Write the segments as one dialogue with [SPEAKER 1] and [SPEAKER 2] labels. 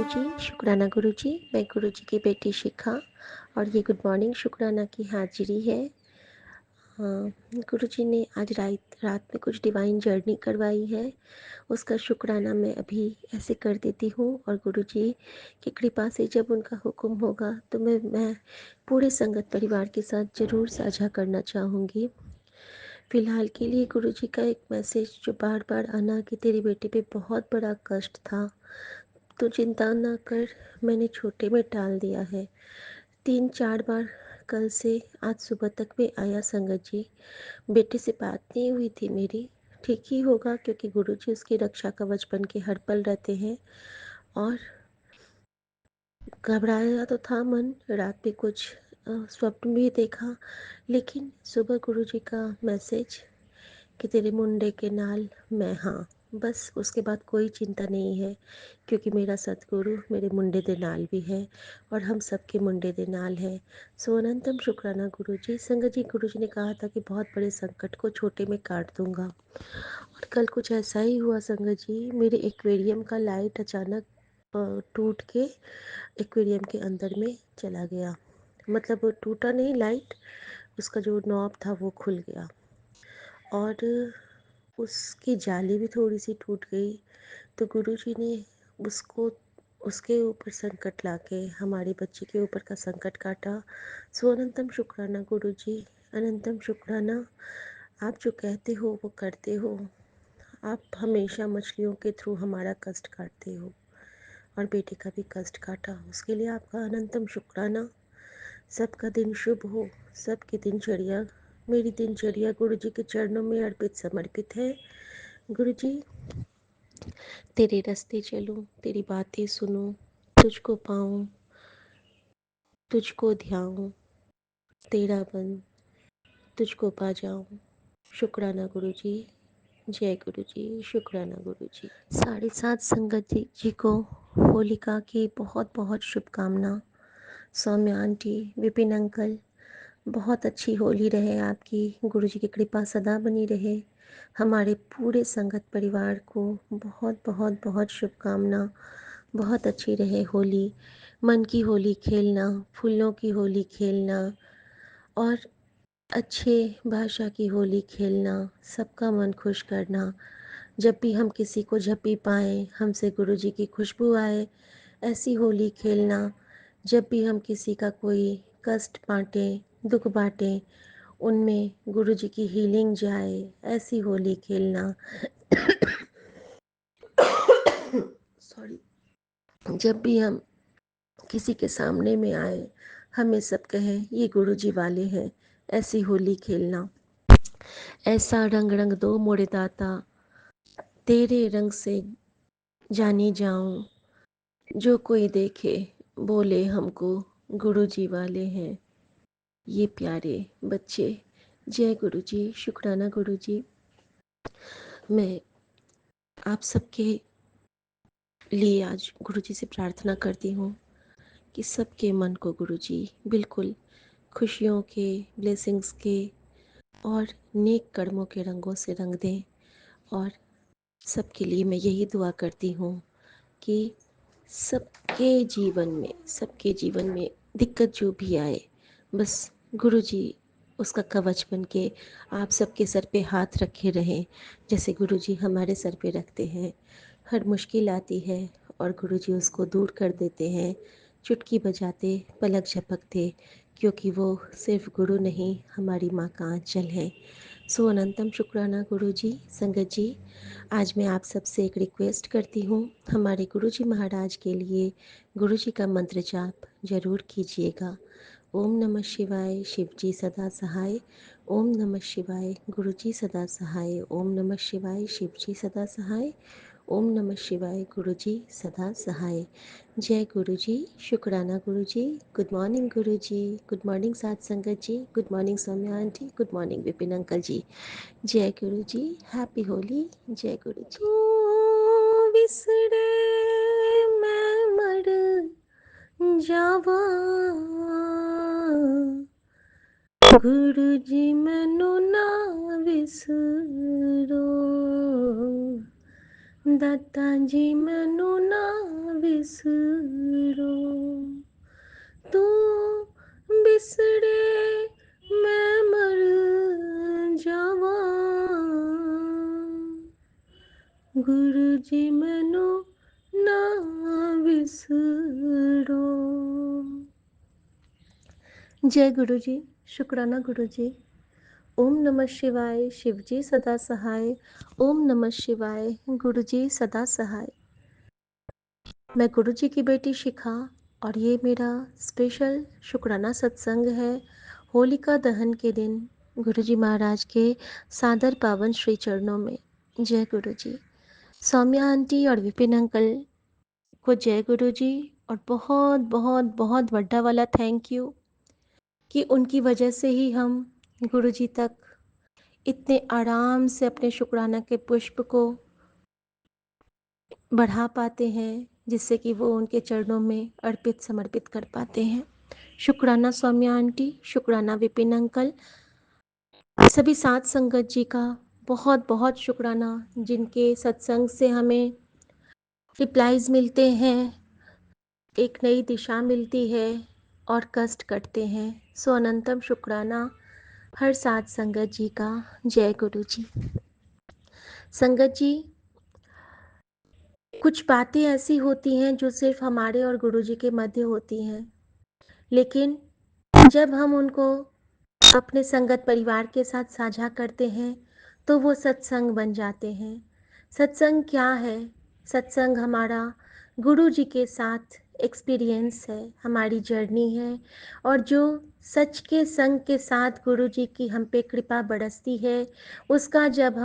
[SPEAKER 1] गुरुजी, शुक्राना गुरुजी। मैं गुरुजी की बेटी शिखा और ये गुड मॉर्निंग शुक्राना की हाजिरी है। गुरुजी ने आज रात रात में कुछ डिवाइन जर्नी करवाई है, उसका शुक्राना मैं अभी ऐसे कर देती हूँ। और गुरुजी की कृपा से जब उनका हुक्म होगा तो मैं पूरे संगत परिवार के साथ ज़रूर साझा करना चाहूँगी। फ़िलहाल के लिए गुरुजी का एक मैसेज जो बार बार आना कि तेरी बेटी पे बहुत बड़ा कष्ट था, तो चिंता ना कर, मैंने छोटे में टाल दिया है। 3-4 बार कल से आज सुबह तक में आया संगत जी। बेटे से बात नहीं हुई थी मेरी, ठीक ही होगा क्योंकि गुरुजी उसकी रक्षा कवच बन के हर पल रहते हैं। और घबराया तो था मन, रात में कुछ स्वप्न भी देखा, लेकिन सुबह गुरुजी का मैसेज कि तेरे मुंडे के नाल मैं हाँ, बस उसके बाद कोई चिंता नहीं है क्योंकि मेरा सतगुरु मेरे मुंडे दे नाल भी है और हम सबके मुंडे दे नाल है। सो अनंतम शुक्राना गुरुजी। संगत जी, गुरुजी ने कहा था कि बहुत बड़े संकट को छोटे में काट दूंगा और कल कुछ ऐसा ही हुआ संगत जी। मेरे एक्वेरियम का लाइट अचानक टूट के एक्वेरियम के अंदर में चला गया। मतलब वो टूटा नहीं लाइट, उसका जो नॉब था वो खुल गया और उसकी जाली भी थोड़ी सी टूट गई। तो गुरुजी ने उसको उसके ऊपर संकट लाके हमारे बच्चे के ऊपर का संकट काटा। सो अनंतम शुक्राना गुरुजी, अनंतम शुक्राना। आप जो कहते हो वो करते हो। आप हमेशा मछलियों के थ्रू हमारा कष्ट काटते हो और बेटे का भी कष्ट काटा, उसके लिए आपका अनंतम शुक्राना। सबका दिन शुभ हो, सबकी दिनचर्या, मेरी दिनचर्या गुरुजी के चरणों में अर्पित समर्पित है। गुरुजी, तेरे रास्ते चलूं, तेरी बातें सुनूं, तुझको पाऊं, तुझको ध्याऊं, तेरा बन तुझको पा जाऊं। शुक्राना गुरुजी, जय गुरुजी, शुक्राना गुरुजी। 7:30 संगत जी को होलिका की बहुत बहुत शुभकामना। सौम्या आंटी, विपिन अंकल, बहुत अच्छी होली रहे आपकी, गुरुजी की कृपा सदा बनी रहे। हमारे पूरे संगत परिवार को बहुत बहुत बहुत शुभकामना। बहुत अच्छी रहे होली, मन की होली खेलना, फूलों की होली खेलना और अच्छे भाषा की होली खेलना, सबका मन खुश करना। जब भी हम किसी को झप्पी पाएँ, हमसे गुरुजी की खुशबू आए, ऐसी होली खेलना। जब भी हम किसी का कोई कष्ट बांटें, दुख बांटें, उनमें गुरुजी की हीलिंग जाए, ऐसी होली खेलना। सॉरी। जब भी हम किसी के सामने में आए, हमें सब कहें ये गुरुजी वाले हैं, ऐसी होली खेलना। ऐसा रंग रंग दो मोरे दाता, तेरे रंग से जानी जाऊं, जो कोई देखे बोले हमको गुरुजी वाले हैं ये प्यारे बच्चे। जय गुरुजी, शुक्राना गुरुजी। मैं आप सबके लिए आज गुरुजी से प्रार्थना करती हूँ कि सबके मन को गुरुजी बिल्कुल खुशियों के, ब्लेसिंग्स के और नेक कर्मों के रंगों से रंग दें। और सबके लिए मैं यही दुआ करती हूँ कि सबके जीवन में दिक्कत जो भी आए, बस गुरुजी उसका कवच बन के आप सबके सर पे हाथ रखे रहें, जैसे गुरुजी हमारे सर पे रखते हैं। हर मुश्किल आती है और गुरुजी उसको दूर कर देते हैं, चुटकी बजाते, पलक झपकते, क्योंकि वो सिर्फ गुरु नहीं, हमारी माँ का आंचल है। सो अनंतम शुक्राना गुरुजी। संगत जी, आज मैं आप सबसे एक रिक्वेस्ट करती हूँ, हमारे गुरुजी महाराज के लिए गुरुजी का मंत्र जाप जरूर कीजिएगा। ओम नमः शिवाय, शिवजी सदा सहाय। ओम नमः शिवाय, गुरुजी सदा सहाय। ओम नमः शिवाय, शिवजी सदा सहाय। ओम नमः शिवाय, गुरुजी सदा सहाय। जय गुरुजी, शुक्राना गुरुजी। गुड मॉर्निंग गुरुजी, गुड मॉर्निंग साथ संगत जी, good morning Saumya aunty, good morning Vipin uncle ji. जय गुरुजी, हैप्पी होली। जय गुरुजी। तू विसरे मैं मर जावा, गुरुजी मैनू ना विसरो, दाता जी मैनू ना विसरो, तू बिसरे मैं मर जावां, गुरु जी मैनू ना विसरो। जय गुरु जी। शुक्राना गुरु जी। ओम नमः शिवाय, शिव जी सदा सहाय। ओम नमः शिवाय, गुरु जी सदा सहाय। मैं गुरु जी की बेटी शिखा और ये मेरा स्पेशल शुक्राना सत्संग है होलिका दहन के दिन गुरु जी महाराज के सादर पावन श्री चरणों में। जय गुरु जी। सौम्या आंटी और विपिन अंकल को जय गुरु जी और बहुत बहुत बहुत बड़ा वाला थैंक यू कि उनकी वजह से ही हम गुरु जी तक इतने आराम से अपने शुक्राना के पुष्प को बढ़ा पाते हैं, जिससे कि वो उनके चरणों में अर्पित समर्पित कर पाते हैं। शुक्राना सौम्या आंटी, शुक्राना विपिन अंकल, सभी साथ संगत जी का बहुत बहुत शुक्राना, जिनके सत्संग से हमें रिप्लाईज मिलते हैं, एक नई दिशा मिलती है और कष्ट कटते हैं। सो अनंतम शुक्राना हर साथ संगत जी का। जय गुरु जी। संगत जी, कुछ बातें ऐसी होती हैं जो सिर्फ हमारे और गुरु जी के मध्य होती हैं, लेकिन जब हम उनको अपने संगत परिवार के साथ साझा करते हैं तो वो सत्संग बन जाते हैं। सत्संग क्या है? सत्संग हमारा गुरु जी के साथ एक्सपीरियंस है, हमारी जर्नी है, और जो सच के संग के साथ गुरु जी की हम पे कृपा बरसती है, उसका जब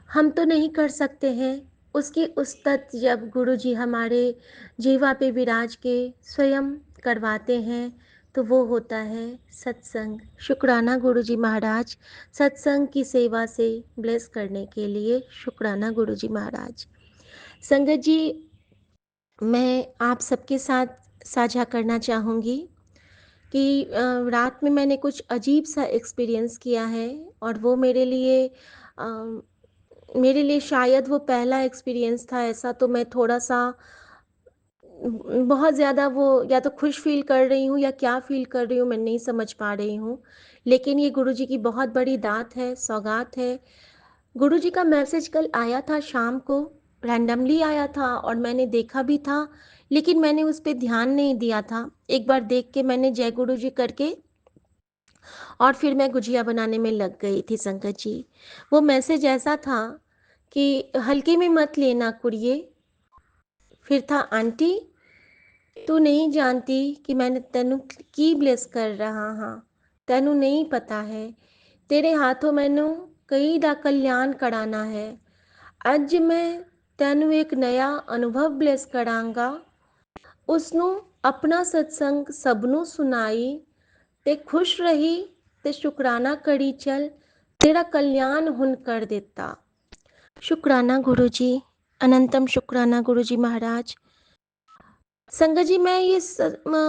[SPEAKER 1] हम तो नहीं कर सकते हैं, उसकी उस्तत जब गुरु जी हमारे जीवा पे विराज के स्वयं करवाते हैं तो वो होता है सत्संग। शुक्राना गुरु जी महाराज सत्संग की सेवा से ब्लेस करने के लिए। शुक्राना गुरु जी महाराज। संगत जी, मैं आप सबके साथ साझा करना चाहूँगी कि रात में मैंने कुछ अजीब सा एक्सपीरियंस किया है, और वो मेरे लिए शायद वो पहला एक्सपीरियंस था ऐसा। तो मैं थोड़ा सा बहुत ज़्यादा वो या तो खुश फ़ील कर रही हूँ या क्या फ़ील कर रही हूँ मैं नहीं समझ पा रही हूँ। लेकिन ये गुरुजी की बहुत बड़ी दात है, सौगात है। गुरुजी का मैसेज कल आया था शाम को, रैंडमली आया था और मैंने देखा भी था, लेकिन मैंने उस पे ध्यान नहीं दिया था। एक बार देख के मैंने जय गुरुजी करके और फिर मैं गुजिया बनाने में लग गई थी संगत जी। वो मैसेज ऐसा था कि हल्के में मत लेना कुड़िए। फिर था, आंटी तू नहीं जानती कि मैंने तेनू की ब्लेस कर रहा हाँ, तेनू नहीं पता है, तेरे हाथों मैनू कई दा कल्याण कराना है। अज मैं तेनू एक नया अनुभव ब्लेस करांगा, उसनू अपना सत्संग सबनू सुनाई ते खुश रही ते शुक्राना करी चल, तेरा कल्याण हुन कर देता। शुक्राना गुरु जी, अनंतम शुक्राना गुरु जी महाराज। संगत जी, मैं ये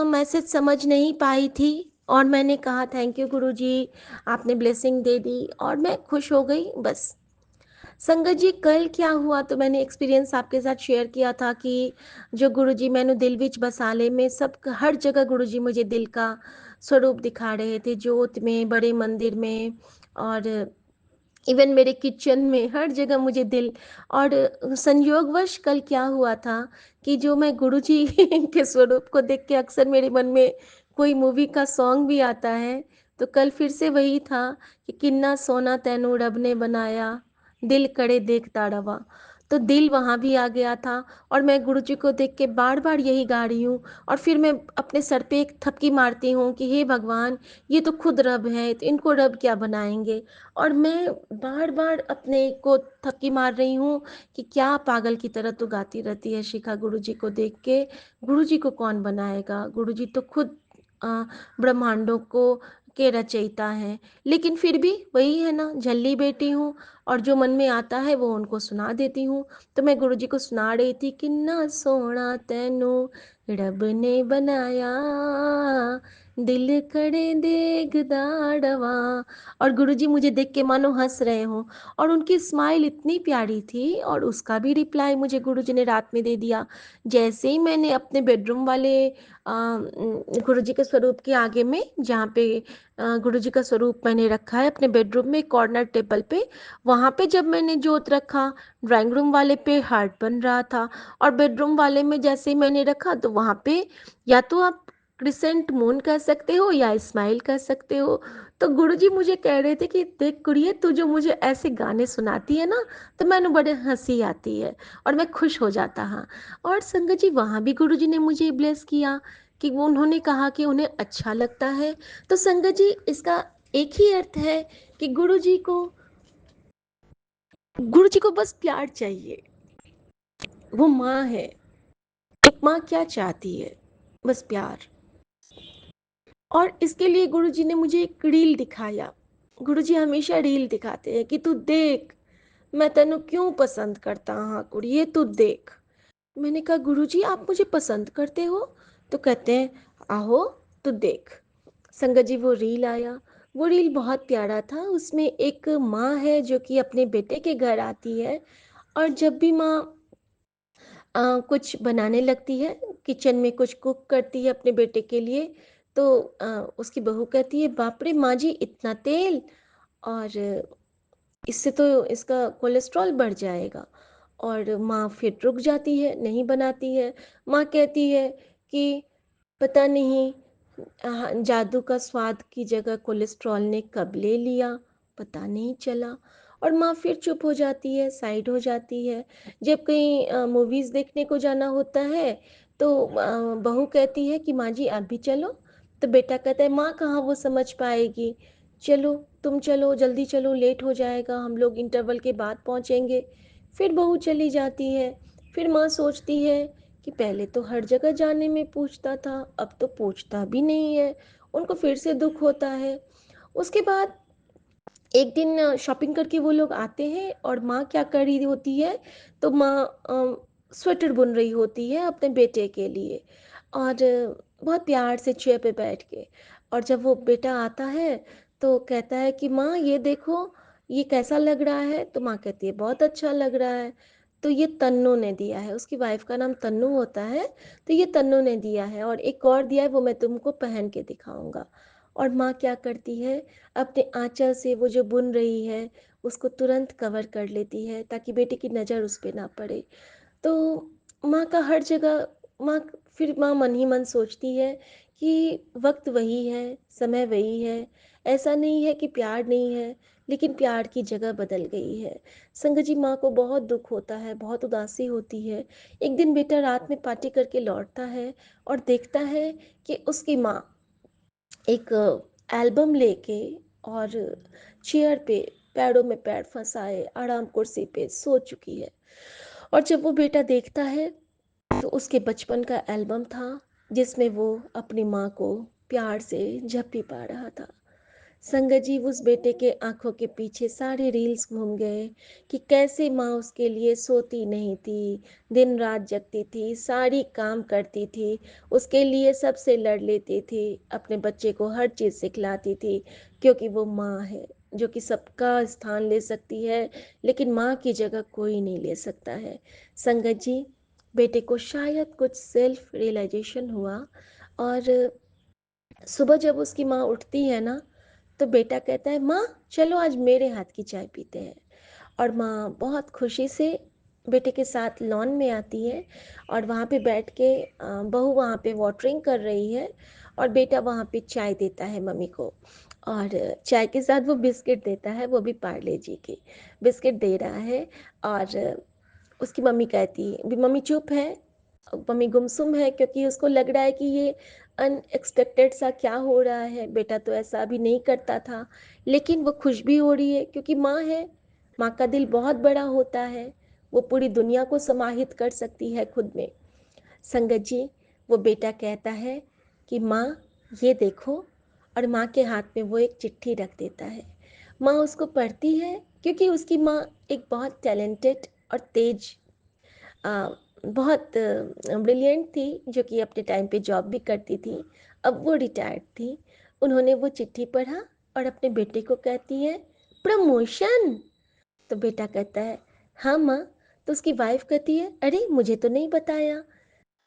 [SPEAKER 1] मैसेज समझ नहीं पाई थी और मैंने कहा थैंक यू गुरु जी, आपने ब्लेसिंग दे दी और मैं खुश हो गई बस। संगत जी, कल क्या हुआ तो मैंने एक्सपीरियंस आपके साथ शेयर किया था कि जो गुरु जी मैंने दिल विच बसाले में सब हर जगह गुरु जी मुझे दिल का स्वरूप दिखा रहे थे, जोत में, बड़े मंदिर में, और इवन मेरे किचन में, हर जगह मुझे दिल। और संयोगवश कल क्या हुआ था कि जो मैं गुरुजी के स्वरूप को देख के अक्सर मेरे मन में कोई मूवी का सॉन्ग भी आता है, तो कल फिर से वही था कि किन्ना सोना तैनू रब ने बनाया, दिल करे देखता रवा। तो दिल वहाँ भी आ गया था और मैं गुरुजी को देख के बार बार यही गा रही हूँ, और फिर मैं अपने सर पे एक थपकी मारती हूँ कि हे भगवान, ये तो खुद रब है, तो इनको रब क्या बनाएंगे। और मैं बार बार अपने को थपकी मार रही हूँ कि क्या पागल की तरह तो गाती रहती है शिखा गुरुजी को देख के, गुरुजी को कौन बनाएगा, गुरुजी तो खुद ब्रह्मांडों को के रचयिता हैं। लेकिन फिर भी वही है ना, झल्ली बेटी हूँ और जो मन में आता है वो उनको सुना देती हूँ। तो मैं गुरुजी को सुना रही थी, किन्ना सोना तैनू रब ने बनाया, दिल करे देखदाड़वा। और गुरुजी मुझे देख के मानो हंस रहे हों, और उनकी स्माइल इतनी प्यारी थी, और उसका भी रिप्लाई मुझे गुरुजी ने रात में दे दिया। जैसे ही मैंने अपने बेडरूम वाले गुरुजी के स्वरूप के आगे में, जहाँ पे गुरुजी का स्वरूप मैंने रखा है अपने बेडरूम में कॉर्नर टेबल पे, वहाँ पे जब मैंने जोत रखा, ड्राइंग रूम वाले पे हार्ट बन रहा था, और बेडरूम वाले में जैसे ही मैंने रखा तो वहाँ पे, या तो आप क्रिसेंट मून कह सकते हो या स्माइल कह सकते हो। तो गुरुजी मुझे कह रहे थे कि देख कुड़िए, तू जो मुझे ऐसे गाने सुनाती है ना, तो मैंने बड़े हंसी आती है और मैं खुश हो जाता हाँ। और संगत जी, वहाँ भी गुरुजी ने मुझे ब्लेस किया कि वो, उन्होंने कहा कि उन्हें अच्छा लगता है। तो संगत जी, इसका एक ही अर्थ है कि गुरुजी को बस प्यार चाहिए। वो माँ है। एक माँ क्या चाहती है? बस प्यार। और इसके लिए गुरुजी ने मुझे एक रील दिखाया। गुरुजी हमेशा रील दिखाते हैं कि तू देख, मैं तेनू क्यों पसंद करता हाँ कुड़िए, तू देख। मैंने कहा गुरुजी, आप मुझे पसंद करते हो? तो कहते हैं, आहो, तू देख। संगत जी, वो रील आया। वो रील बहुत प्यारा था। उसमें एक माँ है जो कि अपने बेटे के घर आती है, और जब भी माँ कुछ बनाने लगती है, किचन में कुछ कुक करती है अपने बेटे के लिए, तो उसकी बहू कहती है, बाप रे माँ जी, इतना तेल, और इससे तो इसका कोलेस्ट्रॉल बढ़ जाएगा। और माँ फिर रुक जाती है, नहीं बनाती है। माँ कहती है कि पता नहीं जादू का स्वाद की जगह कोलेस्ट्रॉल ने कब ले लिया, पता नहीं चला। और माँ फिर चुप हो जाती है, साइड हो जाती है। जब कहीं मूवीज़ देखने को जाना होता है, तो बहू कहती है कि माँ जी आप भी चलो। तो बेटा कहता है, माँ कहाँ वो समझ पाएगी, चलो, तुम चलो, जल्दी चलो, लेट हो जाएगा, हम लोग इंटरवल के बाद पहुँचेंगे। फिर बहू चली जाती है। फिर माँ सोचती है कि पहले तो हर जगह जाने में पूछता था, अब तो पूछता भी नहीं है। उनको फिर से दुख होता है। उसके बाद एक दिन शॉपिंग करके वो लोग आते हैं, और माँ क्या कर रही होती है, तो माँ स्वेटर बुन रही होती है अपने बेटे के लिए, और बहुत प्यार से चेयर पे बैठ के। और जब वो बेटा आता है, तो कहता है कि माँ ये देखो, ये कैसा लग रहा है? तो माँ कहती है, बहुत अच्छा लग रहा है। तो ये तन्नू ने दिया है, उसकी वाइफ का नाम तन्नू होता है। तो ये तन्नू ने दिया है, और एक और दिया है, वो मैं तुमको पहन के दिखाऊंगा। और माँ क्या करती है, अपने आंचल से वो जो बुन रही है, उसको तुरंत कवर कर लेती है, ताकि बेटे की नज़र उस पे ना पड़े। तो माँ का हर जगह, माँ फिर माँ मन ही मन सोचती है कि वक्त वही है, समय वही है। ऐसा नहीं है कि प्यार नहीं है, लेकिन प्यार की जगह बदल गई है। संगत जी, माँ को बहुत दुख होता है, बहुत उदासी होती है। एक दिन बेटा रात में पार्टी करके लौटता है, और देखता है कि उसकी माँ एक एल्बम लेके, और चेयर पे पैरों में पैर फंसाए आराम कुर्सी पे सो चुकी है। और जब वो बेटा देखता है, तो उसके बचपन का एल्बम था, जिसमें वो अपनी माँ को प्यार से झप्पी पा रहा था। संगत जी, उस बेटे के आंखों के पीछे सारे रील्स घूम गए कि कैसे माँ उसके लिए सोती नहीं थी, दिन रात जगती थी, सारी काम करती थी, उसके लिए सबसे लड़ लेती थी, अपने बच्चे को हर चीज़ सिखलाती थी, क्योंकि वो माँ है जो कि सबका स्थान ले सकती है, लेकिन माँ की जगह कोई नहीं ले सकता है। संगत जी, बेटे को शायद कुछ सेल्फ रियलाइजेशन हुआ, और सुबह जब उसकी माँ उठती है ना, तो बेटा कहता है, माँ चलो आज मेरे हाथ की चाय पीते हैं। और माँ बहुत खुशी से बेटे के साथ लॉन में आती है, और वहाँ पे बैठ के बहू वहाँ पे वाटरिंग कर रही है, और बेटा वहाँ पे चाय देता है मम्मी को। और चाय के साथ वो बिस्किट देता है, वो भी पार्ले जी की बिस्किट दे रहा है। और उसकी मम्मी कहती है, मम्मी चुप है, मम्मी गुमसुम है, क्योंकि उसको लग रहा है कि ये अनएक्सपेक्टेड सा क्या हो रहा है, बेटा तो ऐसा अभी नहीं करता था। लेकिन वो खुश भी हो रही है, क्योंकि माँ है। माँ का दिल बहुत बड़ा होता है, वो पूरी दुनिया को समाहित कर सकती है खुद में। संगत जी, वो बेटा कहता है कि माँ ये देखो, और माँ के हाथ में वो एक चिट्ठी रख देता है। माँ उसको पढ़ती है, क्योंकि उसकी माँ एक बहुत टैलेंटेड और तेज, बहुत ब्रिलियंट थी, जो कि अपने टाइम पे जॉब भी करती थी, अब वो रिटायर्ड थी। उन्होंने वो चिट्ठी पढ़ा और अपने बेटे को कहती है, प्रमोशन। तो बेटा कहता है, हाँ माँ। तो उसकी वाइफ कहती है, अरे मुझे तो नहीं बताया।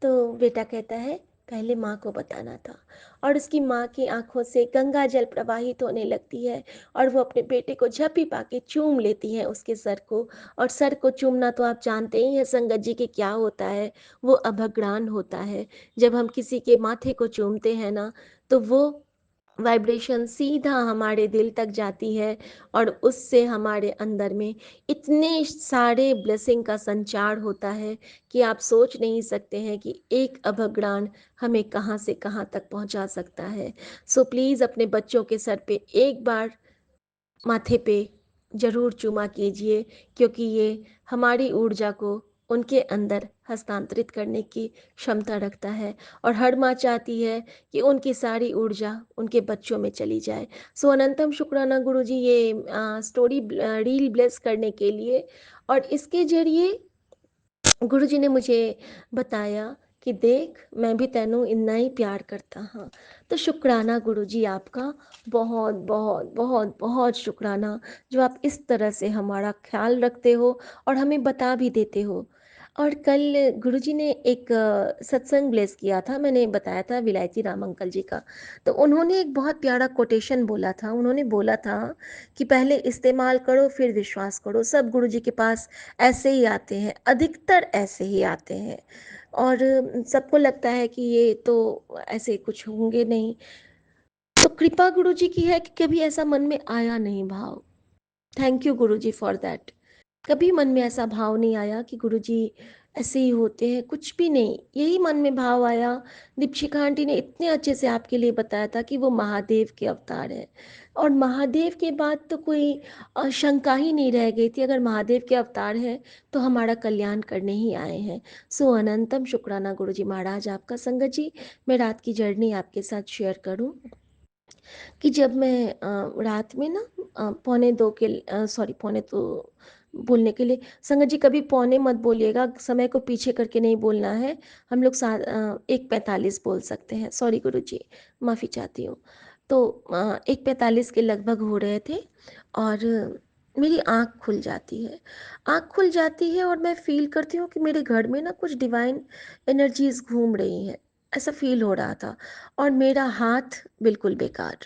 [SPEAKER 1] तो बेटा कहता है, पहले माँ को बताना था। और उसकी माँ की आंखों से गंगा जल प्रवाहित होने लगती है और वो अपने बेटे को झपी पा के चूम लेती है उसके सर को। और सर को चूमना तो आप जानते ही हैं संगत जी कि क्या होता है, वो अभ्रग्राण होता है। जब हम किसी के माथे को चूमते हैं ना, तो वो वाइब्रेशन सीधा हमारे दिल तक जाती है और उससे हमारे अंदर में इतने सारे ब्लेसिंग का संचार होता है कि आप सोच नहीं सकते हैं कि एक अभ्रग्राण हमें कहाँ से कहाँ तक पहुँचा सकता है। सो प्लीज़ अपने बच्चों के सर पे एक बार माथे पे ज़रूर चूमा कीजिए, क्योंकि ये हमारी ऊर्जा को उनके अंदर हस्तांतरित करने की क्षमता रखता है। और हर माँ चाहती है कि उनकी सारी ऊर्जा उनके बच्चों में चली जाए। सो अनंतम शुक्राना गुरु जी, ये स्टोरी रील ब्लेस करने के लिए। और इसके जरिए गुरुजी ने मुझे बताया कि देख, मैं भी तेनू इतना ही प्यार करता हाँ। तो शुक्राना गुरुजी आपका, बहुत बहुत बहुत बहुत शुक्राना, जो आप इस तरह से हमारा ख्याल रखते हो और हमें बता भी देते हो। और कल गुरुजी ने एक सत्संग ब्लेस किया था, मैंने बताया था विलायती राम अंकल जी का। तो उन्होंने एक बहुत प्यारा कोटेशन बोला था। उन्होंने बोला था कि पहले इस्तेमाल करो फिर विश्वास करो। सब गुरुजी के पास ऐसे ही आते हैं, अधिकतर ऐसे ही आते हैं। और सबको लगता है कि ये तो ऐसे कुछ होंगे नहीं। तो कृपा गुरु जी की है कि कभी ऐसा मन में आया नहीं भाव। Thank you Guru ji for that. कभी मन में ऐसा भाव नहीं आया कि गुरु जी ऐसे ही होते हैं, कुछ भी नहीं। यही मन में भाव आया, दीपशिखा आंटी ने इतने अच्छे से आपके लिए बताया था कि वो महादेव के अवतार है। और महादेव के बाद तो कोई शंका ही नहीं रह गई थी, अगर महादेव के अवतार हैं तो हमारा कल्याण करने ही आए हैं। सो अनंतम शुक्राना गुरु जी महाराज आपका। संगत जी, मैं रात की जर्नी आपके साथ शेयर करूं कि जब मैं रात में ना पौने दो के सॉरी पौने तो बोलने के लिए, संगत जी कभी पौने मत बोलिएगा, समय को पीछे करके नहीं बोलना है। हम लोग 1:45 बोल सकते हैं। सॉरी गुरु जी, माफ़ी चाहती हूँ। तो 1:45 के लगभग हो रहे थे और मेरी आँख खुल जाती है। आँख खुल जाती है और मैं फील करती हूँ कि मेरे घर में ना कुछ डिवाइन एनर्जीज घूम रही हैं, ऐसा फील हो रहा था। और मेरा हाथ बिल्कुल बेकार,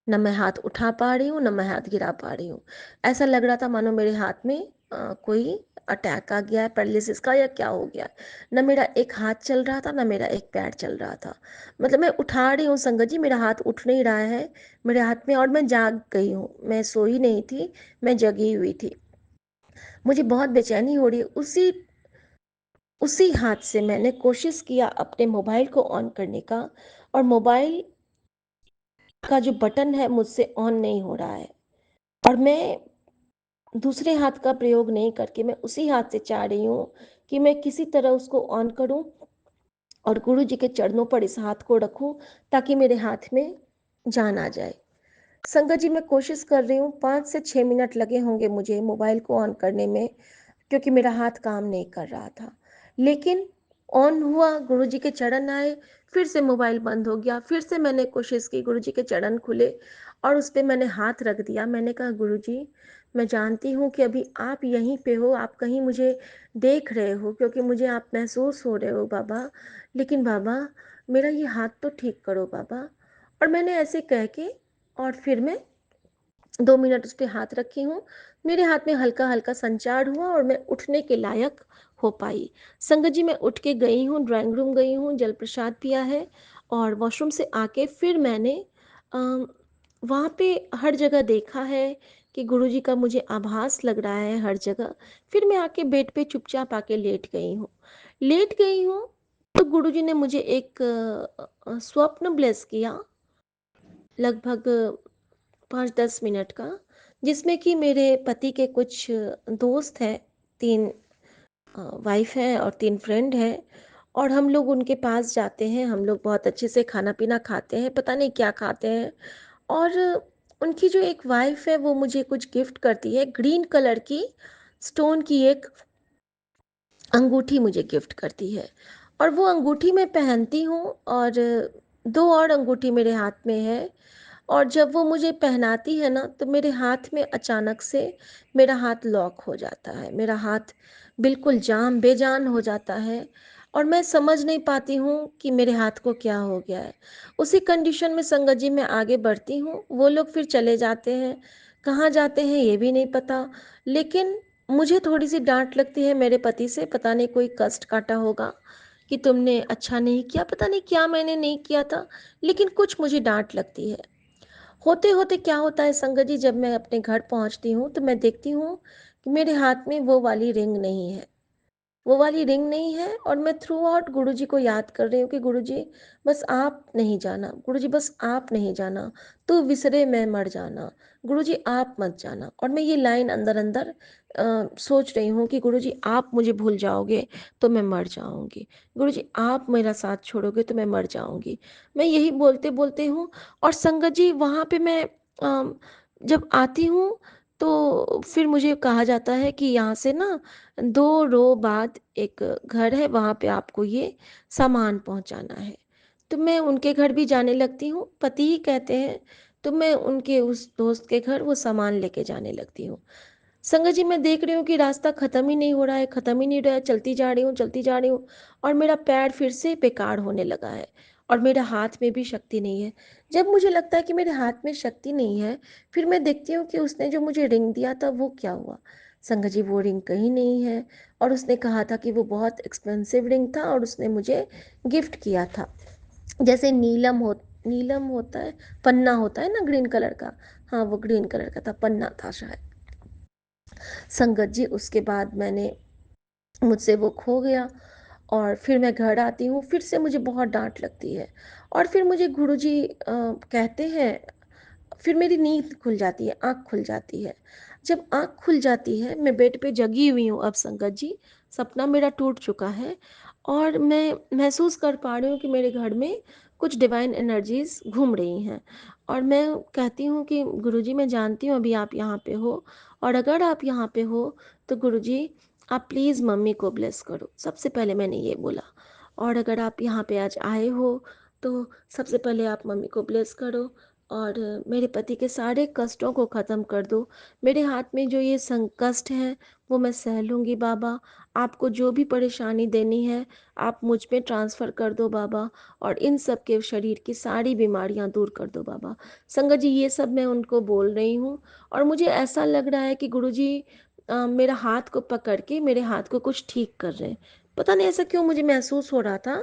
[SPEAKER 1] न मैं हाथ उठा पा रही हूँ, न मैं हाथ गिरा पा रही हूँ। ऐसा लग रहा था मानो मेरे हाथ में कोई अटैक आ गया है, पैरालिसिस का, या क्या हो गया है। न मेरा एक हाथ चल रहा था, न मेरा एक पैर चल रहा था। मतलब मैं उठा रही हूँ संगत जी, मेरा हाथ उठ नहीं रहा है मेरे हाथ में। और मैं जाग गई हूँ, मैं सोई नहीं थी, मैं जगी हुई थी। मुझे बहुत बेचैनी हो रही है। उसी उसी हाथ से मैंने कोशिश किया अपने मोबाइल को ऑन करने का, और मोबाइल का जो बटन है मुझसे ऑन नहीं हो रहा है। और मैं दूसरे हाथ का प्रयोग नहीं करके मैं उसी हाथ से चाह रही हूँ कि मैं किसी तरह उसको ऑन करूँ और गुरु जी के चरणों पर इस हाथ को रखूं, ताकि मेरे हाथ में जान आ जाए। संगत जी, मैं कोशिश कर रही हूँ, 5 से 6 मिनट लगे होंगे मुझे मोबाइल को ऑन करने में, क्योंकि मेरा हाथ काम नहीं कर रहा था। लेकिन ऑन हुआ, गुरु जी के चरण आए, फिर से मोबाइल बंद हो गया। फिर से मैंने कोशिश की, गुरु जी के चरण खुले और उस पर मैंने हाथ रख दिया। मैंने कहा, गुरु जी, मैं जानती हूँ कि अभी आप यहीं पे हो, आप कहीं मुझे देख रहे हो, क्योंकि मुझे आप महसूस हो रहे हो बाबा। लेकिन बाबा, मेरा ये हाथ तो ठीक करो बाबा। और मैंने ऐसे कह के, और फिर मैं 2 मिनट उस पर हाथ रखी हूँ। मेरे हाथ में हल्का हल्का संचार हुआ और मैं उठने के लायक हो पाई। संगत जी, मैं उठ के गई हूँ, ड्राइंग रूम गई हूँ, जल प्रसाद पिया है और वॉशरूम से आके फिर मैंने वहाँ पे हर जगह देखा है कि गुरुजी का मुझे आभास लग रहा है हर जगह। फिर मैं आके बेड पे चुपचाप आके लेट गई हूँ। तो गुरुजी ने मुझे एक स्वप्न ब्लेस किया, लगभग 5-10 मिनट का, जिसमें कि मेरे पति के कुछ दोस्त हैं, 3 वाइफ हैं और 3 फ्रेंड हैं। और हम लोग उनके पास जाते हैं, हम लोग बहुत अच्छे से खाना पीना खाते हैं, पता नहीं क्या खाते हैं। और उनकी जो एक वाइफ है वो मुझे कुछ गिफ्ट करती है, ग्रीन कलर की स्टोन की एक अंगूठी मुझे गिफ्ट करती है। और वो अंगूठी मैं पहनती हूँ और 2 और अंगूठी मेरे हाथ में है और जब वो मुझे पहनाती है ना, तो मेरे हाथ में अचानक से मेरा हाथ लॉक हो जाता है। मेरा हाथ बिल्कुल बेजान हो जाता है और मैं समझ नहीं पाती हूँ कि मेरे हाथ को क्या हो गया है। उसी कंडीशन में संगत जी मैं आगे बढ़ती हूँ, वो लोग फिर चले जाते हैं। कहाँ जाते हैं ये भी नहीं पता, लेकिन मुझे थोड़ी-सी डाँट लगती है मेरे पति से, पता नहीं कोई कष्ट काटा होगा कि तुमने अच्छा नहीं किया, पता नहीं क्या मैंने नहीं किया था, लेकिन कुछ मुझे डाँट लगती है। होते-होते क्या होता है संगत जी, जब मैं अपने घर पहुँचती हूँ, तो मैं देखती हूँ कि मेरे हाथ में वो वाली रिंग नहीं है। वो वाली रिंग नहीं है और मैं थ्रू आउट गुरुजी को याद कर रही हूँ कि गुरुजी बस आप नहीं जाना, गुरुजी बस आप नहीं जाना, तू विसरे मैं मर जाना, गुरुजी आप मत जाना। और मैं ये लाइन अंदर-अंदर सोच रही हूँ कि गुरुजी आप मुझे भूल जाओगे तो मैं मर जाऊँगी, गुरुजी आप मेरा साथ छोड़ोगे तो मैं मर जाऊँगी। मैं यही बोलते-बोलते हूँ और संगत जी वहाँ पे मैं जब आती हूँ तो फिर मुझे कहा जाता है कि यहाँ से ना 2 रो बाद एक घर है, वहाँ पे आपको ये सामान पहुँचाना है। तो मैं उनके घर भी जाने लगती हूँ, पति ही कहते हैं, तो मैं उनके उस दोस्त के घर वो सामान लेके जाने लगती हूँ। संगत जी मैं देख रही हूँ कि रास्ता ख़त्म ही नहीं हो रहा है, ख़त्म ही नहीं हो रहा है, चलती जा रही हूँ और मेरा पैर फिर से बेकार होने लगा है और मेरा हाथ में भी शक्ति नहीं है। जब मुझे लगता है कि मेरे हाथ में शक्ति नहीं है, फिर मैं देखती हूँ कि उसने जो मुझे रिंग दिया था वो क्या हुआ? संगत जी वो रिंग कहीं नहीं है और उसने कहा था कि वो बहुत एक्सपेंसिव रिंग था और उसने मुझे गिफ्ट किया था। जैसे नीलम होता है, पन्ना होता है ना ग्रीन कलर का, हाँ, वो ग्रीन कलर का था, पन्ना था शायद। संगत जी उसके बाद मैंने मुझसे वो खो गया और फिर मैं घर आती हूँ, फिर से मुझे बहुत डाँट लगती है और फिर मुझे गुरुजी कहते हैं, फिर मेरी नींद खुल जाती है, आँख खुल जाती है। जब आँख खुल जाती है, मैं बेड पे जगी हुई हूँ अब संगत जी, सपना मेरा टूट चुका है और मैं महसूस कर पा रही हूँ कि मेरे घर में कुछ डिवाइन एनर्जीज़ घूम रही हैं और मैं कहती हूँ कि गुरुजी मैं जानती हूँ अभी आप यहाँ पे हो और अगर आप यहाँ पे हो, तो गुरुजी आप प्लीज़ मम्मी को ब्लेस करो। सबसे पहले मैंने ये बोला और अगर आप यहाँ पे आज आए हो, तो सबसे पहले आप मम्मी को ब्लेस करो और मेरे पति के सारे कष्टों को ख़त्म कर दो। मेरे हाथ में जो ये कष्ट हैं, वो मैं सह लूँगी बाबा। आपको जो भी परेशानी देनी है, आप मुझ पे ट्रांसफ़र कर दो बाबा और इन सब के शरीर की सारी बीमारियाँ दूर कर दो बाबा। संगत जी ये सब मैं उनको बोल रही हूँ और मुझे ऐसा लग रहा है कि गुरुजी मेरा हाथ को पकड़ के मेरे हाथ को कुछ ठीक कर रहे हैं। पता नहीं ऐसा क्यों मुझे महसूस हो रहा था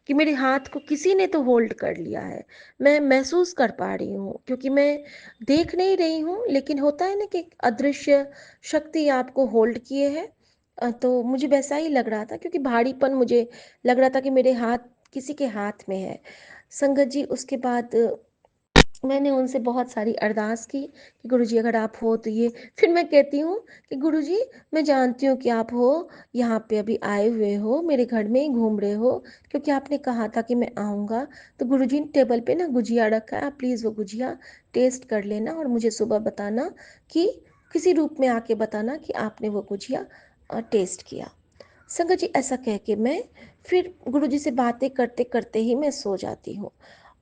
[SPEAKER 1] कि मेरे हाथ को किसी ने तो होल्ड कर लिया है। मैं महसूस कर पा रही हूँ क्योंकि मैं देख नहीं रही हूँ, लेकिन होता है ना कि एक अदृश्य शक्ति आपको होल्ड किए है। तो मुझे वैसा ही लग रहा था क्योंकि भारीपन मुझे लग रहा था कि मेरे हाथ किसी के हाथ में है। संगत जी उसके बाद मैंने उनसे बहुत सारी अरदास की कि गुरुजी अगर आप हो तो ये, फिर मैं कहती हूँ कि गुरुजी मैं जानती हूँ कि आप हो, यहाँ पे अभी आए हुए हो, मेरे घर में ही घूम रहे हो क्योंकि आपने कहा था कि मैं आऊँगा। तो गुरुजी ने टेबल पे ना गुजिया रखा है, आप प्लीज़ वो गुजिया टेस्ट कर लेना और मुझे सुबह बताना कि किसी रूप में आके बताना कि आपने वो गुजिया टेस्ट किया। संगत जी ऐसा कह के मैं फिर गुरुजी से बातें करते-करते ही मैं सो जाती हूँ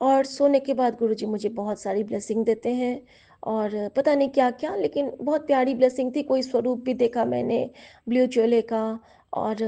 [SPEAKER 1] और सोने के बाद गुरुजी मुझे बहुत सारी ब्लेसिंग देते हैं और पता नहीं क्या-क्या, लेकिन बहुत प्यारी ब्लेसिंग थी। कोई स्वरूप भी देखा मैंने ब्लू चोले का और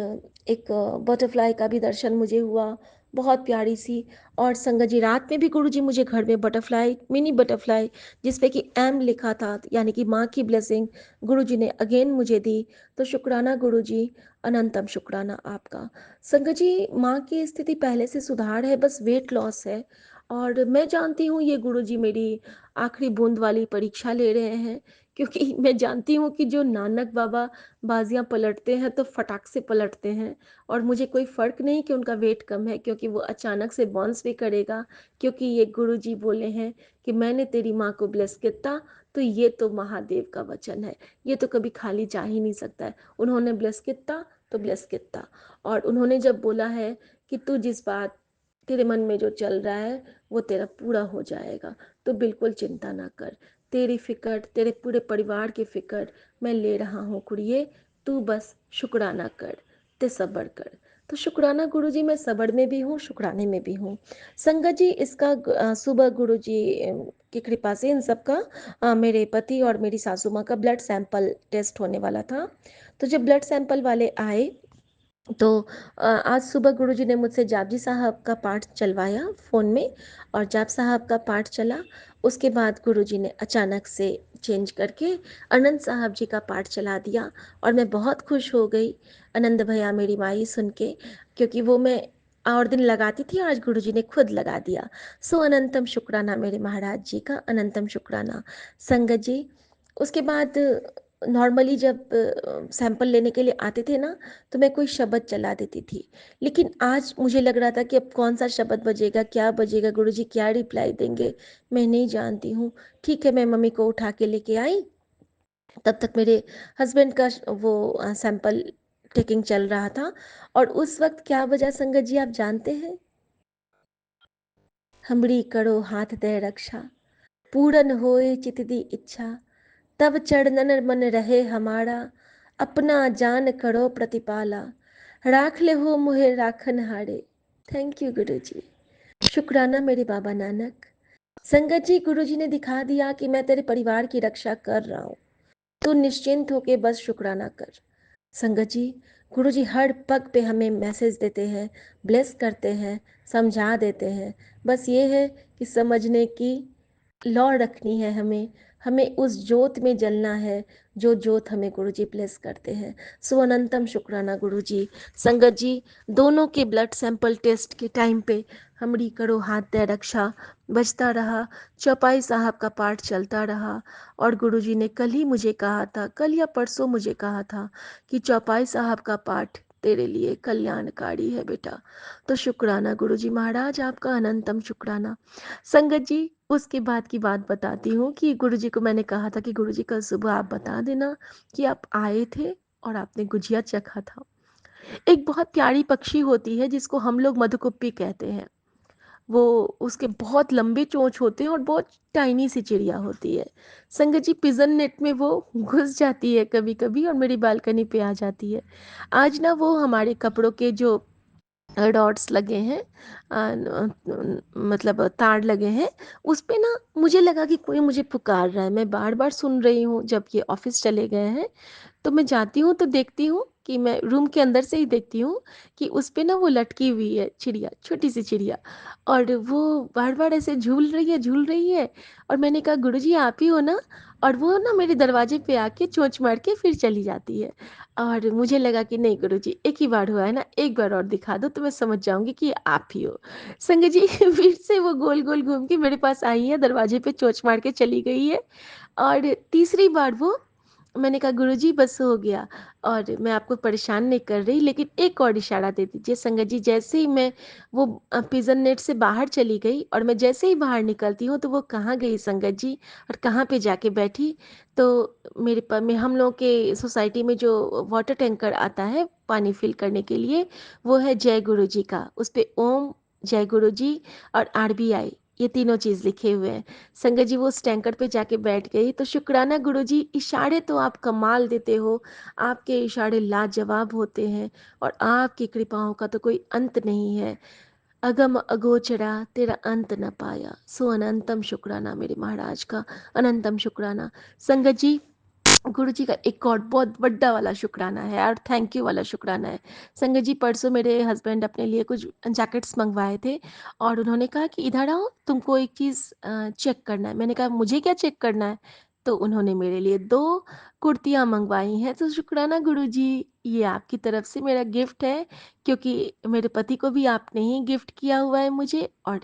[SPEAKER 1] एक बटरफ्लाई का भी दर्शन मुझे हुआ, बहुत प्यारी सी। और संगत जी रात में भी गुरुजी मुझे घर में बटरफ्लाई, मिनी बटरफ्लाई जिस पे कि एम लिखा था यानी कि माँ की ब्लेसिंग गुरुजी ने अगेन मुझे दी। तो शुक्राना गुरुजी, अनंतम शुक्राना आपका। संगत जी, माँ की स्थिति पहले से सुधार है, बस वेट लॉस है और मैं जानती हूँ ये गुरुजी मेरी आखिरी बूँद वाली परीक्षा ले रहे हैं क्योंकि मैं जानती हूँ कि जो नानक बाबा बाजियाँ पलटते हैं तो फटाक से पलटते हैं और मुझे कोई फ़र्क नहीं कि उनका वेट कम है क्योंकि वो अचानक से बाउंस भी करेगा क्योंकि ये गुरुजी बोले हैं कि मैंने तेरी माँ को ब्लेस किया, तो ये तो महादेव का वचन है, ये तो कभी खाली जा ही नहीं सकता है। उन्होंने ब्लेस किया तो ब्लेस किया और उन्होंने जब बोला है कि तू जिस बात तेरे मन में जो चल रहा है वो तेरा पूरा हो जाएगा, तो बिल्कुल चिंता ना कर। तेरी फ़िक्र, तेरे पूरे परिवार की फ़िक्र मैं ले रहा हूँ कुड़िए, तू बस शुक्राना कर, ते सब्र कर। तो शुक्राना गुरुजी, मैं सब्र में भी हूँ, शुक्राने में भी हूँ। संगत जी, इसका सुबह गुरुजी की कृपा से इन सब का मेरे पति और मेरी सासू माँ का ब्लड सैंपल टेस्ट होने वाला था। तो जब ब्लड सैंपल वाले आए, तो आज सुबह गुरुजी ने मुझसे जापजी साहब का पाठ चलवाया फ़ोन में, और जाप साहब का पाठ चला। उसके बाद गुरुजी ने अचानक से चेंज करके आनंद साहब जी का पाठ चला दिया, और मैं बहुत खुश हो गई। आनंद भैया मेरी माई सुन के, क्योंकि वो मैं और दिन लगाती थी, आज गुरुजी ने खुद लगा दिया। सो अनंतम शुक्राना मेरे महाराज जी का, अनंतम शुक्राना। संगत जी, उसके बाद नॉर्मली जब सैंपल लेने के लिए आते थे ना, तो मैं कोई शब्द चला देती थी। लेकिन आज मुझे लग रहा था कि अब कौन सा शब्द बजेगा, क्या बजेगा, गुरुजी क्या रिप्लाई देंगे, मैं नहीं जानती हूँ। ठीक है, मैं मम्मी को उठा के लेके आई। तब तक मेरे हस्बैंड का वो सैंपल टेकिंग चल रहा था। और उस वक्त क्या बजा संगत जी, आप जानते हैं? हमरी करो हाथ दे रक्षा, पूरन होए चित दी इच्छा, तब चरणन मन रहे हमारा, अपना जान करो प्रतिपाला, राख ले हो मुहे राखन हारे। थैंक यू गुरु जी। शुक्राना मेरे बाबा नानक। संगत जी, गुरु जी ने दिखा दिया कि मैं तेरे परिवार की रक्षा कर रहा हूँ, तू निश्चिंत होके बस शुक्राना कर। संगत जी, गुरु जी हर पग पे हमें मैसेज देते हैं, ब्लेस करते हैं, समझा देते हैं। बस ये है कि समझने की लौ रखनी है हमें, हमें उस जोत में जलना है जो जोत हमें गुरुजी ब्लेस करते हैं। सो अनंतम शुक्राना गुरुजी। संगत जी, दोनों के ब्लड सैंपल टेस्ट के टाइम पे हमरी करो हाथ दे रक्षा बजता रहा, चौपाई साहब का पाठ चलता रहा। और गुरुजी ने कल ही मुझे कहा था, कल या परसों मुझे कहा था कि चौपाई साहब का पाठ तेरे लिए कल्याणकारी है बेटा। तो शुक्राना गुरुजी महाराज, आपका अनंतम शुक्राना। संगत जी, उसके बाद की बात बताती हूँ कि गुरुजी को मैंने कहा था कि गुरुजी कल सुबह आप बता देना कि आप आए थे और आपने गुजिया चखा था। एक बहुत प्यारी पक्षी होती है जिसको हम लोग मधुकुप्पी कहते हैं। वो, उसके बहुत लंबे चोंच होते हैं और बहुत टाइनी सी चिड़िया होती है। संगत जी, पिजन नेट में वो घुस जाती है कभी कभी और मेरी बालकनी पे आ जाती है। आज ना वो हमारे कपड़ों के जो डॉट्स लगे हैं, मतलब तार लगे हैं, उस पे ना मुझे लगा कि कोई मुझे पुकार रहा है। मैं बार बार सुन रही हूँ, जब ये ऑफिस चले गए हैं तो मैं जाती हूँ तो देखती हूँ कि मैं रूम के अंदर से ही देखती हूँ कि उस पे ना वो लटकी हुई है चिड़िया, छोटी सी चिड़िया, और वो बार बार ऐसे झूल रही है, झूल रही है। और मैंने कहा गुरुजी आप ही हो ना? और वो ना मेरे दरवाजे पे आके चोंच मार के फिर चली जाती है। और मुझे लगा कि नहीं गुरुजी, एक ही बार हुआ है ना, एक बार और दिखा दो तो मैं समझ जाऊंगी कि आप ही हो। संग जी फिर से वो गोल गोल घूम के मेरे पास आई है, दरवाजे पे चोंच मार के चली गई है। और तीसरी बार वो, मैंने कहा गुरुजी बस हो गया, और मैं आपको परेशान नहीं कर रही, लेकिन एक और इशारा दे दीजिए। संगत जी, जैसे ही मैं वो पिजन नेट से बाहर चली गई और मैं जैसे ही बाहर निकलती हूँ तो वो कहाँ गई संगत जी, और कहाँ पे जाके बैठी? तो मेरे पर में हम लोग के सोसाइटी में जो वाटर टैंकर आता है पानी फिल करने के लिए, वो है जय गुरु जी का। उस पे ओम, जय गुरु जी और RBI, ये तीनों चीज़ लिखे हुए हैं। संगत जी, वो उस टैंकर पे जाके बैठ गई। तो शुक्राना गुरुजी, इशारे तो आप कमाल देते हो, आपके इशारे लाजवाब होते हैं, और आपकी कृपाओं का तो कोई अंत नहीं है। अगम अगोचरा तेरा अंत न पाया। सो अनंतम शुक्राना मेरे महाराज का, अनंतम शुक्राना। संगत जी, गुरु जी का एक और बहुत बड़ा वाला शुक्राना है और थैंक यू वाला शुक्राना है। संगत जी, परसों मेरे हस्बैंड अपने लिए कुछ जैकेट्स मंगवाए थे, और उन्होंने कहा कि इधर आओ, तुमको एक चीज़ चेक करना है। मैंने कहा मुझे क्या चेक करना है? तो उन्होंने मेरे लिए 2 कुर्तियाँ मंगवाई हैं। तो शुक्राना गुरु जी, ये आपकी तरफ से मेरा गिफ्ट है, क्योंकि मेरे पति को भी आपने ही गिफ्ट किया हुआ है मुझे, और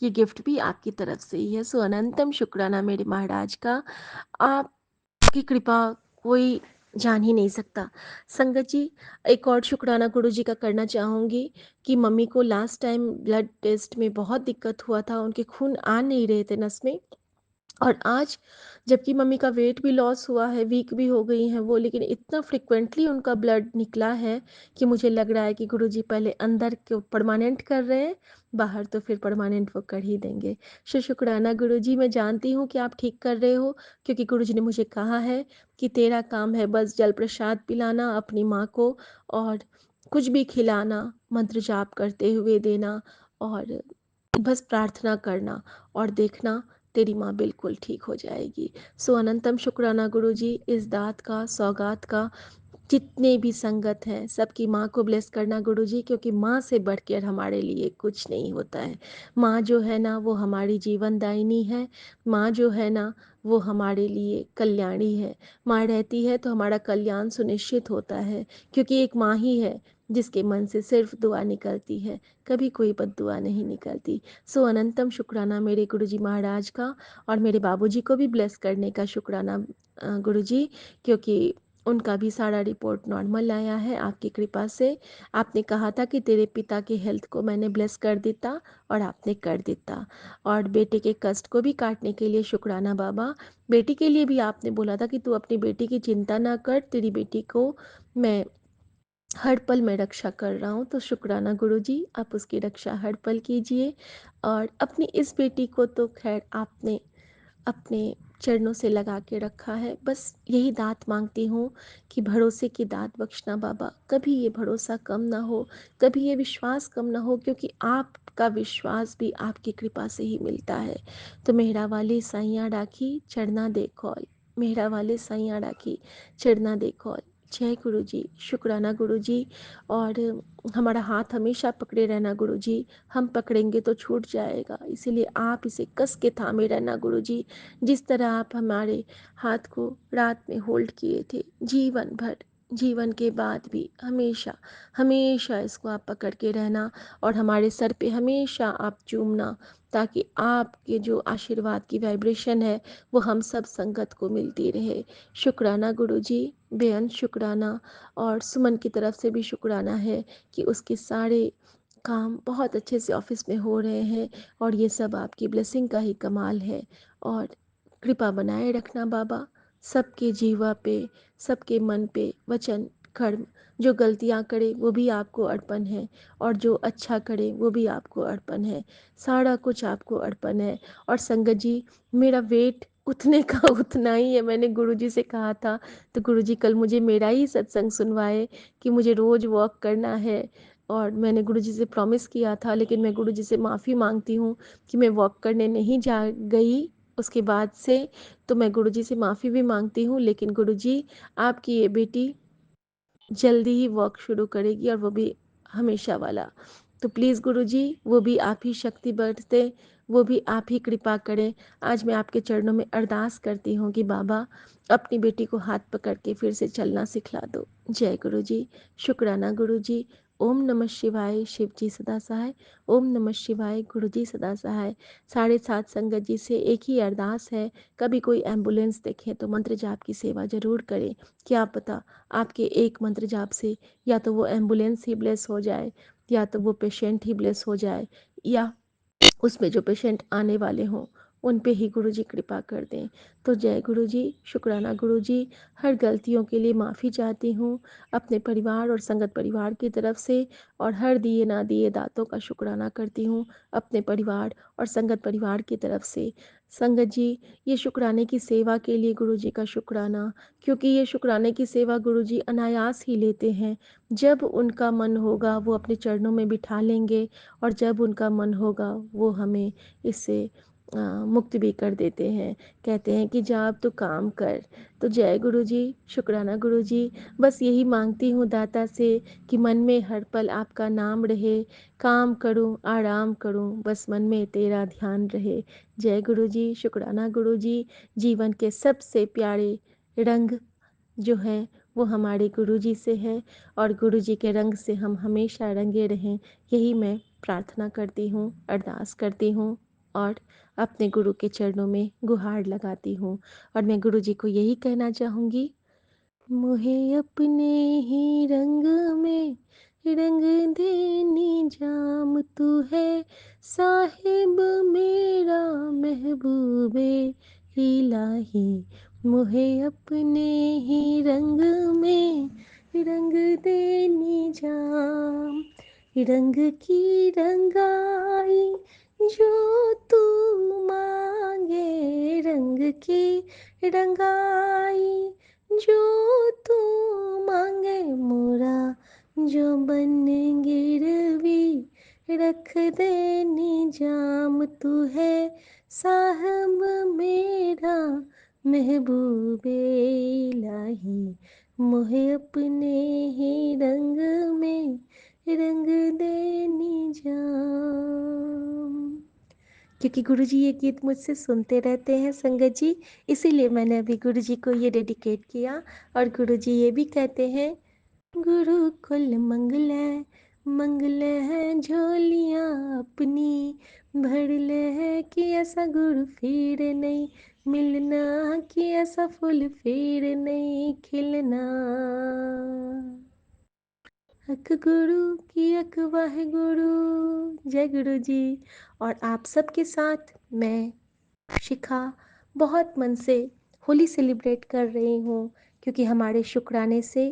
[SPEAKER 1] ये गिफ्ट भी आपकी तरफ से ही है। सो अनंतम शुक्राना मेरे महाराज का। आप की कृपा कोई जान ही नहीं सकता। संगत जी, एक और शुक्राना गुरु जी का करना चाहूँगी कि मम्मी को लास्ट टाइम ब्लड टेस्ट में बहुत दिक्कत हुआ था, उनके खून आ नहीं रहे थे नस में। और आज जबकि मम्मी का वेट भी लॉस हुआ है, वीक भी हो गई हैं वो, लेकिन इतना फ्रिक्वेंटली उनका ब्लड निकला है कि मुझे लग रहा है कि गुरुजी पहले अंदर को परमानेंट कर रहे हैं, बाहर तो फिर परमानेंट वो कर ही देंगे। शुक्राना गुरुजी, मैं जानती हूँ कि आप ठीक कर रहे हो, क्योंकि गुरुजी ने मुझे कहा है कि तेरा काम है बस जल प्रसाद पिलाना अपनी माँ को, और कुछ भी खिलाना, मंत्र जाप करते हुए देना और बस प्रार्थना करना और देखना तेरी माँ बिल्कुल ठीक हो जाएगी। सो अनंतम शुक्राना गुरुजी इस दात का, सौगात का। जितने भी संगत हैं सबकी माँ को ब्लेस करना गुरुजी, क्योंकि माँ से बढ़कर हमारे लिए कुछ नहीं होता है। माँ जो है ना वो हमारी जीवन दायिनी है। माँ जो है ना वो हमारे लिए कल्याणी है। माँ रहती है तो हमारा कल्याण सुनिश्चित होता है, क्योंकि एक माँ ही है जिसके मन से सिर्फ दुआ निकलती है, कभी कोई बद्दुआ नहीं निकलती। सो अनंतम शुक्राना मेरे गुरुजी महाराज का। और मेरे बाबूजी को भी ब्लेस करने का शुक्राना गुरुजी, क्योंकि उनका भी सारा रिपोर्ट नॉर्मल आया है आपकी कृपा से। आपने कहा था कि तेरे पिता के हेल्थ को मैंने ब्लेस कर देता और आपने कर देता। और बेटे के कष्ट को भी काटने के लिए शुक्राना बाबा। बेटी के लिए भी आपने बोला था कि तू अपनी बेटी की चिंता ना कर, तेरी बेटी को मैं हर पल में रक्षा कर रहा हूँ। तो शुक्राना गुरुजी, आप उसकी रक्षा हर पल कीजिए। और अपनी इस बेटी को तो खैर आपने अपने चरणों से लगा के रखा है। बस यही दात मांगती हूँ कि भरोसे की दात बख्शना बाबा। कभी ये भरोसा कम ना हो, कभी ये विश्वास कम ना हो, क्योंकि आपका विश्वास भी आपकी कृपा से ही मिलता है। तो मेहरा वाली साइयाँ राखी चढ़ना दे कौल, मेहरा वाले साइयाँ राखी चढ़ना दे कौल। जय गुरु जी, शुक्राना गुरु जी। और हमारा हाथ हमेशा पकड़े रहना गुरु जी। हम पकड़ेंगे तो छूट जाएगा, इसीलिए आप इसे कस के थामे रहना गुरु जी। जिस तरह आप हमारे हाथ को रात में होल्ड किए थे, जीवन भर, जीवन के बाद भी हमेशा हमेशा इसको आप पकड़ के रहना और हमारे सर पे हमेशा आप चूमना, ताकि आपके जो आशीर्वाद की वाइब्रेशन है वो हम सब संगत को मिलती रहे। शुक्राना गुरु जी, बेअंत शुक्राना। और सुमन की तरफ से भी शुक्राना है कि उसके सारे काम बहुत अच्छे से ऑफिस में हो रहे हैं, और ये सब आपकी ब्लेसिंग का ही कमाल है। और कृपा बनाए रखना बाबा, सबके जीवा पे, सबके मन पे, वचन कर्म, जो गलतियाँ करे वो भी आपको अर्पण है, और जो अच्छा करे वो भी आपको अर्पण है। सारा कुछ आपको अर्पण है। और संगत जी, मेरा वेट उतने का उतना ही है। मैंने गुरुजी से कहा था, तो गुरुजी कल मुझे मेरा ही सत्संग सुनवाए कि मुझे रोज़ वॉक करना है। और मैंने गुरुजी से प्रॉमिस किया था, लेकिन मैं गुरुजी से माफ़ी मांगती हूँ कि मैं वॉक करने नहीं जा गई उसके बाद से। तो मैं गुरुजी से माफ़ी भी मांगती हूँ, लेकिन गुरुजी आपकी ये बेटी जल्दी ही वॉक शुरू करेगी, और वो भी हमेशा वाला। तो प्लीज़ गुरुजी, वो भी आप ही शक्ति बरतें, वो भी आप ही कृपा करें। आज मैं आपके चरणों में अरदास करती हूँ कि बाबा अपनी बेटी को हाथ पकड़ के फिर से चलना सिखला दो। जय गुरुजी, शुक्राना गुरुजी। ओम नमः शिवाय, शिव जी सदा सहाय। ओम नमः शिवाय, गुरु जी सदा सहाय। 7:30 संगत जी से एक ही अरदास है, कभी कोई एम्बुलेंस देखें तो मंत्र जाप की सेवा ज़रूर करें। क्या पता आपके एक मंत्र जाप से या तो वो एम्बुलेंस ही ब्लेस हो जाए, या तो वो पेशेंट ही ब्लेस हो जाए, या उसमें जो पेशेंट आने वाले हों उन पे ही गुरुजी कृपा कर दें। तो जय गुरुजी, शुक्राना गुरुजी। हर गलतियों के लिए माफ़ी चाहती हूँ अपने परिवार और संगत परिवार की तरफ से, और हर दिए ना दिए दातों का शुक्राना करती हूँ अपने परिवार और संगत परिवार की तरफ से। संगत जी, ये शुक्राने की सेवा के लिए गुरुजी का शुक्राना, क्योंकि ये शुक्राने की सेवा गुरुजी अनायास ही लेते हैं। जब उनका मन होगा वो अपने चरणों में बिठा लेंगे, और जब उनका मन होगा वो हमें इससे मुक्त भी कर देते हैं। कहते हैं कि जा अब तो काम कर। तो जय गुरु जी, शुक्राना गुरु जी। बस यही मांगती हूँ दाता से कि मन में हर पल आपका नाम रहे, काम करूँ आराम करूँ, बस मन में तेरा ध्यान रहे। जय गुरु जी, शुक्राना गुरु जी। जीवन के सबसे प्यारे रंग जो हैं वो हमारे गुरुजी से है, और गुरुजी के रंग से हम हमेशा रंगे रहें, यही मैं प्रार्थना करती हूँ, अरदास करती हूँ, और अपने गुरु के चरणों में गुहार लगाती हूँ। और मैं गुरुजी को यही कहना चाहूँगी, मोहे अपने ही रंग में रंग दे निजाम तू है साहिब मेरा महबूबे इलाही। मोहे अपने ही रंग में रंग दे निजाम, रंग की रंगाई जो तू मांगे, रंग की रंगाई जो तू मांगे, मोरा जो बन गिरवी रख दे निजाम, तू है साहब मेरा महबूबे इलाही, मोहे अपने ही रंग में रंग दे निजाम। क्योंकि गुरुजी ये गीत मुझसे सुनते रहते हैं संगत जी, इसीलिए मैंने अभी गुरुजी को ये डेडिकेट किया। और गुरुजी ये भी कहते हैं, गुरुकुल मंगले हैं झोलियाँ अपनी, भर ले है कि ऐसा गुरु फिर नहीं मिलना, कि ऐसा फूल फिर नहीं खिलना। हक गुरु की अक वाहे गुरु। जय गुरु जी। और आप सबके साथ मैं शिखा बहुत मन से होली सेलिब्रेट कर रही हूँ, क्योंकि हमारे शुक्राने से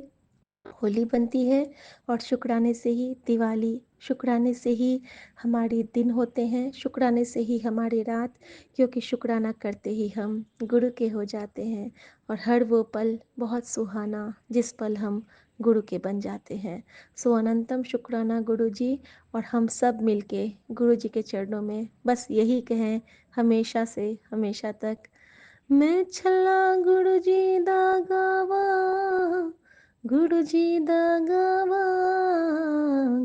[SPEAKER 1] होली बनती है, और शुक्राने से ही दिवाली, शुक्राने से ही हमारे दिन होते हैं, शुक्राने से ही हमारी रात, क्योंकि शुक्राना करते ही हम गुरु के हो जाते हैं। और हर वो पल बहुत सुहाना जिस पल हम गुरु के बन जाते हैं। सो अनंतम शुक्राना गुरु जी। और हम सब मिलके गुरु जी के चरणों में बस यही कहें हमेशा से हमेशा तक, मैं छला गुरु जी दा गावा, गुरु जी दा गावा,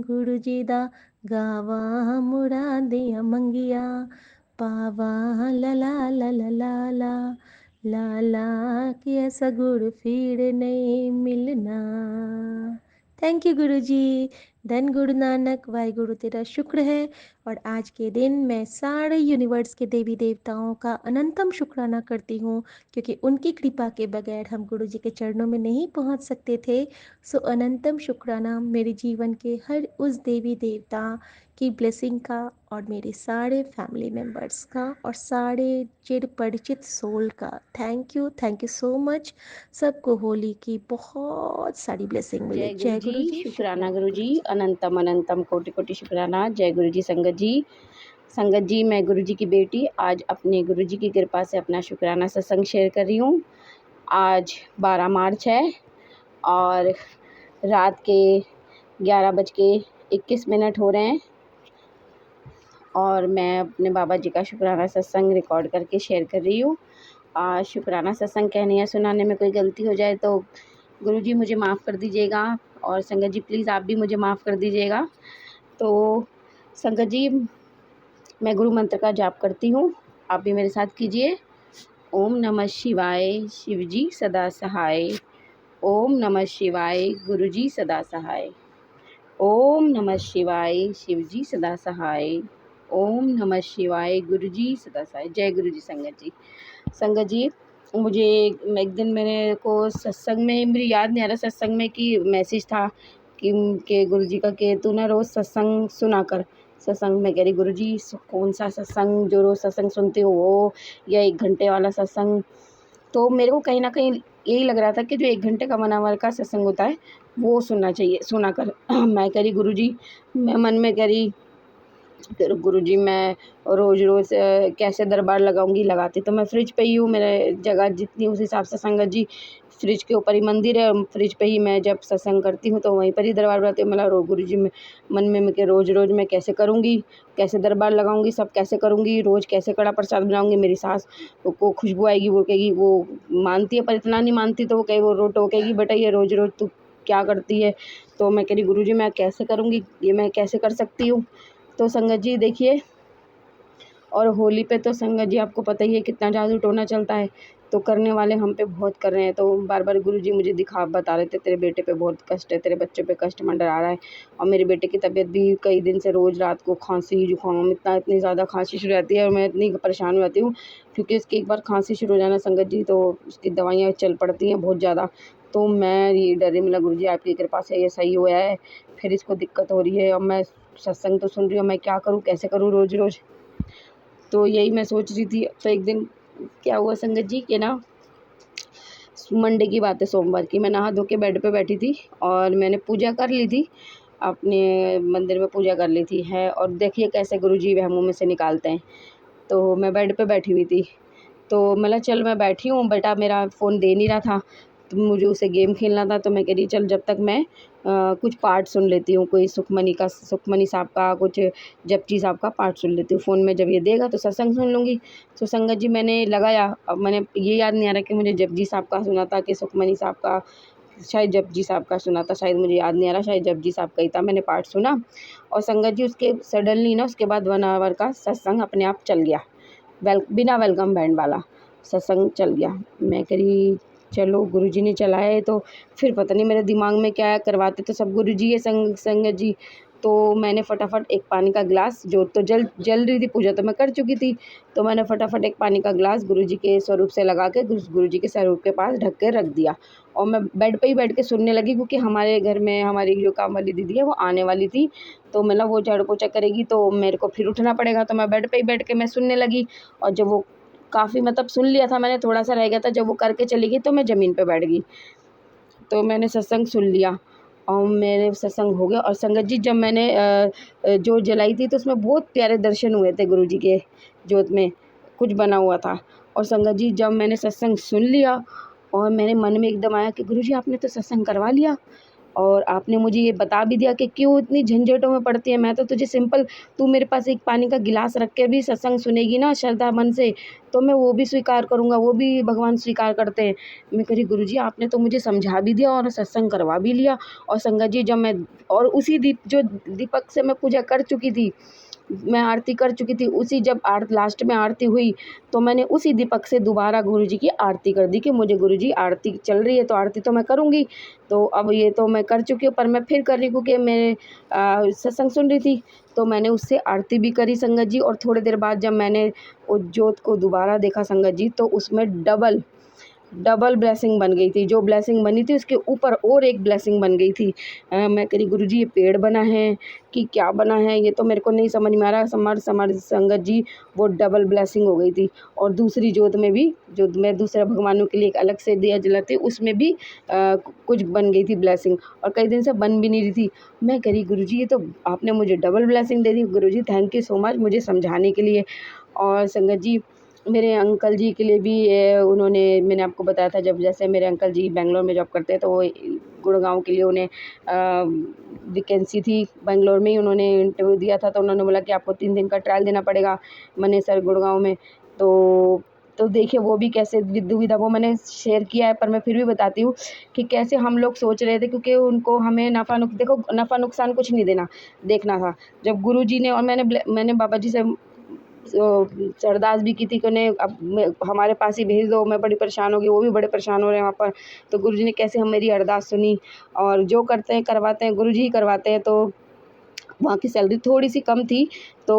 [SPEAKER 1] गुरु जी दा गावा, मुरादियां मंगिया पावा, ला ला ला ला ला ला ला ला, कि ऐसा गुरु फिर नहीं मिलना। थैंक यू गुरु जी। धन गुरु नानक, वाहे गुरु तेरा शुक्र है। और आज के दिन मैं सारे यूनिवर्स के देवी देवताओं का अनंतम शुक्राना करती हूँ, क्योंकि उनकी कृपा के बगैर हम गुरु जी के चरणों में नहीं पहुँच सकते थे। सो अनंतम शुक्राना मेरे जीवन के हर उस देवी देवता की ब्लेसिंग का, और मेरे सारे फैमिली मेम्बर्स का, और सारे चिर परिचित सोल का। Thank you so much. सबको होली की बहुत सारी ब्लेसिंग मिले।
[SPEAKER 2] जय गुरु
[SPEAKER 1] जय
[SPEAKER 2] जी,
[SPEAKER 1] गुरु जी,
[SPEAKER 2] शुक्राना
[SPEAKER 1] शुक्राना
[SPEAKER 2] गुरु
[SPEAKER 1] गुरु
[SPEAKER 2] जी,
[SPEAKER 1] जी।
[SPEAKER 2] अनंतम अनंतम कोटि कोटि शुक्राना। जय गुरु जी संगत जी। संगत जी, मैं गुरु जी की बेटी आज अपने गुरु जी की कृपा से अपना शुक्राना सत्संग शेयर कर रही हूँ। आज 12 मार्च है और रात के 11:21 हो रहे हैं और मैं अपने बाबा जी का शुक्राना सत्संग रिकॉर्ड करके शेयर कर रही हूँ। शुक्राना सत्संग कहने या सुनाने में कोई गलती हो जाए तो गुरु जी मुझे माफ़ कर दीजिएगा, और संगत जी प्लीज़ आप भी मुझे माफ़ कर दीजिएगा। तो संगत जी, मैं गुरु मंत्र का जाप करती हूँ, आप भी मेरे साथ कीजिए। ओम नमः शिवाय, शिव जी सदा सहाय। ओम नमः शिवाय, गुरु जी सदा सहाय। ओम नमः शिवाय, शिव जी सदा सहाय। ओम नमः शिवाय, गुरु जी सदा सहाय। जय गुरु जी संगत जी। संगत जी, मुझे एक दिन मेरे को सत्संग में, मुझे याद नहीं आ रहा सत्संग में कि मैसेज था कि गुरु जी का कि तू ना रोज़ सत्संग सुना कर। सत्संग में कह रही गुरु जी कौन सा सत्संग, जो रोज़ सत्संग सुनते हो वो, या 1 घंटे वाला सत्संग। तो मेरे को कहीं न कहीं यही लग रहा था कि जो 1 घंटे का 1 आवर का सत्संग होता है वो सुनना चाहिए, सुना कर। मैं कह रही गुरु जी, मैं मन में कह रही फिर गुरुजी मैं रोज़-रोज़ कैसे दरबार लगाऊंगी, लगाती तो मैं फ्रिज पे ही हूँ, मेरे जगह जितनी उस हिसाब से संगत जी फ्रिज के ऊपर ही मंदिर है, फ्रिज पे ही मैं जब सत्संग करती हूँ तो वहीं पर ही दरबार बनाती हूँ। मतलब गुरुजी में मन में मैं कि रोज़-रोज़ मैं कैसे करूँगी, कैसे दरबार लगाऊंगी, सब कैसे करूँगी, रोज़ कैसे कड़ा प्रसाद बनाऊँगी। मेरी सास को खुशबू आएगी, वो कहेगी, वो मानती है पर इतना नहीं मानती, तो वो कहेगी, वो टोकेगी, बेटा ये रोज़-रोज़ तू क्या करती है। तो मैं कह रही गुरुजी मैं कैसे करूँगी, ये मैं कैसे कर सकती हूँ। तो संगत जी देखिए, और होली पे तो संगत जी आपको पता ही है कितना जादू टोना चलता है, तो करने वाले हम पे बहुत कर रहे हैं। तो बार-बार गुरुजी मुझे बता रहे थे तेरे बेटे पे बहुत कष्ट है, तेरे बच्चे पे कष्ट मंडरा रहा है। और मेरे बेटे की तबीयत भी कई दिन से रोज़ रात को खाँसी, जुकाम, इतनी ज़्यादा खाँसी शुरू रहती है और मैं इतनी परेशान हो जाती हूँ, क्योंकि इसकी एक बार खाँसी शुरू हो जाए ना संगत जी तो उसकी दवाइयाँ चल पड़ती हैं बहुत ज़्यादा। तो मैं ये डरी, मतलब गुरुजी आपकी कृपा से ये सही हुआ है, फिर इसको दिक्कत हो रही है। अब मैं सत्संग तो सुन रही हूँ, मैं क्या करूँ, कैसे करूँ रोज़-रोज़? तो यही मैं सोच रही थी। तो एक दिन क्या हुआ संगत जी कि ना, मंडे की बात है, सोमवार की, मैं नहा धो के बेड पे बैठी थी और मैंने पूजा कर ली थी, अपने मंदिर में पूजा कर ली थी है। और देखिए कैसे गुरुजी वहमों में से निकालते हैं। तो मैं बेड पे बैठी हुई थी, तो मतलब चल मैं बैठी हूँ, बेटा मेरा फ़ोन दे नहीं रहा था, तो मुझे उसे गेम खेलना था, तो मैं कह रही चल जब तक मैं कुछ पार्ट सुन लेती हूँ, कोई सुखमनी साहब का, कुछ जपजी साहब का पार्ट सुन लेती हूँ फ़ोन में। जब ये देगा तो सत्संग सुन लूँगी। तो संगत जी मैंने लगाया। अब मैंने ये याद नहीं आ रहा कि मुझे जपजी साहब का सुना था कि सुखमनी साहब का, शायद जपजी साहब का सुना था, शायद मुझे याद नहीं आ रहा, शायद जपजी साहब का ही था। मैंने पार्ट सुना और संगत जी उसके सडनली ना उसके बाद 1 आवर का सत्संग अपने आप चल गया। बिना वेलकम बैंड वाला सत्संग चल गया। मैं करी चलो गुरुजी ने चलाया तो फिर पता नहीं मेरे दिमाग में क्या है, करवाते तो सब गुरुजी है संगत जी। तो मैंने फटाफट एक पानी का गिलास, जो तो जल रही थी, पूजा तो मैं कर चुकी थी, तो मैंने फटाफट एक पानी का गिलास गुरुजी के स्वरूप से लगा के गुरुजी के स्वरूप के पास ढक के रख दिया। और मैं बेड पे ही बैठ के सुनने लगी, क्योंकि हमारे घर में हमारी जो काम वाली दीदी है वो आने वाली थी, तो मतलब वो झाड़ू पोछा करेगी तो मेरे को फिर उठना पड़ेगा, तो मैं बेड पे ही बैठ के मैं सुनने लगी। और जब वो काफ़ी मतलब सुन लिया था मैंने, थोड़ा-सा रह गया था, जब वो करके चली गई तो मैं ज़मीन पे बैठ गई। तो मैंने सत्संग सुन लिया और मेरे सत्संग हो गया। और संगत जी जब मैंने जोत जलाई थी तो उसमें बहुत प्यारे दर्शन हुए थे गुरुजी के, जोत में कुछ बना हुआ था। और संगत जी जब मैंने सत्संग सुन लिया और मेरे मन में एकदम आया कि गुरुजी आपने तो सत्संग करवा लिया और आपने मुझे ये बता भी दिया कि क्यों इतनी झंझटों में पड़ती है। मैं तो तुझे सिंपल, तू मेरे पास एक पानी का गिलास रख के भी सत्संग सुनेगी ना श्रद्धा मन से, तो मैं वो भी स्वीकार करूँगा, वो भी भगवान स्वीकार करते हैं। मैं कह रही गुरुजी आपने तो मुझे समझा भी दिया और सत्संग करवा भी लिया। और संगत जी जब मैं, और उसी दीपक से मैं पूजा कर चुकी थी, मैं आरती कर चुकी थी, उसी जब लास्ट में आरती हुई तो मैंने उसी दीपक से दोबारा गुरुजी की आरती कर दी कि मुझे गुरुजी आरती चल रही है तो आरती तो मैं करूँगी। तो अब ये तो मैं कर चुकी हूँ, पर मैं फिर कर रही हूँ क्योंकि मैं सत्संग सुन रही थी, तो मैंने उससे आरती भी करी संगत जी। और थोड़ी देर बाद जब मैंने उस जोत को दोबारा देखा संगत जी, तो उसमें डबल ब्लेसिंग बन गई थी। जो ब्लेसिंग बनी थी उसके ऊपर और एक ब्लेसिंग बन गई थी। मैं कह रही गुरुजी ये पेड़ बना है कि क्या बना है, ये तो मेरे को नहीं समझ में आ रहा। समर संगत जी वो डबल ब्लेसिंग हो गई थी। और दूसरी जोत में भी, जो मैं दूसरे भगवानों के लिए एक अलग से दिया जलाती उसमें भी कुछ बन गई थी ब्लेसिंग, और कई दिन से बन भी नहीं रही थी। मैं कह रही गुरुजी ये तो आपने मुझे double blessing they the, Guruji thank you so much मुझे समझाने के लिए। और संगत जी मेरे अंकल जी के लिए भी उन्होंने, मैंने आपको बताया था जब, जैसे मेरे अंकल जी बेंगलोर में जॉब करते हैं, तो वो गुड़गांव के लिए उन्हें वैकेंसी थी बेंगलोर में ही, उन्होंने इंटरव्यू दिया था, तो उन्होंने बोला कि आपको 3 दिन का ट्रायल देना पड़ेगा मनेसर गुड़गांव में। तो देखिए वो भी कैसे दुविधा, वो मैंने शेयर किया है, पर मैं फिर भी बताती हूँ कि कैसे हम लोग सोच रहे थे, क्योंकि उनको हमें देखो नफ़ा नुकसान कुछ नहीं देखना था। जब गुरुजी ने, और मैंने बाबा जी से अरदास भी की थी कि उन्हें अब हमारे पास ही भेज दो, मैं बड़ी परेशान हो गई, वो भी बड़े परेशान हो रहे हैं वहाँ पर। तो गुरुजी ने कैसे हम मेरी अरदास सुनी, और जो करते हैं करवाते हैं, गुरुजी ही करवाते हैं। तो वहाँ की सैलरी थोड़ी-सी कम थी, तो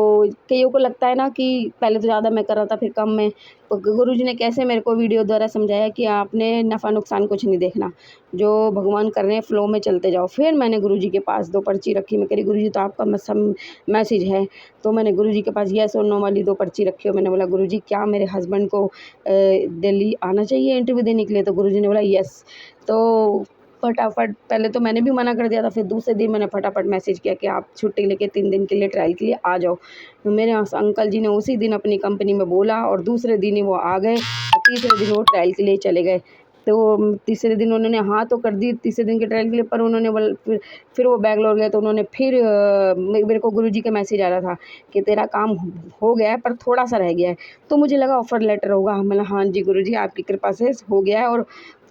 [SPEAKER 2] कइयों को लगता है ना कि पहले तो ज़्यादा मैं कर रहा था फिर कम में। तो गुरुजी ने कैसे मेरे को वीडियो द्वारा समझाया कि आपने नफ़ा नुकसान कुछ नहीं देखना, जो भगवान कर रहे हैं फ़्लो में चलते जाओ। फिर मैंने गुरुजी के पास 2 पर्ची रखी, मैं कह रही गुरुजी तो आपका मैसेज है। तो मैंने गुरुजी के पास येस और नो वाली 2 पर्ची रखी और मैंने बोला गुरुजी क्या मेरे हस्बैंड को दिल्ली आना चाहिए इंटरव्यू देने के लिए? तो गुरुजी ने बोला येस। तो फटाफट, पहले तो मैंने भी मना कर दिया था, फिर दूसरे दिन मैंने फटाफट मैसेज किया कि आप छुट्टी लेके 3 दिन के लिए ट्रायल के लिए आ जाओ। तो मेरे अंकल जी ने उसी दिन अपनी कंपनी में बोला और दूसरे दिन ही वो आ गए और तीसरे दिन वो ट्रायल के लिए चले गए। तो तीसरे दिन उन्होंने हाँ तो कर दी तीसरे दिन के ट्रायल के लिए, पर उन्होंने फिर वो बैंगलोर गए, तो उन्होंने फिर मेरे को गुरुजी का मैसेज आ रहा था कि तेरा काम हो गया है पर थोड़ा-सा रह गया है। तो मुझे लगा ऑफ़र लेटर होगा। मैंने हाँ जी गुरुजी आपकी कृपा से हो गया है, और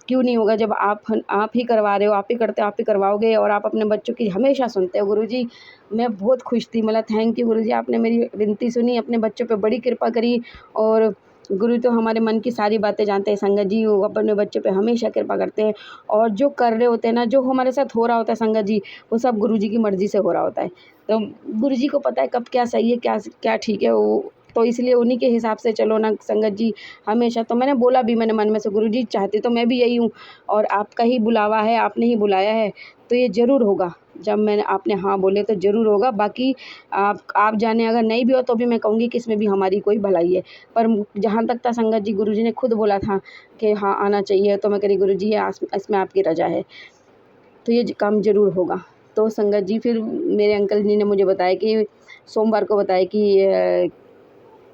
[SPEAKER 2] क्यों नहीं होगा जब आप ही करवा रहे हो, आप ही करते हो, आप ही करवाओगे, और आप अपने बच्चों की हमेशा सुनते हो गुरुजी। मैं बहुत खुश थी, मतलब थैंक यू गुरुजी, आपने मेरी विनती सुनी, अपने बच्चों पे बड़ी कृपा करी। और गुरु तो हमारे मन की सारी बातें जानते हैं संगत जी, वो अपने बच्चों पे हमेशा कृपा करते हैं। और जो कर रहे होते हैं ना, जो हमारे साथ हो रहा होता है संगत जी, वो सब गुरुजी की मर्ज़ी से हो रहा होता है। तो गुरुजी को पता है कब क्या सही है, क्या क्या ठीक है, वो तो इसलिए उन्हीं के हिसाब से चलो ना संगत जी हमेशा। तो मैंने बोला भी, मैंने मन में से गुरुजी चाहती तो मैं भी यही हूँ, और आपका ही बुलावा है, आपने ही बुलाया है, तो ये ज़रूर होगा। जब मैंने आपने हाँ बोले तो ज़रूर होगा। बाकी आप जाने, अगर नहीं भी हो तो भी मैं कहूँगी कि इसमें भी हमारी कोई भलाई है। पर जहाँ तक था संगत जी, गुरुजी ने खुद बोला था कि हाँ आना चाहिए, तो मैं कह रही गुरुजी ये इसमें आपकी रज़ा है, तो ये काम ज़रूर होगा। तो संगत जी फिर मेरे अंकल जी ने मुझे बताया कि सोमवार को बताया कि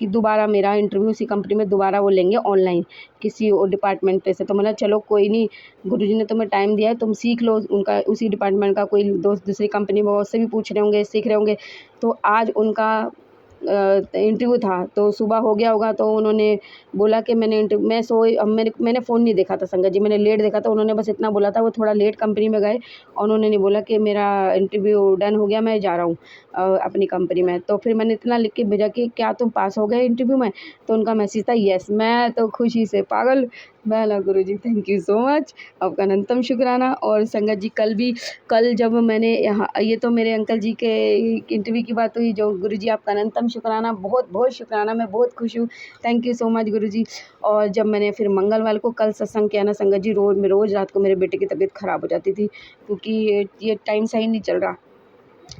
[SPEAKER 2] कि दोबारा मेरा इंटरव्यू उसी कंपनी में दोबारा वो लेंगे ऑनलाइन किसी और डिपार्टमेंट पे से। तो मैंने चलो कोई नहीं, गुरुजी ने तुम्हें टाइम दिया है, तुम सीख लो। उनका उसी डिपार्टमेंट का कोई दोस्त दूसरी कंपनी में, उससे भी पूछ रहे होंगे, सीख रहे होंगे। तो आज उनका इंटरव्यू था, तो सुबह हो गया होगा, तो उन्होंने बोला कि मैं सोई, अब मैंने फ़ोन नहीं देखा था संगत जी, मैंने लेट देखा था। उन्होंने बस इतना बोला था, वो थोड़ा लेट कंपनी में गए और उन्होंने नहीं बोला कि मेरा इंटरव्यू डन हो गया, मैं जा रहा हूँ अपनी कंपनी में। तो फिर मैंने इतना लिख के भेजा कि क्या तुम पास हो गए इंटरव्यू में? तो उनका मैसेज था येस। मैं तो खुशी से पागल। मैं बोला गुरुजी थैंक यू सो मच, आपका अनंतम शुक्राना। और संगत जी कल जब मैंने यहाँ, ये तो मेरे अंकल जी के इंटरव्यू की बात हुई, जो गुरुजी आपका अनंतम शुक्राना, बहुत बहुत शुक्राना, मैं बहुत खुश हूँ। थैंक यू सो मच गुरुजी। और जब मैंने फिर मंगलवार को कल सत्संग किया ना संगत जी, रोज़ रात को मेरे बेटे की तबीयत ख़राब हो जाती थी, क्योंकि ये टाइम सही नहीं चल रहा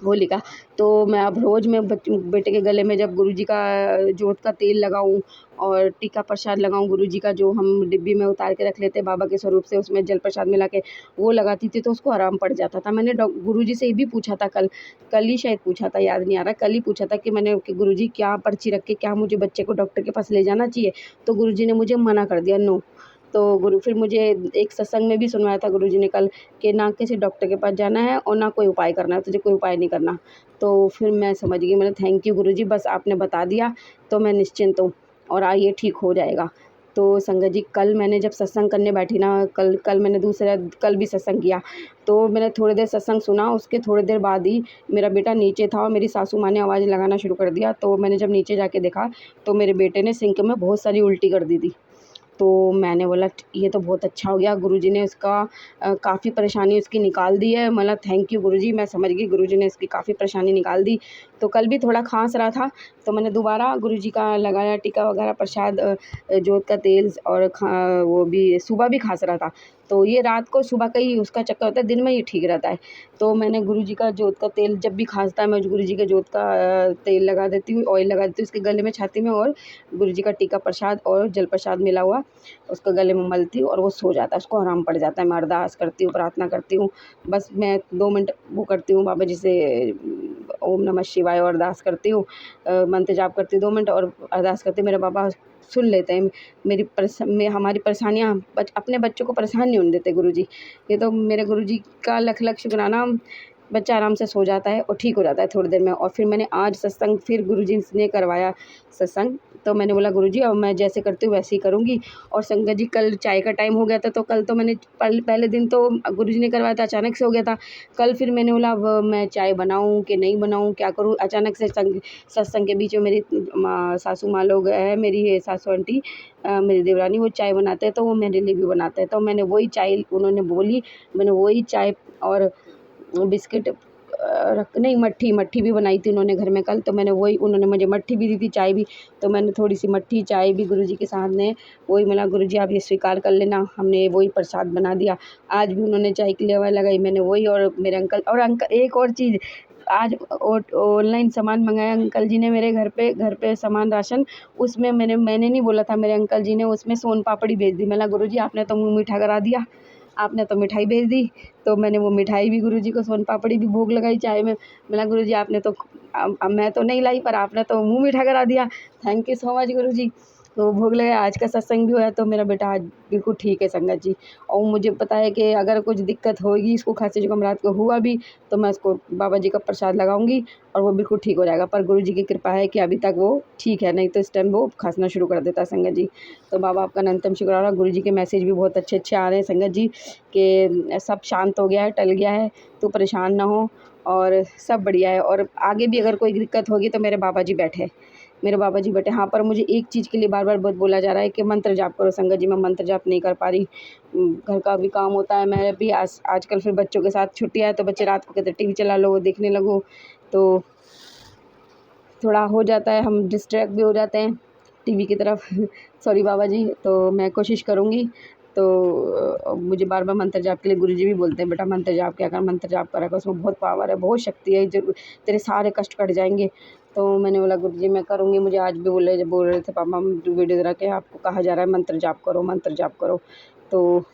[SPEAKER 2] होली का। तो मैं अब रोज़ मैं बेटे के गले में जब गुरुजी का जोत का तेल लगाऊं और टीका प्रसाद लगाऊं, गुरुजी का जो हम डिब्बी में उतार के रख लेते हैं बाबा के स्वरूप से, उसमें जल प्रसाद मिला के वो लगाती थी, तो उसको आराम पड़ जाता था। मैंने गुरुजी से ये भी पूछा था, कल ही शायद पूछा था, याद नहीं आ रहा, कल ही पूछा था कि मैंने कि गुरुजी क्या पर्ची रख के क्या मुझे बच्चे को डॉक्टर के पास ले जाना चाहिए? तो गुरुजी ने मुझे मना कर दिया, नो। तो फिर मुझे एक सत्संग में भी सुनवाया था गुरुजी ने कल, कि ना किसी डॉक्टर के पास जाना है और ना कोई उपाय करना है, तुझे कोई उपाय नहीं करना। तो फिर मैं समझ गई, मैंने थैंक यू गुरुजी, बस आपने बता दिया तो मैं निश्चिंत हूँ और ये ठीक हो जाएगा। तो संगत जी कल मैंने जब सत्संग करने बैठी ना, कल मैंने कल भी सत्संग किया। तो मैंने थोड़ी देर सत्संग सुना, उसके थोड़ी देर बाद ही मेरा बेटा नीचे था और मेरी सासू माँ ने आवाज़ लगाना शुरू कर दिया। तो मैंने जब नीचे जाके देखा तो मेरे बेटे ने सिंक में बहुत सारी उल्टी कर दी थी। तो मैंने बोला ये तो बहुत अच्छा हो गया, गुरुजी ने उसका काफ़ी परेशानी उसकी निकाल दी है। मतलब थैंक यू गुरुजी, मैं समझ गई गुरुजी ने इसकी काफ़ी परेशानी निकाल दी। तो कल भी थोड़ा खांस रहा था, तो मैंने दोबारा गुरुजी का लगाया टीका वगैरह प्रसाद, जोत का तेल, और वो भी सुबह भी खांस रहा था। तो ये रात को सुबह का ही उसका चक्कर होता है, दिन में ये ठीक रहता है। तो मैंने गुरुजी का जोत का तेल, जब भी खांसता है मैं गुरुजी के जोत का तेल लगा देती हूँ, ऑयल लगा देती हूँ उसके गले में, छाती में, और गुरुजी का टीका प्रसाद और जल प्रसाद मिला हुआ उसको गले में मलती हूँ और वो सो जाता है, उसको आराम पड़ जाता है। मैं अरदास करती हूँ, प्रार्थना करती हूँ, बस मैं 2 मिनट वो करती हूँ बाबा जी से, ओम नमः शिवाय, और अरदास करती हूँ, मंत्र जाप करती हूँ 2 मिनट और अरदास करती हूँ। मेरे बाबा सुन लेते हैं हमारी परेशानियाँ, अपने बच्चों को परेशान नहीं होने देते गुरुजी। ये तो मेरे गुरुजी का लख लख शुक्राना। बच्चा आराम से सो जाता है और ठीक हो जाता है थोड़ी देर में। और फिर मैंने आज सत्संग फिर गुरुजी ने करवाया सत्संग, तो मैंने बोला गुरुजी अब मैं जैसे करती हूँ वैसे ही करूँगी। और संगत जी कल चाय का टाइम हो गया था, तो कल तो मैंने पहले दिन तो गुरुजी ने करवाया था, अचानक से हो गया था। कल फिर मैंने बोला अब मैं चाय बनाऊँ कि नहीं बनाऊँ, क्या करूँ? अचानक से सत्संग के बीच में मेरी सासू माँ लोग हैं, मेरी सासू आंटी, मेरी देवरानी, वो चाय बनाते हैं, तो वो मेरे लिए भी बनाते हैं। तो मैंने वही चाय, उन्होंने बोली, मैंने वही चाय और बिस्किट नहीं, मट्ठी भी बनाई थी उन्होंने घर में कल, तो मैंने वही, उन्होंने मुझे मट्ठी भी दी थी, चाय भी। तो मैंने थोड़ी सी मट्ठी चाय भी गुरुजी के सामने वही, मिला गुरुजी आप ये स्वीकार कर लेना, हमने वही प्रसाद बना दिया। आज भी उन्होंने चाय की लेवा लगाई, मैंने वही, और मेरे अंकल एक और चीज़, आज ऑनलाइन सामान मंगाया अंकल जी ने मेरे घर पे सामान राशन, उसमें मैंने नहीं बोला था, मेरे अंकल जी ने उसमें सोन पापड़ी भेज दी। मैंने गुरुजी आपने तो मुँह मीठा करा दिया, आपने तो मिठाई भेज दी। तो मैंने वो मिठाई भी गुरुजी को, सोन पापड़ी भी भोग लगाई चाय में। मैंने गुरुजी आपने तो अब मैं तो नहीं लाई, पर आपने तो मुँह मीठा करा दिया, थैंक यू सो मच गुरुजी। तो भोग लगाया, आज का सत्संग भी हुआ, तो मेरा बेटा आज बिल्कुल ठीक है संगत जी। और मुझे पता है कि अगर कुछ दिक्कत होगी, इसको खांसी जुकाम रात को हुआ भी, तो मैं उसको बाबा जी का प्रसाद लगाऊंगी और वो बिल्कुल ठीक हो जाएगा। पर गुरुजी की कृपा है कि अभी तक वो ठीक है, नहीं तो इस टाइम वो खांसना शुरू कर देता संगत जी। तो बाबा आपका अनंतम शुक्राना। गुरुजी के मैसेज भी बहुत अच्छे अच्छे आ रहे हैं संगत जी, कि सब शांत हो गया है, टल गया है, तू परेशान ना हो और सब बढ़िया है। और आगे भी अगर कोई दिक्कत होगी तो मेरे बाबा जी बैठे, हाँ। पर मुझे एक चीज़ के लिए बार बार बहुत बोला जा रहा है कि मंत्र जाप करो संगत जी, मैं मंत्र जाप नहीं कर पा रही, घर का भी काम होता है। मैं भी आजकल फिर बच्चों के साथ छुट्टियाँ है, तो बच्चे रात को कहते टीवी चला लो, देखने लगो, तो थोड़ा हो जाता है, हम डिस्ट्रैक्ट भी हो जाते हैं टीवी की तरफ सॉरी बाबा जी। तो मैं कोशिश करूँगी। तो मुझे बार बार मंत्र जाप के लिए गुरुजी भी बोलते हैं, बेटा मंत्र जाप क्या कर, मंत्र जाप करा कर, उसमें बहुत पावर है, बहुत शक्ति है, जरूर तेरे सारे कष्ट कट जाएंगे। तो मैंने बोला गुरुजी मैं करूँगी। मुझे आज भी बोल रहे थे पापा वीडियो जरा के आपको कहा जा रहा है मंत्र जाप करो, मंत्र जाप करो। तो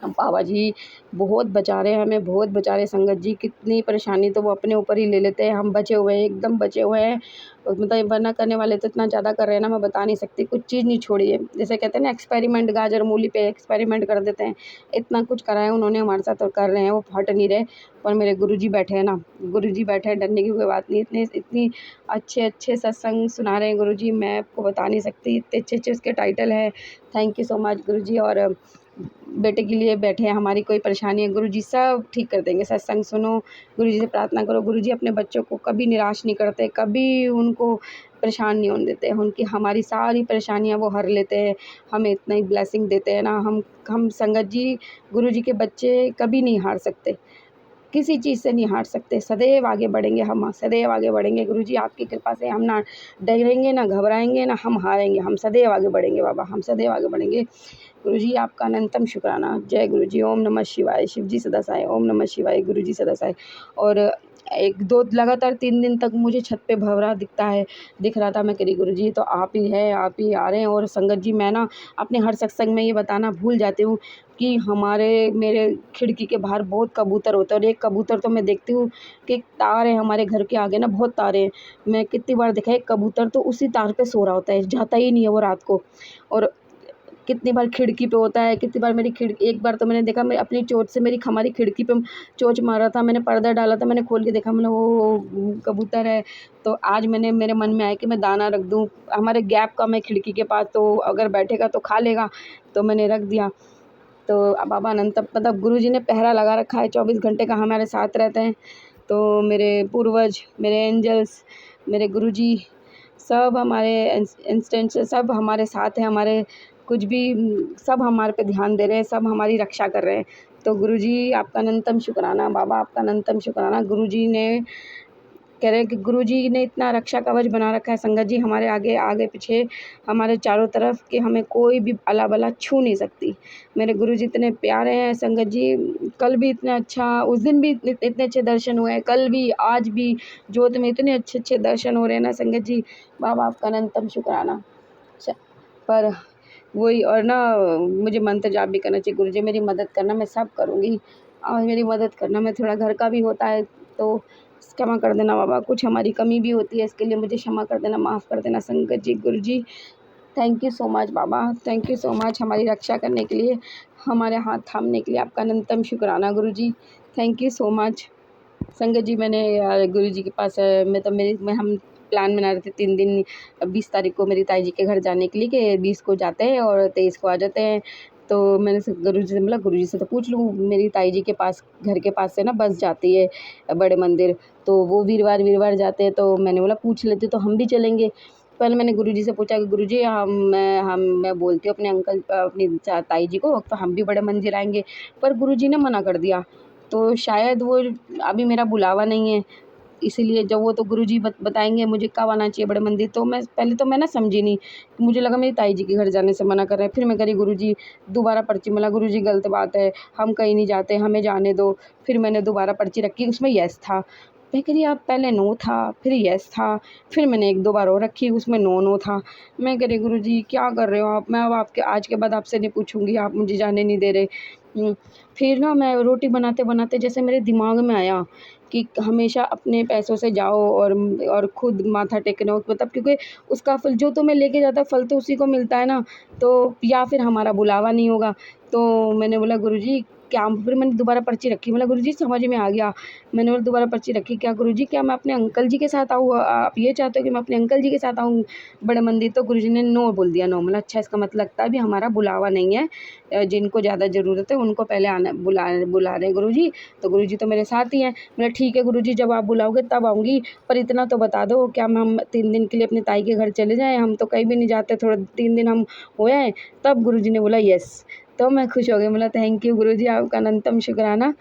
[SPEAKER 2] बाबा जी बहुत बचा रहे हैं हमें, बहुत बचा रहे हैं संगत जी। कितनी परेशानी तो वो अपने ऊपर ही ले लेते हैं, हम बचे हुए हैं, एकदम बचे हुए हैं। मतलब वरना करने वाले तो इतना ज़्यादा कर रहे हैं ना, मैं बता नहीं सकती, कुछ चीज़ नहीं छोड़ी है। जैसे कहते हैं ना एक्सपेरिमेंट, गाजर मूली पे एक्सपेरिमेंट कर देते हैं, इतना कुछ करा है उन्होंने हमारे साथ और कर रहे हैं, वो हट नहीं रहे। पर मेरे गुरुजी बैठे हैं ना, गुरुजी बैठे हैं, डरने की कोई बात नहीं। इतने इतनी अच्छे सत्संग सुना रहे हैं गुरुजी, मैं आपको बता नहीं सकती, इतने अच्छे उसके टाइटल हैं। थैंक यू सो मच गुरुजी। और बेटे के लिए बैठे हैं, हमारी कोई परेशानी है गुरुजी सब ठीक कर देंगे। सत्संग सुनो, गुरुजी से प्रार्थना करो। गुरुजी अपने बच्चों को कभी निराश नहीं करते, कभी उनको परेशान नहीं होने देते। उनकी हमारी सारी परेशानियां वो हर लेते हैं, हमें इतना ही ब्लेसिंग देते हैं ना। हम संगत जी, गुरुजी के बच्चे कभी नहीं हार सकते, किसी चीज़ से नहीं हार सकते, सदैव आगे बढ़ेंगे हम, सदैव आगे बढ़ेंगे गुरुजी आपकी कृपा से। हम ना डरेंगे, ना घबराएंगे, ना हम हारेंगे, हम सदैव आगे बढ़ेंगे बाबा, हम सदैव आगे बढ़ेंगे। गुरुजी आपका अनंतम शुक्राना। जय गुरुजी। ओम नमः शिवाय। शिव जी सदा सहाय। ओम नमः शिवाय। गुरुजी सदा सहाय। और एक दो लगातार 3 दिन तक मुझे छत पे भंवरा दिख रहा था। मैं कह रही गुरुजी तो आप ही हैं, आप ही आ रहे हैं। और संगत जी मैं ना अपने हर सत्संग में ये बताना भूल जाती हूँ कि मेरे खिड़की के बाहर बहुत कबूतर होते हैं। और एक कबूतर तो मैं देखती हूँ कि एक तार है हमारे घर के आगे ना, बहुत तारे हैं, मैं कितनी बार देखा है, एक कबूतर तो उसी तार पे सो रहा होता है, जाता ही नहीं है वो रात को। और कितनी बार खिड़की पे होता है, कितनी बार मेरी खिड़की, एक बार तो मैंने देखा, मैं अपनी चोंच से मेरी हमारी खिड़की पे चोंच मारा था, मैंने पर्दा डाला था, मैंने खोल के देखा, मैंने वो कबूतर है। तो आज मेरे मन में आया कि मैं दाना रख दूँ, हमारे गैप कम है खिड़की के पास, तो अगर बैठेगा तो खा लेगा, तो मैंने रख दिया। तो बाबा अनंत मतलब गुरुजी ने पहरा लगा रखा है, 24 घंटे का हमारे साथ रहते हैं। तो मेरे पूर्वज, मेरे एंजल्स, मेरे गुरुजी सब हमारे इंस्टेंट से सब हमारे साथ हैं, हमारे कुछ भी सब हमारे पे ध्यान दे रहे हैं, सब हमारी रक्षा कर रहे हैं। तो गुरुजी आपका अनंतम शुक्राना, बाबा आपका अनंतम शुक्राना। गुरुजी ने कह रहे हैं कि गुरुजी ने इतना रक्षा कवच बना रखा है संगत जी, हमारे आगे आगे पीछे हमारे चारों तरफ, कि हमें कोई भी अला बला छू नहीं सकती। मेरे गुरुजी इतने प्यारे हैं संगत जी। कल भी इतना अच्छा, उस दिन भी इतने अच्छे दर्शन हुए हैं, कल भी आज भी जोत में इतने अच्छे दर्शन हो रहे हैं ना संगत जी। बाबा आपका अनंतम शुक्राना। पर वही, और ना मुझे मंत्र जाप भी करना चाहिए। गुरुजी मेरी मदद करना, मैं सब करूँगी, और मेरी मदद करना। मैं थोड़ा घर का भी होता है तो क्षमा कर देना बाबा, कुछ हमारी कमी भी होती है, इसके लिए मुझे क्षमा कर देना, माफ़ कर देना संगत जी। गुरुजी थैंक यू सो मच बाबा, थैंक यू सो मच हमारी रक्षा करने के लिए, हमारे हाथ थामने के लिए आपका अनंतम शुक्राना गुरुजी। थैंक यू सो मच संगत जी। मैंने गुरुजी के पास मैं हम प्लान बना रहे थे 3 दिन, 20 तारीख को मेरी ताई जी के घर जाने के लिए, कि 20 को जाते हैं और 23 को आ जाते हैं। तो मैंने गुरुजी से बोला, गुरुजी से तो पूछ लूँ, मेरी ताई जी के पास, घर के पास से ना बस जाती है बड़े मंदिर, तो वो वीरवार जाते हैं। तो मैंने बोला पूछ लेते तो हम भी चलेंगे। पहले मैंने गुरुजी से पूछा कि गुरुजी मैं बोलती हूँ अपने अंकल अपनी ताई जी को, तो हम भी बड़े मंदिर आएंगे, पर गुरुजी ने मना कर दिया। तो शायद वो अभी मेरा बुलावा नहीं है, इसीलिए जब वो तो गुरुजी बताएंगे मुझे कब आना चाहिए बड़े मंदिर। तो मैं पहले तो मैं ना समझी नहीं, मुझे लगा मेरी ताई जी के घर जाने से मना कर रहे हैं। फिर मैं करी गुरुजी दोबारा पर्ची मिला, गुरुजी गलत बात है, हम कहीं नहीं जाते, हमें जाने दो। फिर मैंने दोबारा पर्ची रखी, उसमें येस था। मैं कह रही आप पहले नो था, फिर येस था, फिर मैंने 1-2 बार और रखी, उसमें नो था। मैं कह रही गुरुजी क्या कर रहे हो आप, मैं अब आपके आज के बाद आपसे नहीं पूछूंगी, आप मुझे जाने नहीं दे रहे। फिर ना मैं रोटी बनाते बनाते जैसे मेरे दिमाग में आया कि हमेशा अपने पैसों से जाओ और खुद माथा टेकना, मतलब क्योंकि उसका फल जो तुम्हें लेके जाता है, फल तो उसी को मिलता है ना। तो या फिर हमारा बुलावा नहीं होगा। तो मैंने बोला गुरुजी क्या, फिर मैंने दोबारा पर्ची रखी, बोला गुरुजी समझ में आ गया। मैंने बोला दोबारा पर्ची रखी, क्या गुरुजी क्या मैं अपने अंकल जी के साथ आऊँ, आप ये चाहते हो कि मैं अपने अंकल जी के साथ आऊँ बड़े मंदिर? तो गुरुजी ने नो बोल दिया। नो बोला अच्छा, इसका मतलब लगता है अभी हमारा बुलावा नहीं है, जिनको ज़्यादा ज़रूरत है उनको पहले आना, बुला रहे गुरुजी। तो गुरुजी तो मेरे साथ ही हैं। बोला ठीक है गुरुजी, जब आप बुलाओगे तब आऊँगी, पर इतना तो बता दो क्या हम 3 दिन के लिए अपनी ताई के घर चले जाएँ, हम तो कहीं भी नहीं जाते, थोड़ा 3 दिन हम हो आए। तब गुरुजी ने बोला यस। तो मैं खुश हो गई, बोला थैंक यू गुरुजी, आपका अनंतम शुक्राना।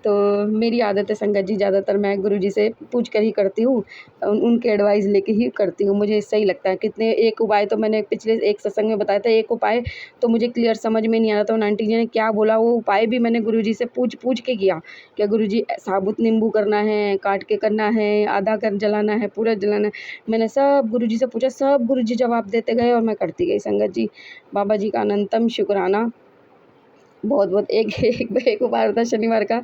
[SPEAKER 2] तो मेरी आदत है संगत जी, ज़्यादातर मैं गुरुजी से पूछ कर ही करती हूँ, उनके एडवाइस लेके ही करती हूँ, मुझे सही लगता है। कितने एक उपाय तो मैंने पिछले एक सत्संग में बताया था, एक उपाय तो मुझे क्लियर समझ में नहीं आ रहा था, उन आंटी जी ने क्या बोला, वो उपाय भी मैंने गुरुजी से पूछ के किया। क्या गुरुजी साबुत नींबू करना है, काट के करना है, आधा कर जलाना है, पूरा जलाना है, मैंने सब गुरुजी से पूछा, सब गुरुजी जवाब देते गए और मैं करती गई संगत जी। बाबा जी का अनंतम शुक्राना। बहुत बहुत एक एक एक बार था शनिवार का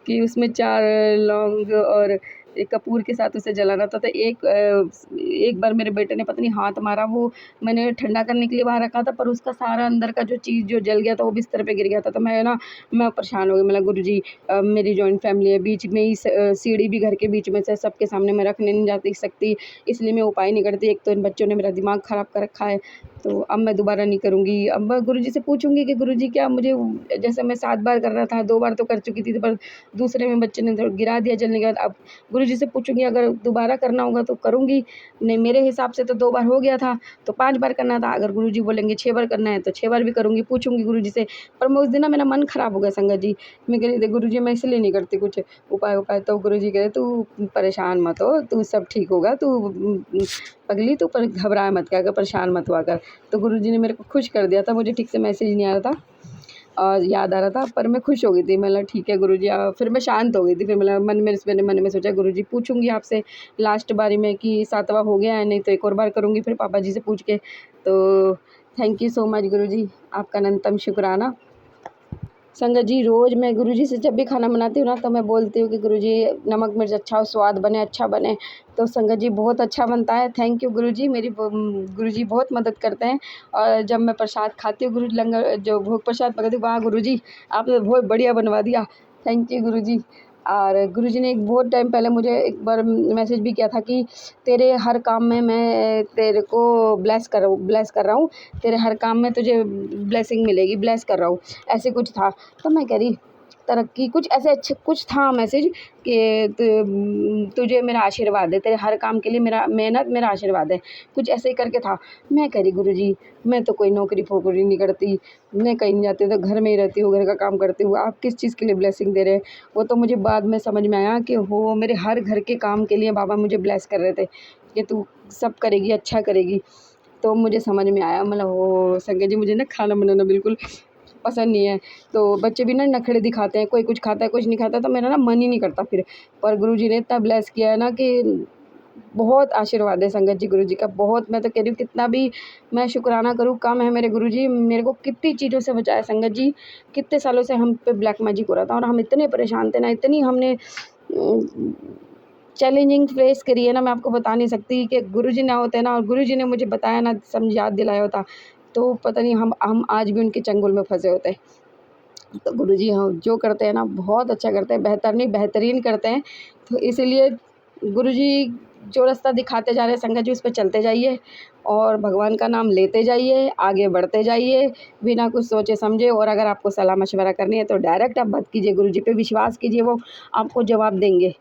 [SPEAKER 2] कि उसमें 4 लौंग और एक कपूर के साथ उसे जलाना था। तो एक बार मेरे बेटे ने पता नहीं हाथ मारा, वो मैंने ठंडा करने के लिए बाहर रखा था, पर उसका सारा अंदर का जो चीज़ जो जल गया था वो बिस्तर पे गिर गया था। तो मैं परेशान हो गई। मतलब गुरुजी, मेरी जॉइंट फैमिली है, बीच में ही सीढ़ी भी घर के बीच में से सबके सामने मैं रखने नहीं जाती सकती, इसलिए मैं उपाय नहीं करती। एक तो इन बच्चों ने मेरा दिमाग ख़राब कर रखा है, तो अब मैं दोबारा नहीं करूँगी। अब मैं गुरुजी से पूछूँगी कि गुरुजी क्या मुझे, जैसे मैं 7 बार कर रहा था, 2 बार तो कर चुकी थी, पर दूसरे में बच्चे ने तो गिरा दिया जलने के बाद। अब गुरुजी से पूछूँगी, अगर दोबारा करना होगा तो करूँगी, नहीं मेरे हिसाब से तो 2 बार हो गया था, तो 5 बार करना था। अगर गुरुजी बोलेंगे 6 बार करना है तो 6 बार भी करूँगी, पूछूँगी गुरुजी से। पर मैं उस दिन ना मेरा मन ख़राब हो गया संगत जी। मैं कह रही थी गुरुजी मैं इसलिए नहीं करती कुछ उपाय। तो गुरुजी कह रहे तू परेशान मत हो, तू सब ठीक होगा, तू पगली तू पर घबराए मत क्या कर, परेशान मत हुआ कर। तो गुरुजी ने मेरे को खुश कर दिया था। मुझे ठीक से मैसेज नहीं आ रहा था और याद आ रहा था, पर मैं खुश हो गई थी। मतलब ठीक है गुरुजी, फिर मैं शांत हो गई थी। फिर मतलब मैंने मन में सोचा गुरुजी पूछूंगी आपसे लास्ट बारी में कि 7वां हो गया है, नहीं तो एक और बार करूँगी फिर पापा जी से पूछ के। तो थैंक यू सो मच गुरुजी, आपका अनंतम शुक्राना। संगत जी, रोज़ मैं गुरुजी से जब भी खाना बनाती हूँ ना, तो मैं बोलती हूँ कि गुरुजी नमक मिर्च अच्छा हो, स्वाद बने, अच्छा बने। तो संगत जी बहुत अच्छा बनता है। थैंक यू गुरुजी, मेरी गुरुजी बहुत मदद करते हैं। और जब मैं प्रसाद खाती हूँ, गुरु लंगर जो भोग प्रसाद पकड़ती हूँ, वाह गुरुजी आपने बहुत बढ़िया बनवा दिया, थैंक यू गुरुजी। और गुरुजी ने एक बहुत टाइम पहले मुझे एक बार मैसेज भी किया था कि तेरे हर काम में मैं तेरे को ब्लेस कर रहा हूँ, तेरे हर काम में तुझे ब्लेसिंग मिलेगी, ब्लेस कर रहा हूँ, ऐसे कुछ था। तो मैं कह रही तरक्की कुछ ऐसे अच्छे कुछ था मैसेज कि तुझे मेरा आशीर्वाद है, तेरे हर काम के लिए मेरा मेहनत मेरा आशीर्वाद है, कुछ ऐसे ही करके था। मैं कह रही गुरुजी मैं तो कोई नौकरी फोकरी नहीं करती, मैं कहीं नहीं जाती, तो घर में ही रहती हूँ, घर का काम करती हूँ, आप किस चीज़ के लिए ब्लेसिंग दे रहे हैं। वो तो मुझे बाद में समझ में आया कि वो मेरे हर घर के काम के लिए बाबा मुझे ब्लेस कर रहे थे कि तू सब करेगी, अच्छा करेगी। तो मुझे समझ में आया। मतलब वो संगत जी मुझे ना खाना बनाना बिल्कुल पसंद नहीं है, तो बच्चे भी ना नखरे दिखाते हैं, कोई कुछ खाता है कुछ नहीं खाता, तो मेरा ना मन ही नहीं करता फिर। पर गुरुजी ने इतना ब्लेस किया है ना कि बहुत आशीर्वाद है संगत जी गुरुजी का, बहुत। मैं तो कह रही हूँ कितना भी मैं शुक्राना करूँ कम है। मेरे गुरुजी मेरे को कितनी चीज़ों से बचाया संगत जी, कितने सालों से हम पे ब्लैक मैजिक हो रहा था और हम इतने परेशान थे ना, इतनी हमने चैलेंजिंग फेस करी है ना, मैं आपको बता नहीं सकती कि गुरुजी ना होते ना और गुरुजी ने मुझे बताया ना, याद दिलाया होता, तो पता नहीं हम आज भी उनके चंगुल में फंसे होते। तो गुरुजी हाँ जो करते हैं ना बहुत अच्छा करते हैं, बेहतर नहीं बेहतरीन करते हैं। तो इसीलिए गुरुजी जो रास्ता दिखाते जा रहे हैं संगत जी उस पे चलते जाइए और भगवान का नाम लेते जाइए, आगे बढ़ते जाइए बिना कुछ सोचे समझे। और अगर आपको सलाह मशवरा करनी है तो डायरेक्ट आप बात कीजिए, गुरुजी पे विश्वास कीजिए, वो आपको जवाब देंगे।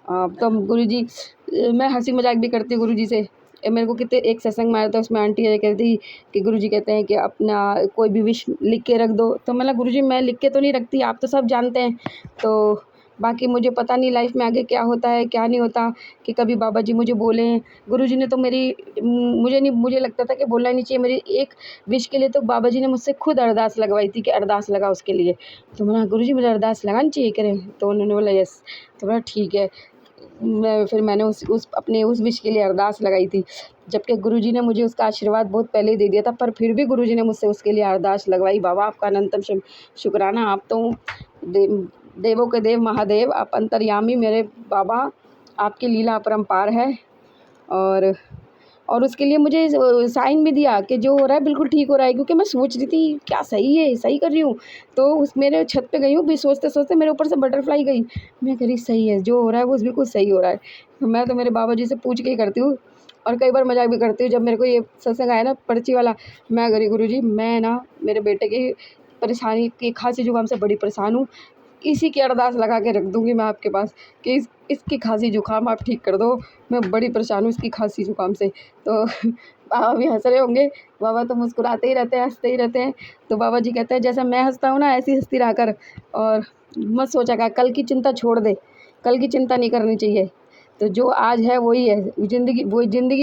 [SPEAKER 2] तो गुरुजी मैं हँसी मजाक भी करती हूँ गुरुजी से। मेरे को कितने एक सत्संग में आया था, उसमें आंटी ये कहती कि गुरुजी कहते हैं कि अपना कोई भी विश लिख के रख दो। तो मतलब गुरुजी मैं लिख के तो नहीं रखती, आप तो सब जानते हैं। तो बाकी मुझे पता नहीं लाइफ में आगे क्या होता है क्या नहीं होता, कि कभी बाबा जी मुझे बोलें। गुरुजी ने तो मुझे लगता था कि बोलना ही नहीं चाहिए। मेरी एक विश के लिए तो बाबा जी ने मुझसे खुद अरदास लगवाई थी कि अरदास लगा उसके लिए। तो मैंने गुरुजी मुझे अरदास लगानी चाहिए करें, तो उन्होंने बोला यस। तो बोला ठीक है। मैंने उस अपने उस विश के लिए अरदास लगाई थी, जबकि गुरुजी ने मुझे उसका आशीर्वाद बहुत पहले ही दे दिया था, पर फिर भी गुरुजी ने मुझसे उसके लिए अरदास लगवाई। बाबा आपका अनंतम शुक्राना, आप तो देवों के देव महादेव, आप अंतर्यामी मेरे बाबा, आपकी लीला अपरंपार है। और उसके लिए मुझे साइन भी दिया कि जो हो रहा है बिल्कुल ठीक हो रहा है, क्योंकि मैं सोच रही थी क्या सही है, सही कर रही हूँ। तो उस मेरे छत पे गई हूँ भी, सोचते सोचते मेरे ऊपर से बटरफ्लाई गई। मैं कह रही सही है, जो हो रहा है वो बिल्कुल सही हो रहा है। तो मैं तो मेरे बाबा जी से पूछ के ही करती हूँ और कई बार मजाक भी करती हूँ। जब मेरे को ये सत्संग आया ना पर्ची वाला, मैं कह रही गुरुजी मैं ना मेरे बेटे की परेशानी की खांसी जुकाम से बड़ी परेशान हूँ, इसी की अरदास लगा के रख दूँगी मैं आपके पास कि इसकी खांसी जुकाम आप ठीक कर दो, मैं बड़ी परेशान हूँ इसकी खांसी जुकाम से। तो बाबा भी हँस रहे होंगे, बाबा तो मुस्कुराते ही रहते हैं, हँसते ही रहते हैं। तो बाबा जी कहते हैं जैसा मैं हँसता हूँ ना ऐसी हँसती रहा कर, और मत सोचा कर, कल की चिंता छोड़ दे, कल की चिंता नहीं करनी चाहिए। तो जो आज है वही है, ज़िंदगी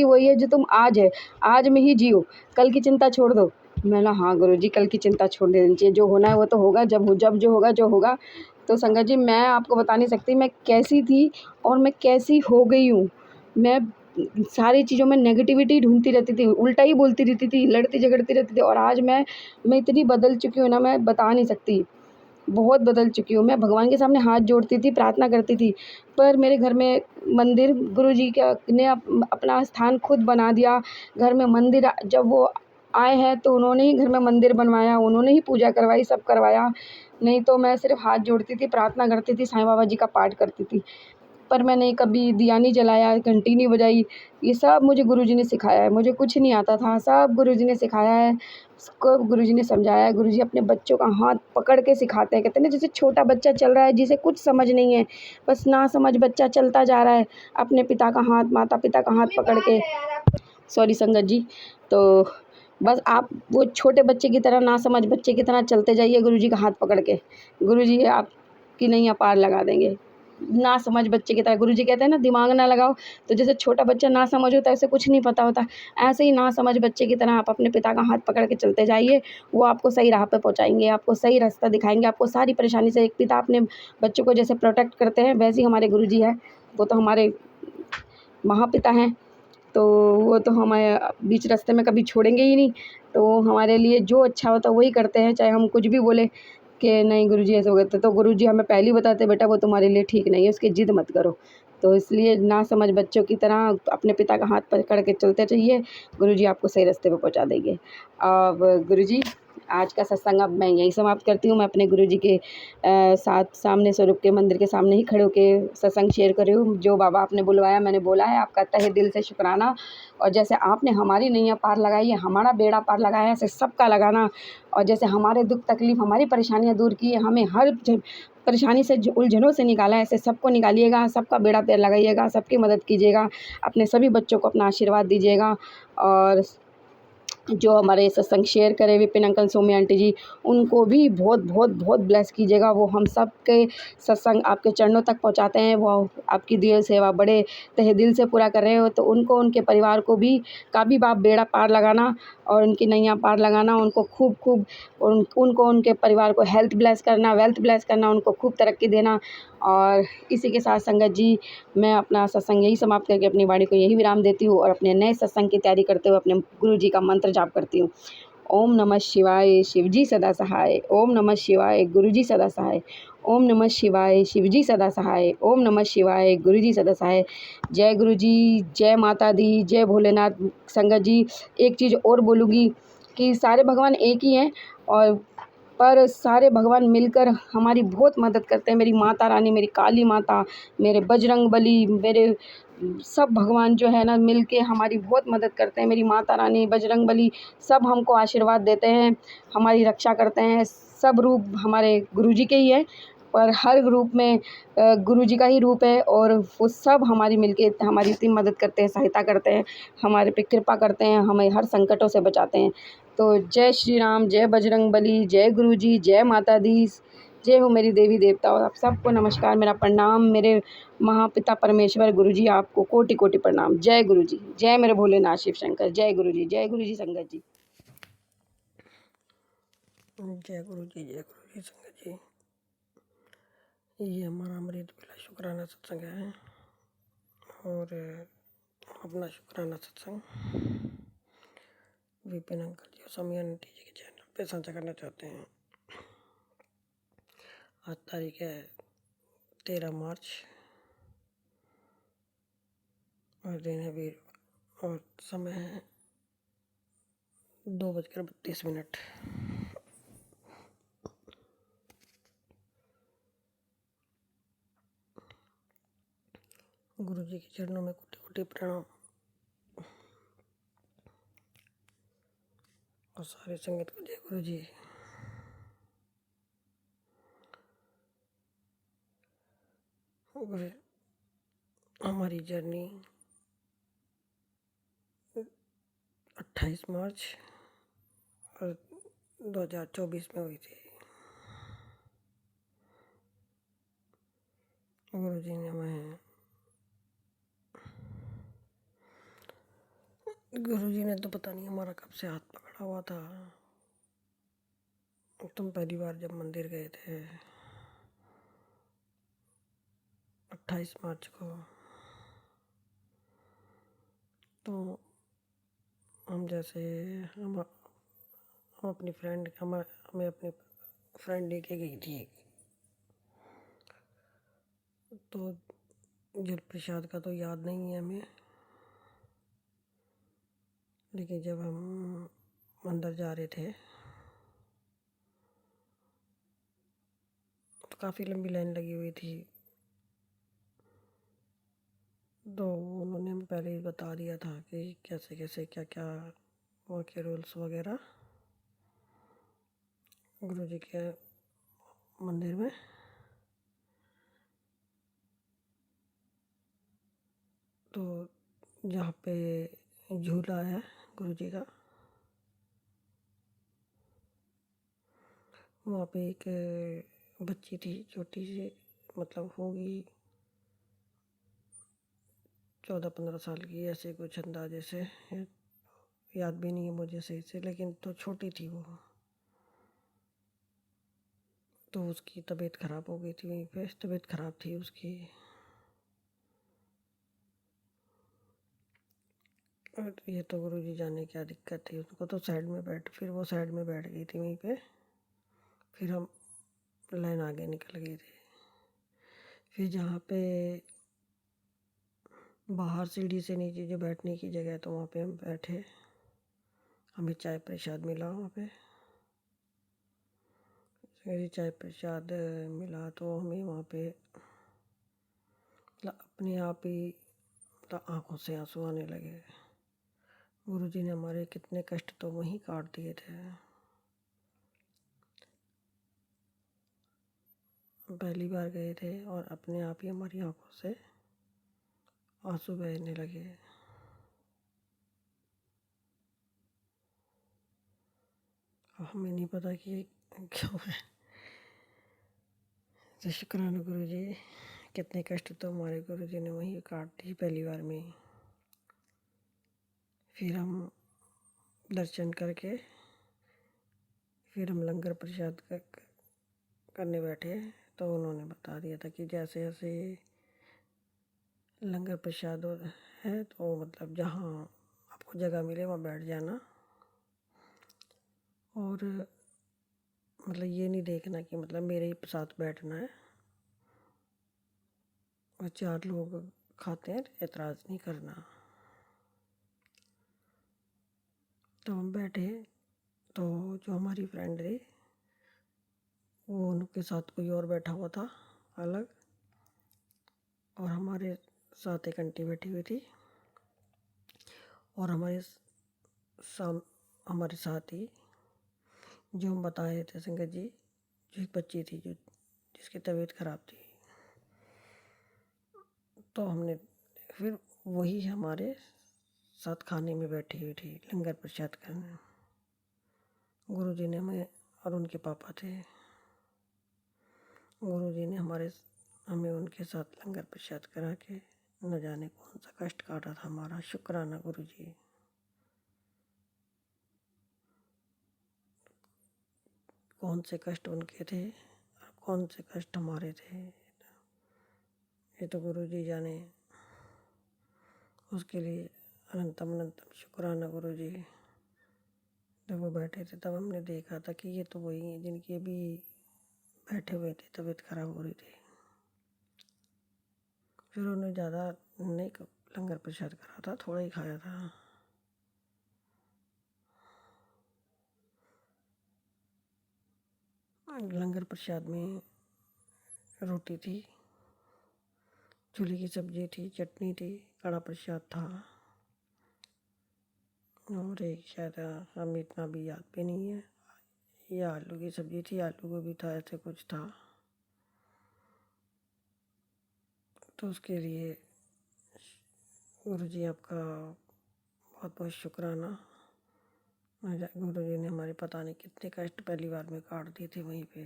[SPEAKER 2] वही है जो तुम आज है, आज में ही जियो, कल की चिंता छोड़ दो। मैं ना हाँ गुरुजी कल की चिंता छोड़ देनी चाहिए, जो होना है वो तो होगा, जब जो होगा जो होगा। तो संगत जी मैं आपको बता नहीं सकती मैं कैसी थी और मैं कैसी हो गई हूँ। मैं सारी चीज़ों में नेगेटिविटी ढूँढती रहती थी, उल्टा ही बोलती रहती थी, लड़ती झगड़ती रहती थी। और आज मैं इतनी बदल चुकी हूँ ना, मैं बता नहीं सकती। बहुत बदल चुकी हूँ। मैं भगवान के सामने हाथ जोड़ती थी, प्रार्थना करती थी, पर मेरे घर में मंदिर गुरुजी का ने अपना स्थान खुद बना दिया। घर में मंदिर जब वो आए हैं तो उन्होंने ही घर में मंदिर बनवाया, उन्होंने ही पूजा करवाई, सब करवाया। नहीं तो मैं सिर्फ़ हाथ जोड़ती थी, प्रार्थना करती थी, साईं बाबा जी का पाठ करती थी। पर मैंने कभी दिया नहीं जलाया, घंटी नहीं बजाई। ये सब मुझे गुरुजी ने सिखाया है। मुझे कुछ नहीं आता था, सब गुरुजी ने सिखाया है, सब गुरुजी ने समझाया है। गुरुजी अपने बच्चों का हाथ पकड़ के सिखाते हैं। कहते हैं ना, जैसे छोटा बच्चा चल रहा है, जिसे कुछ समझ नहीं है, बस नासमझ बच्चा चलता जा रहा है, अपने पिता का हाथ, माता-पिता का हाथ पकड़ के, सॉरी संगत जी। तो बस आप वो छोटे बच्चे की तरह, नासमझ बच्चे की तरह चलते जाइए गुरुजी का हाथ पकड़ के। गुरुजी आपकी नैया पार लगा देंगे। नासमझ बच्चे की तरह, गुरुजी कहते हैं ना, दिमाग ना लगाओ। तो जैसे छोटा बच्चा नासमझ होता है, उसे कुछ नहीं पता होता, ऐसे ही नासमझ बच्चे की तरह आप अपने पिता का हाथ पकड़ के चलते जाइए। वो आपको सही राह पे पहुँचाएँगे, आपको सही रास्ता दिखाएँगे, आपको सारी परेशानी से, एक पिता अपने बच्चों को जैसे प्रोटेक्ट करते हैं, वैसे ही हमारे गुरुजी हैं। वो तो हमारे महापिता हैं। तो वो तो हमें बीच रास्ते में कभी छोड़ेंगे ही नहीं। तो हमारे लिए जो अच्छा होता है वही करते हैं, चाहे हम कुछ भी बोलें कि नहीं गुरुजी ऐसे हो गए तो गुरुजी हमें पहले ही बताते, बेटा वो तुम्हारे लिए ठीक नहीं है, उसकी ज़िद मत करो। तो इसलिए नासमझ बच्चों की तरह अपने पिता का हाथ पकड़ के चलते रहिए, गुरुजी आपको सही रास्ते पे पहुँचा देंगे। अब गुरुजी, आज का सत्संग अब मैं यहीं समाप्त करती हूँ। मैं अपने गुरुजी के साथ सामने स्वरूप के मंदिर के सामने ही खड़े होके सत्संग शेयर कर रही हूँ। जो बाबा आपने बुलवाया, मैंने बोला है, आपका तहे दिल से शुक्राना। और जैसे आपने हमारी नैया पार लगाई है, हमारा बेड़ा पार लगाया है, ऐसे सबका लगाना। और जैसे हमारे दुख तकलीफ़, हमारी परेशानियाँ दूर की है, हमें हर परेशानी से, उलझनों से निकाला है, ऐसे सबको निकालिएगा, सबका बेड़ा पार लगाइएगा, सबकी मदद कीजिएगा, अपने सभी बच्चों को अपना आशीर्वाद दीजिएगा। और जो हमारे सत्संग शेयर करे विपिन अंकल, सोमी आंटी जी, उनको भी बहुत बहुत बहुत ब्लेस कीजिएगा। वो हम सब के सत्संग आपके चरणों तक पहुंचाते हैं, वो आपकी दिल सेवा बड़े तहे दिल से पूरा कर रहे हो। तो उनको, उनके परिवार को भी कभी आप बेड़ा पार लगाना और उनकी नैया पार लगाना, उनको खूब खूब, उनको, उनके परिवार को हेल्थ ब्लेस करना, वेल्थ ब्लेस करना, उनको खूब तरक्की देना। और इसी के साथ संगत जी, मैं अपना सत्संग यही समाप्त करके अपनी वाणी को यही विराम देती हूँ और अपने नए सत्संग की तैयारी करते हुए अपने गुरु जी का मंत्र जाप करती हूँ। ओम नमः शिवाय, शिवजी सदा सहाय। ओम नमः शिवाय, गुरुजी सदा सहाय। ओम नमः शिवाय, शिवजी सदा सहाय। ओम नमः शिवाय, गुरुजी सदा सहाय। जय गुरु जी, जय माता दी, जय भोलेनाथ। संगत जी, एक चीज़ और बोलूँगी कि सारे भगवान एक ही हैं, और पर सारे भगवान मिलकर हमारी बहुत मदद करते हैं। मेरी माता रानी, मेरी काली माता, मेरे बजरंगबली, मेरे सब भगवान जो है ना, मिल के हमारी बहुत मदद करते हैं। मेरी माता रानी, बजरंगबली, सब हमको आशीर्वाद देते हैं, हमारी रक्षा करते हैं। सब रूप हमारे गुरुजी के ही हैं, पर हर रूप में गुरुजी का ही रूप है, और वो सब हमारी मिलके हमारी इतनी मदद करते हैं, सहायता करते हैं, हमारे पे कृपा करते हैं, हमें हर संकटों से बचाते हैं। तो जय श्री राम, जय बजरंगबली, जय गुरुजी, जय माता दी, जय हो मेरी देवी देवता। और आप सबको नमस्कार, मेरा प्रणाम। मेरे महापिता परमेश्वर गुरुजी, आपको कोटि कोटि प्रणाम। जय गुरुजी, जय मेरे भोलेनाथ शिव शंकर। जय गुरुजी, जय गुरुजी संगत जी।
[SPEAKER 1] जय गुरु जी, जय गुरु जी संगत जी। ये हमारा अमृत बेला शुक्राना सत्संग है, और अपना शुक्राना सत्संग विपिन अंकल जी और सोमी आंटी जी के चैनल पे साझा करना चाहते हैं। आज तारीख है 13 मार्च और दिन है वीर, और समय है 2:32। गुरु जी के चरणों में कोटि कोटि प्रणाम, और सारे संगत को जय गुरु जी। और हमारी जर्नी 28 मार्च और 2024 में हुई थी। गुरु जी ने हमें, गुरु जी ने तो पता नहीं हमारा कब से हाथ पकड़ा हुआ था। तुम पहली बार जब मंदिर गए थे 28 मार्च को,
[SPEAKER 3] तो हम जैसे हम अपनी फ्रेंड हमें अपनी फ्रेंड लेके गई थी एक। तो जल प्रसाद का तो याद नहीं है हमें, लेकिन जब हम अंदर जा रहे थे तो काफ़ी लंबी लाइन लगी हुई थी। तो उन्होंने हमें पहले ही बता दिया था कि कैसे कैसे क्या क्या वहाँ के रूल्स वगैरह गुरु जी के मंदिर में। तो जहाँ पे झूला है गुरु जी का, वहाँ पे एक बच्ची थी छोटी सी, मतलब होगी 14-15 साल की, ऐसे कुछ अंदाजे से, याद भी नहीं है मुझे सही से, लेकिन तो छोटी थी वो। तो उसकी तबीयत ख़राब हो गई थी, वहीं पे तबीयत ख़राब थी उसकी। और ये तो गुरु जी जाने क्या दिक्कत थी उसको, तो फिर वो साइड में बैठ गई थी वहीं पे। फिर हम लाइन आगे निकल गई थी। फिर जहाँ पे बाहर सीढ़ी से नीचे जो बैठने की जगह है, तो वहाँ पे हम बैठे। हमें चाय प्रसाद मिला वहाँ पे। फिर चाय प्रसाद मिला तो हमें वहाँ पे मतलब अपने आप ही मतलब आँखों से आंसू आने लगे। गुरु जी ने हमारे कितने कष्ट तो वहीं काट दिए थे। हम पहली बार गए थे और अपने आप ही हमारी आंखों से आंसू बहने लगे। हमें नहीं पता कि ये क्यों है। तो शुक्राना गुरु जी, कितने कष्ट तो हमारे गुरु जी ने वहीं काट दी पहली बार में ही। फिर हम दर्शन करके फिर हम लंगर प्रसाद करने बैठे। तो उन्होंने बता दिया था कि जैसे जैसे लंगर प्रसाद है तो मतलब जहाँ आपको जगह मिले वहाँ बैठ जाना। और मतलब ये नहीं देखना कि मतलब मेरे ही साथ बैठना है, और 4 लोग खाते हैं एतराज़ नहीं करना। तो हम बैठे, तो जो हमारी फ्रेंड थी वो उनके साथ कोई और बैठा हुआ था अलग, और हमारे साथ एक आंटी बैठी हुई थी, और हमारे साथ ही जो हम बताए थे संगत जी, जो एक बच्ची थी जो जिसकी तबीयत ख़राब थी। तो हमने फिर वही हमारे साथ खाने में बैठी हुई थी लंगर प्रसाद करने। गुरु जी ने और उनके पापा थे, गुरु जी ने हमें उनके साथ लंगर प्रसाद करा के न जाने कौन सा कष्ट काटा था हमारा। शुक्राना गुरु जी। कौन से कष्ट उनके थे और कौन से कष्ट हमारे थे, ये तो गुरु जी जाने। उसके लिए अनंतम अनंतम शुक्राना गुरु जी। जब वो बैठे थे तब हमने देखा था कि ये तो वही हैं जिनकी अभी बैठे हुए थे, तबीयत खराब हो रही थी। फिर उन्होंने ज़्यादा नहीं लंगर प्रसाद करा था, थोड़ा ही खाया था। लंगर प्रसाद में रोटी थी, छोले की सब्जी थी, चटनी थी, कड़ा प्रसाद था, और एक शायद हमें इतना भी याद भी नहीं है, ये आलू की सब्जी थी, आलू गोभी था, ऐसे कुछ था। तो उसके लिए गुरु जी आपका बहुत बहुत शुक्राना। गुरु जी ने हमारे पता नहीं कितने कष्ट पहली बार में काट दिए थे वहीं पे।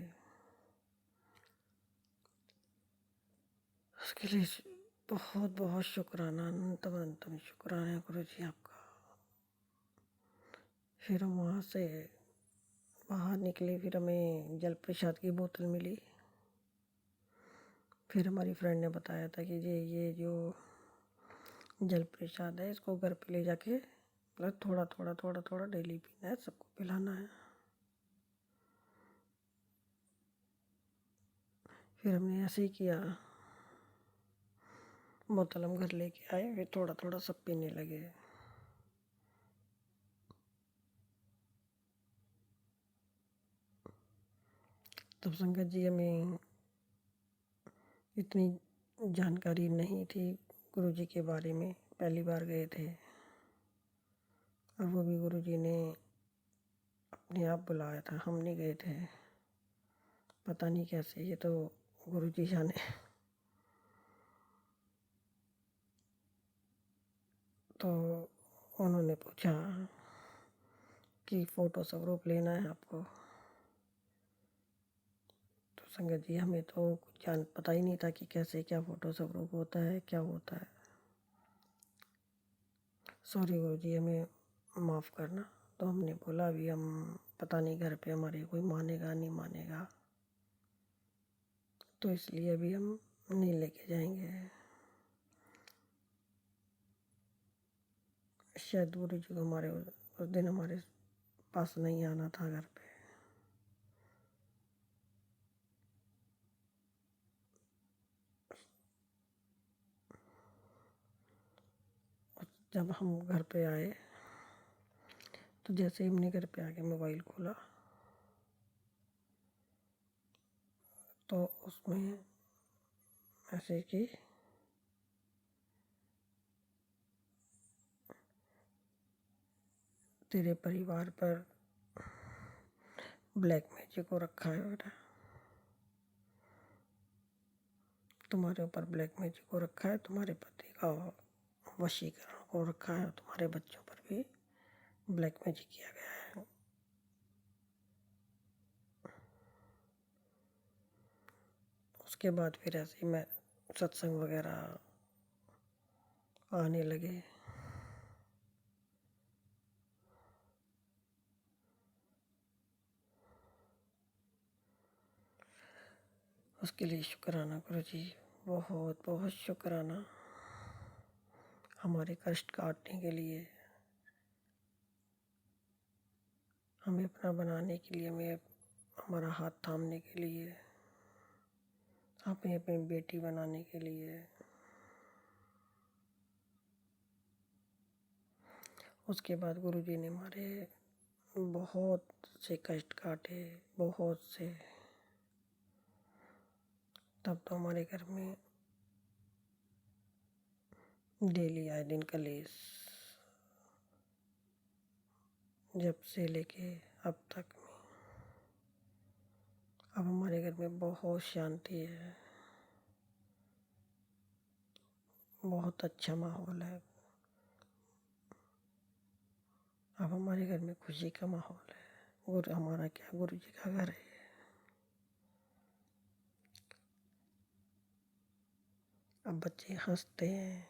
[SPEAKER 3] उसके लिए बहुत बहुत शुक्राना, अनंतम अनंतम शुक्राना गुरु जी आपका। फिर हम वहाँ से बाहर निकले, फिर हमें जल प्रसाद की बोतल मिली। फिर हमारी फ्रेंड ने बताया था कि ये जो जल प्रसाद है, इसको घर पे ले जाके मतलब थोड़ा थोड़ा थोड़ा थोड़ा डेली पीना है, सबको पिलाना है। फिर हमने ऐसे ही किया, बोतल हम घर लेके आए, फिर थोड़ा थोड़ा सब पीने लगे। तब संगत जी हमें इतनी जानकारी नहीं थी गुरु जी के बारे में, पहली बार गए थे और वो भी गुरु जी ने अपने आप बुलाया था, हम नहीं गए थे। पता नहीं कैसे, ये तो गुरु जी जाने। तो उन्होंने पूछा कि फ़ोटो स्वरूप लेना है आपको। तो संगत जी हमें तो कुछ पता ही नहीं था कि कैसे क्या फ़ोटो स्वरूप होता है, क्या होता है। सॉरी गुरु जी, हमें माफ़ करना। तो हमने बोला अभी हम पता नहीं घर पे हमारे कोई मानेगा नहीं मानेगा, तो इसलिए अभी हम नहीं लेके जाएंगे। शायद गुरु जी को हमारे उस दिन हमारे पास नहीं आना था घर पे। जब हम घर पे आए तो जैसे ही हमने घर पे आके मोबाइल खोला तो उसमें मैसेज की तेरे परिवार पर ब्लैक मैजिक हो रखा है बेटा, तुम्हारे ऊपर ब्लैक मैजिक हो रखा है, तुम्हारे पति का वशीकरण हो रखा है, तुम्हारे बच्चों पर भी ब्लैक मैजिक किया गया है। उसके बाद फिर ऐसे ही मैं सत्संग वगैरह आने लगे। उसके लिए शुक्राना गुरु जी, बहुत बहुत शुक्राना। हमारे कष्ट काटने के लिए, हमें अपना बनाने के लिए, हमें हमारा हाथ थामने के लिए, हमें अपनी बेटी बनाने के लिए। उसके बाद गुरु जी ने हमारे बहुत से कष्ट काटे, बहुत से। तब तो हमारे घर में डेली आए दिन कलेश, जब से लेके अब तक में। अब हमारे घर में बहुत शांति है, बहुत अच्छा माहौल है। अब हमारे घर में खुशी का माहौल है। और हमारा क्या, गुरु जी का घर है। अब बच्चे हंसते हैं,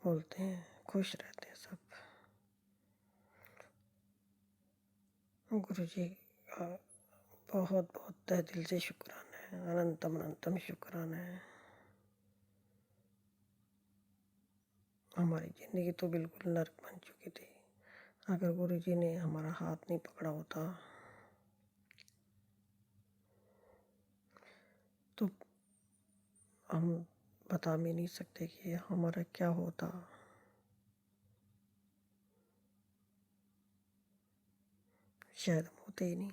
[SPEAKER 3] बोलते हैं, खुश रहते हैं सब। गुरु जी का बहुत बहुत तहे दिल से शुक्राना है, अनंतम अनंतम शुक्राना है। हमारी ज़िंदगी तो बिल्कुल नर्क बन चुकी थी। अगर गुरु जी ने हमारा हाथ नहीं पकड़ा होता तो हम बता भी नहीं सकते कि हमारा क्या होता। शायद हम होते ही नहीं।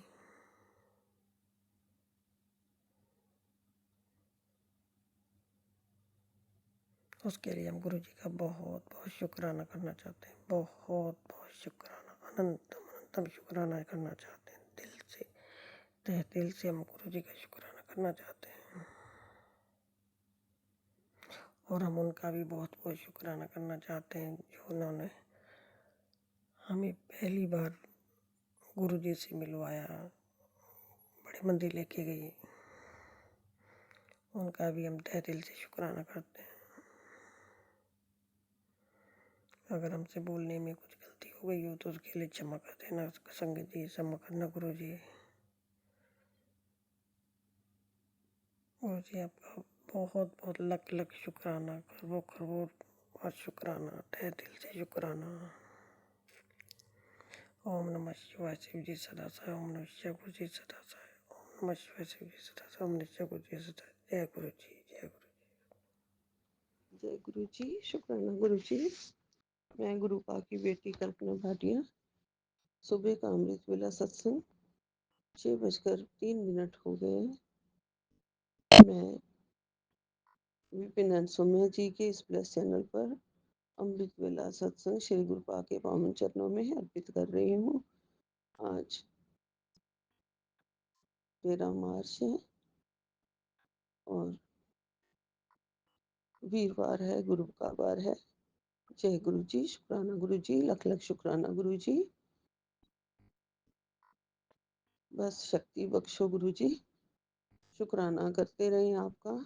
[SPEAKER 3] उसके लिए हम गुरु जी का बहुत बहुत शुक्राना करना चाहते हैं, बहुत बहुत शुक्राना, अनंतम अनंतम शुक्राना करना चाहते हैं दिल से, तहे दिल से हम गुरु जी का शुक्राना करना चाहते हैं। और हम उनका भी बहुत बहुत शुक्राना करना चाहते हैं जो उन्होंने हमें पहली बार गुरु जी से मिलवाया, बड़े मंदिर लेके गई। उनका भी हम तहे दिल से शुक्राना करते हैं। अगर हमसे बोलने में कुछ गलती हो गई हो तो उसके लिए क्षमा कर देना संगत जी, क्षमा करना गुरु जी। गुरु जी आपका बहुत बहुत लख लख शुक्राना, खरबों खरबों और शुक्राना, तहे दिल से शुक्राना। ओम नमः शिवाय, शिव जी सदा सहाय। ओम नमः शिवाय, गुरु जी सदा सहाय। ओम नमः शिवाय, शिव जी सदा सहाय। ओम नमः शिवाय, गुरु जी सदा सहाय। जय गुरु जी, जय गुरु जी।
[SPEAKER 4] जय गुरु जी। शुक्राना गुरु जी। मैं गुरुपा की बेटी कल्पना भाटिया। सुबह का अमृत वेला सत्संग 6:03 हो गए हैं। मैं विपिन सौम्या जी के इस प्लस चैनल पर अमृत वेला सत्संग श्री गुरुपा के पावन चरणों में अर्पित कर रही हूँ। आज 13 मार्च है और वीरवार है, गुरु का वार है। जय गुरु जी। शुक्राना गुरु जी। लख लख शुक्राना गुरु जी। बस शक्ति बख्शो गुरु जी। शुक्राना करते रहें आपका।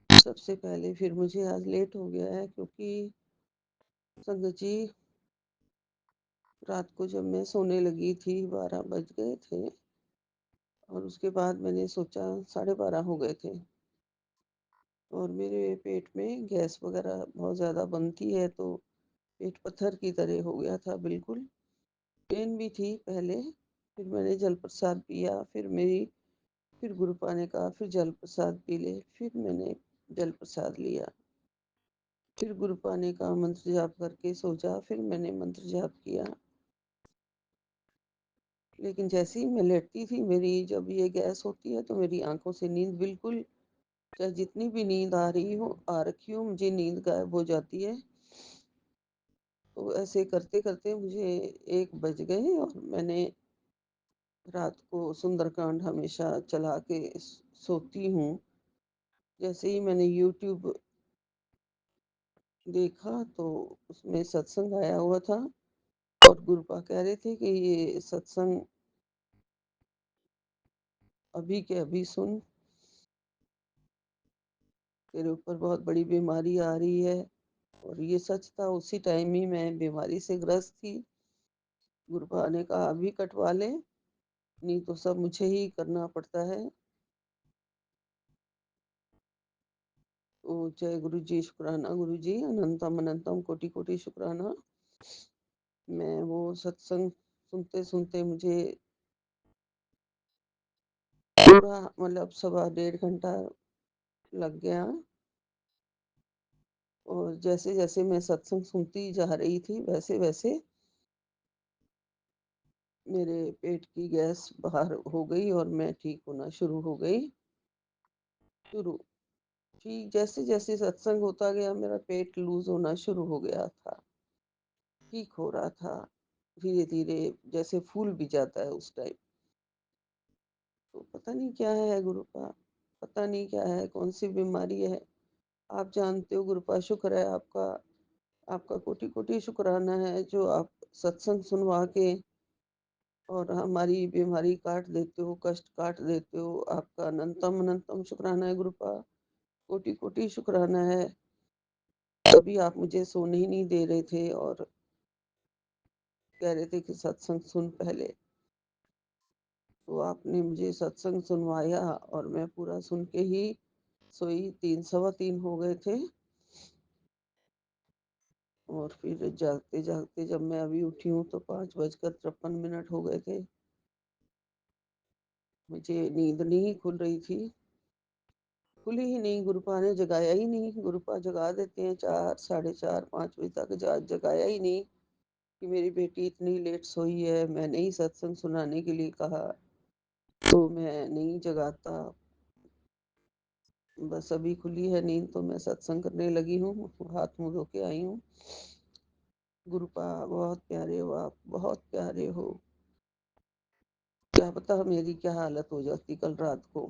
[SPEAKER 4] सबसे पहले फिर मुझे आज लेट हो गया है क्योंकि संगत जी रात को जब मैं सोने लगी थी 12 बज गए थे और उसके बाद मैंने सोचा 12:30 हो गए थे और मेरे पेट में गैस वगैरह बहुत ज़्यादा बनती है तो पेट पत्थर की तरह हो गया था बिल्कुल। पेन भी थी पहले। फिर मैंने जल प्रसाद पिया। फिर गुरुपा ने कहा फिर जल प्रसाद पी ले। फिर मैंने जल प्रसाद लिया। फिर गुरुपा ने कहा मंत्र जाप करके सो जा। फिर मैंने मंत्र जाप किया। लेकिन जैसे ही मैं लेटती थी मेरी जब ये गैस होती है तो मेरी आंखों से नींद बिल्कुल, चाहे जितनी भी नींद आ रही हो आ रखी हो, मुझे नींद गायब हो जाती है। तो ऐसे करते करते मुझे 1 बज गए और मैंने रात को सुंदरकांड हमेशा चला के सोती हूँ। जैसे ही मैंने यूट्यूब देखा तो उसमें सत्संग आया हुआ था और गुरुपा कह रहे थे कि ये सत्संग अभी के अभी सुन, तेरे ऊपर बहुत बड़ी बीमारी आ रही है। और ये सच था। उसी टाइम ही मैं बीमारी से ग्रस्त थी। गुरुपा ने कहा अभी कटवा ले, नहीं तो सब मुझे ही करना पड़ता है। तो जय गुरु जी। शुक्राना गुरु जी। अनंतम अनंतम कोटि कोटि शुक्राना। मैं वो सत्संग सुनते सुनते मुझे पूरा मतलब 1.25 घंटा लग गया। और जैसे जैसे मैं सत्संग सुनती जा रही थी वैसे वैसे मेरे पेट की गैस बाहर हो गई और मैं ठीक होना शुरू हो गई। शुरू ठीक जैसे जैसे सत्संग होता गया मेरा पेट लूज होना शुरू हो गया था। ठीक हो रहा था धीरे धीरे, जैसे फूल भी जाता है उस टाइप। तो पता नहीं क्या है गुरुपा, पता नहीं क्या है, कौन सी बीमारी है। आप जानते हो गुरुपा। शुक्र है आपका। आपका कोटि कोटि शुक्राना है जो आप सत्संग सुनवा के और हमारी बीमारी काट देते हो, कष्ट काट देते हो। आपका अनंतम अनंतम शुक्राना है गुरुपा। कोटि कोटि शुक्राना है। तभी आप मुझे सोने ही नहीं दे रहे थे और कह रहे थे कि सत्संग सुन पहले। तो आपने मुझे सत्संग सुनवाया और मैं पूरा सुन के ही सोई। 3 सवा 3 हो गए थे और फिर जागते जागते जब मैं अभी उठी हूँ तो 5:53 हो गए थे। मुझे नींद नहीं खुल रही थी, खुली ही नहीं। गुरुपा ने जगाया ही नहीं। गुरुपा जगा देते हैं 4, 4:30, 5 बजे तक। जगाया ही नहीं कि मेरी बेटी इतनी लेट सोई है। मैंने ही सत्संग सुनाने के लिए कहा तो मैं नहीं जगाता। बस अभी खुली है नींद तो मैं सत्संग करने लगी हूँ। हाथ मुंह धो के आई हूँ। गुरुपा बहुत प्यारे हो आप, बहुत प्यारे हो। क्या पता मेरी क्या हालत हो जाती कल रात को।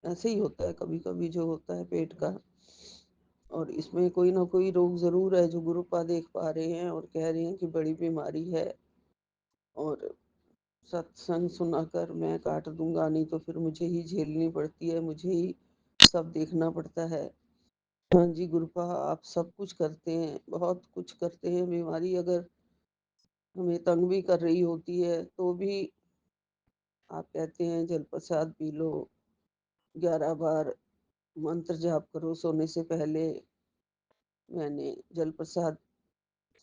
[SPEAKER 4] ऐसे ही होता है कभी कभी जो होता है पेट का। और इसमें कोई ना कोई रोग जरूर है जो गुरुपा देख पा रहे हैं और कह रहे हैं कि बड़ी बीमारी है। और सत्संग सुनाकर मैं काट दूंगा, नहीं तो फिर मुझे ही झेलनी पड़ती है, मुझे ही सब देखना पड़ता है। हाँ जी गुरुपा, आप सब कुछ करते हैं, बहुत कुछ करते हैं। बीमारी अगर हमें तंग भी कर रही होती है तो भी आप कहते हैं जल प्रसाद पी लो, 11 बार मंत्र जाप करो सोने से पहले। मैंने जल प्रसाद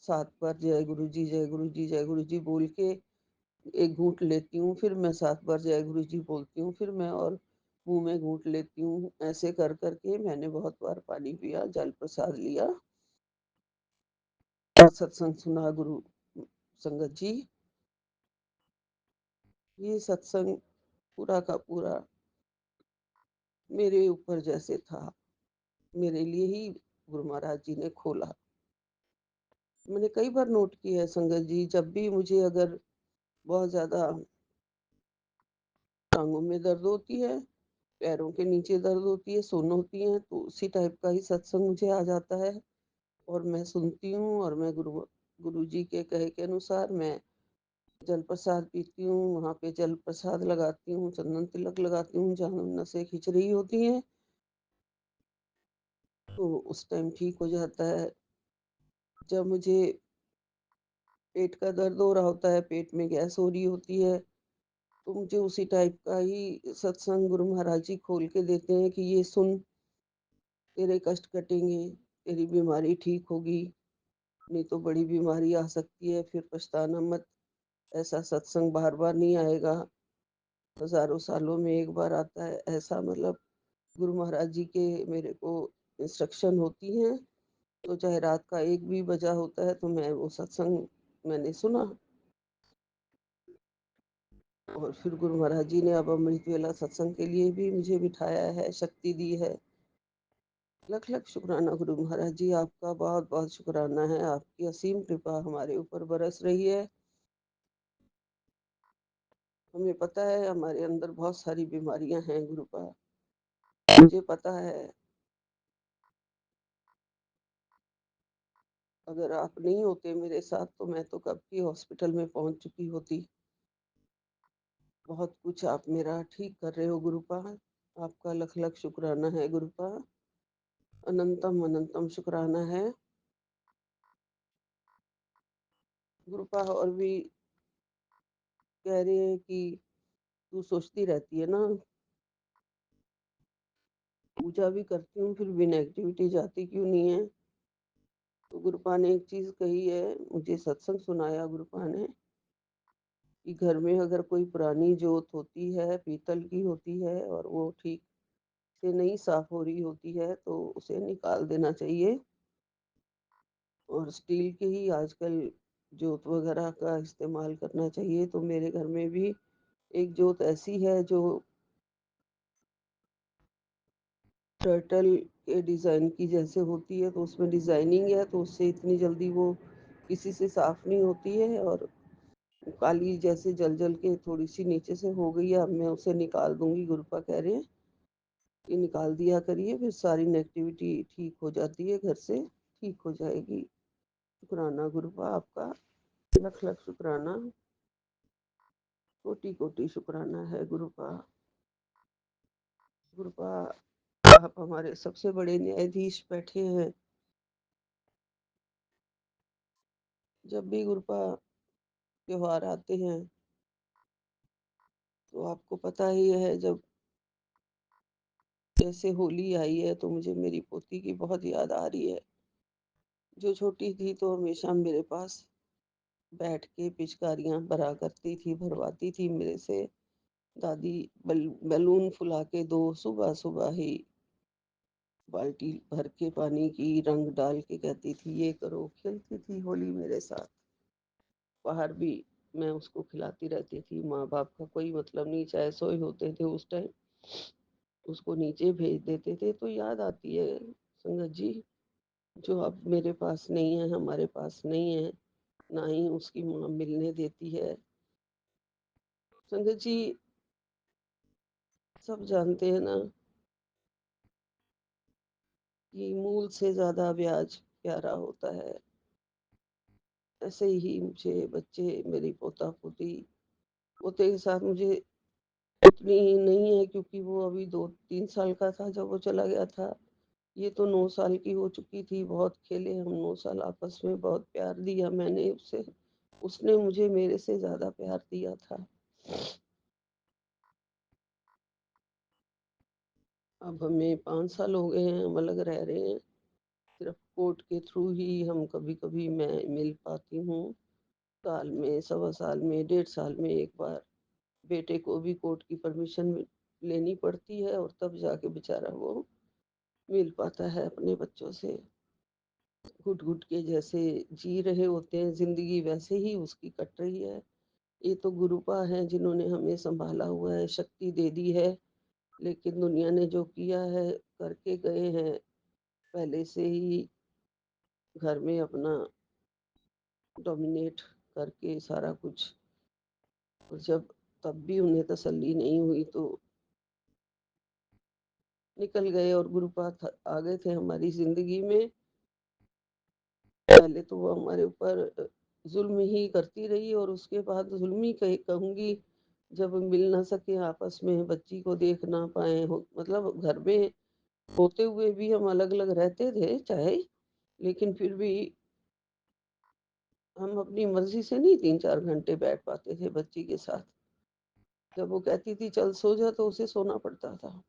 [SPEAKER 4] 7 बार जय गुरु जी, जय गुरु जी, जय गुरु जी बोल के एक घूँट लेती हूँ, फिर मैं 7 बार जय गुरु जी बोलती हूँ, फिर मैं और मुँह में घूँट लेती हूँ। ऐसे कर के मैंने बहुत बार पानी पिया, जल प्रसाद लिया और सत्संग सुना गुरु संगत जी। ये सत्संग पूरा का पूरा मेरे ऊपर जैसे था, मेरे लिए ही गुरु महाराज जी ने खोला। मैंने कई बार नोट किया है संगत जी, जब भी मुझे अगर बहुत ज़्यादा टाँगों में दर्द होती है, पैरों के नीचे दर्द होती है, सुन्न होती है, तो उसी टाइप का ही सत्संग मुझे आ जाता है और मैं सुनती हूँ और मैं गुरुजी के कहे के अनुसार मैं जल प्रसाद पीती हूँ, वहाँ पे जल प्रसाद लगाती हूँ, चंदन तिलक लगाती हूँ, जहाँ नसें खिंच रही होती हैं, तो उस टाइम ठीक हो जाता है। जब मुझे पेट का दर्द हो रहा होता है, पेट में गैस हो रही होती है, तो मुझे उसी टाइप का ही सत्संग गुरु महाराज जी खोल के देते हैं कि ये सुन, तेरे कष्ट कटेंगे, तेरी बीमारी ठीक होगी, नहीं तो बड़ी बीमारी आ सकती है, फिर पछताना मत। ऐसा सत्संग बार-बार नहीं आएगा, हज़ारों सालों में एक बार आता है। ऐसा मतलब गुरु महाराज जी के मेरे को इंस्ट्रक्शन होती हैं, तो चाहे रात का 1 भी बजा होता है, तो मैं वो सत्संग मैंने सुना और फिर गुरु महाराज जी ने अब अमृत वेला सत्संग के लिए भी मुझे बिठाया है, शक्ति दी है। लख-लख शुक्राना गुरु महाराज जी, आपका बहुत-बहुत शुक्राना है। आपकी असीम कृपा हमारे ऊपर बरस रही है। हमें पता है हमारे अंदर बहुत सारी बीमारियां हैं गुरुपा, मुझे पता है। अगर आप नहीं होते मेरे साथ तो मैं तो कब की हॉस्पिटल में पहुंच चुकी होती। बहुत कुछ आप मेरा ठीक कर रहे हो गुरुपा, आपका लख लख शुक्राना है गुरुपा, अनंतम अनंतम शुक्राना है गुरुपा। और भी कह रहे हैं कि तू सोचती रहती है ना, पूजा भी करती हूँ फिर भी नेगेटिविटी जाती क्यों नहीं है। तो गुरुपा ने एक चीज कही है, मुझे सत्संग सुनाया गुरुपा ने कि घर में अगर कोई पुरानी जोत होती है, पीतल की होती है और वो ठीक से नहीं साफ हो रही होती है तो उसे निकाल देना चाहिए और स्टील के ही आजकल जोत वगैरह का इस्तेमाल करना चाहिए। तो मेरे घर में भी एक जोत ऐसी है जो टर्टल के डिज़ाइन की जैसे होती है, तो उसमें डिज़ाइनिंग है, तो उससे इतनी जल्दी वो किसी से साफ नहीं होती है और काली जैसे जल जल के थोड़ी सी नीचे से हो गई है। अब मैं उसे निकाल दूंगी, गुरुपा कह रहे हैं ये निकाल दिया करिए, फिर सारी नेगेटिविटी ठीक हो जाती है, घर से ठीक हो जाएगी। शुक्राना गुरुपा आपका, लख लख शुक्राना, कोटि कोटि शुक्राना है गुरुपा। गुरुपा आप हमारे सबसे बड़े न्यायाधीश बैठे हैं। जब भी गुरुपा त्योहार आते हैं तो आपको पता ही है, जब जैसे होली आई है तो मुझे मेरी पोती की बहुत याद आ रही है। जो छोटी थी तो हमेशा मेरे पास बैठ के पिचकारियां भरा करती थी, भरवाती थी मेरे से। दादी बैलून फुला के दो, सुबह सुबह ही बाल्टी भर के पानी की रंग डाल के कहती थी ये करो, खेलती थी होली मेरे साथ। बाहर भी मैं उसको खिलाती रहती थी, माँ बाप का कोई मतलब नहीं, चाहे सोए होते थे उस टाइम उसको नीचे भेज देते थे। तो याद आती है संगत जी, जो अब मेरे पास नहीं है, हमारे पास नहीं है, ना ही उसकी माँ मिलने देती है। संगत जी, सब जानते हैं ना कि मूल से ज्यादा ब्याज प्यारा होता है। ऐसे ही मुझे बच्चे, मेरी पोता पोती, पोते के साथ मुझे उतनी नहीं है क्योंकि वो अभी 2-3 साल का था जब वो चला गया था। ये तो 9 साल की हो चुकी थी। बहुत खेले हम 9 साल आपस में, बहुत प्यार दिया मैंने उसे, उसने मुझे मेरे से ज्यादा प्यार दिया था। अब हमें 5 साल हो गए हैं, हम अलग रह रहे हैं। सिर्फ कोर्ट के थ्रू ही हम कभी-कभी मैं मिल पाती हूँ। साल में, सवा साल में, 1.5 साल में 1 बार बेटे को भी कोर्ट की परमिशन लेनी पड़ती है और तब जाके बेचारा वो मिल पाता है अपने बच्चों से। घुट-घुट के जैसे जी रहे होते हैं ज़िंदगी वैसे ही उसकी कट रही है। ये तो गुरुपा हैं जिन्होंने हमें सँभाला हुआ है, शक्ति दे दी है, लेकिन दुनिया ने जो किया है, करके गए हैं, पहले से ही घर में अपना डोमिनेट करके सारा कुछ। और जब तब भी उन्हें तसल्ली नहीं हुई तो निकल गए और गुरुपा आ गए थे हमारी ज़िंदगी में। पहले तो वो हमारे ऊपर ज़ुल्म ही करती रही और उसके बाद ज़ुल्म ही कहूँगी, जब मिल ना सके आपस में, बच्ची को देख ना पाएँ हो, मतलब घर में होते हुए भी हम अलग-अलग रहते थे चाहे, लेकिन फिर भी हम अपनी मर्ज़ी से नहीं 3-4 घंटे बैठ पाते थे बच्ची के साथ। जब वो कहती थी चल सो जा तो उसे सोना पड़ता था।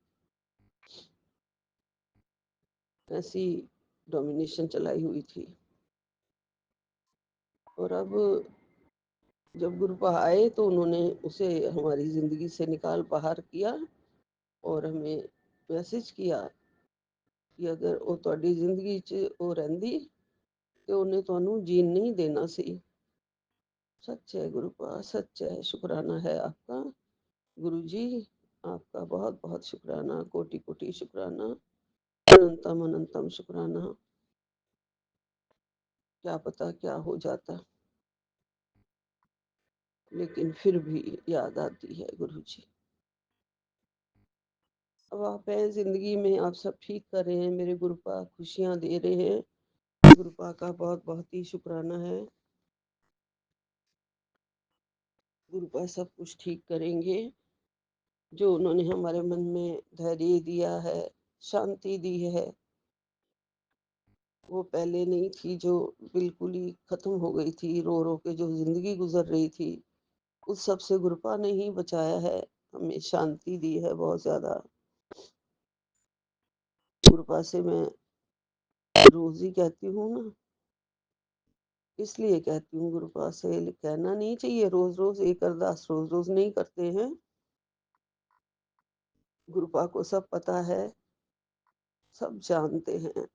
[SPEAKER 4] ऐसी डोमिनेशन चलाई हुई थी। और अब जब गुरुपा आए तो उन्होंने उसे हमारी ज़िंदगी से निकाल बाहर किया और हमें मैसेज किया कि अगर ਉਹ ਤੁਹਾਡੀ ਜ਼ਿੰਦਗੀ 'ਚ ਉਹ ਰਹਿੰਦੀ ਤੇ ਉਹਨੇ ਤੁਹਾਨੂੰ जीन नहीं देना सी। सच है गुरुपा, सच है, शुक्राना है आपका। गुरु जी, आपका बहुत-बहुत शुक्राना, कोटि-कोटि शुक्राना, अनंतम अनंतम शुक्राना। क्या पता क्या हो जाता, लेकिन फिर भी याद आती है गुरु जी। अब आप हैं ज़िंदगी में, आप सब ठीक कर रहे हैं, मेरे गुरुपा खुशियाँ दे रहे हैं। गुरुपा का बहुत-बहुत ही शुक्राना है। गुरुपा सब कुछ ठीक करेंगे। जो उन्होंने हमारे मन में धैर्य दिया है, शांति दी है, वो पहले नहीं थी, जो बिल्कुल ही खत्म हो गई थी, रो-रो के जो ज़िंदगी गुज़र रही थी, उस सब से गुरुपा ने ही बचाया है, हमें शांति दी है बहुत ज़्यादा। गुरुपा से मैं रोज़ ही कहती हूँ ना, इसलिए कहती हूँ गुरुपा से, कहना नहीं चाहिए रोज़-रोज़, एक अरदास रोज़-रोज़ नहीं करते हैं। गुरुपा को सब पता है, सब जानते हैं,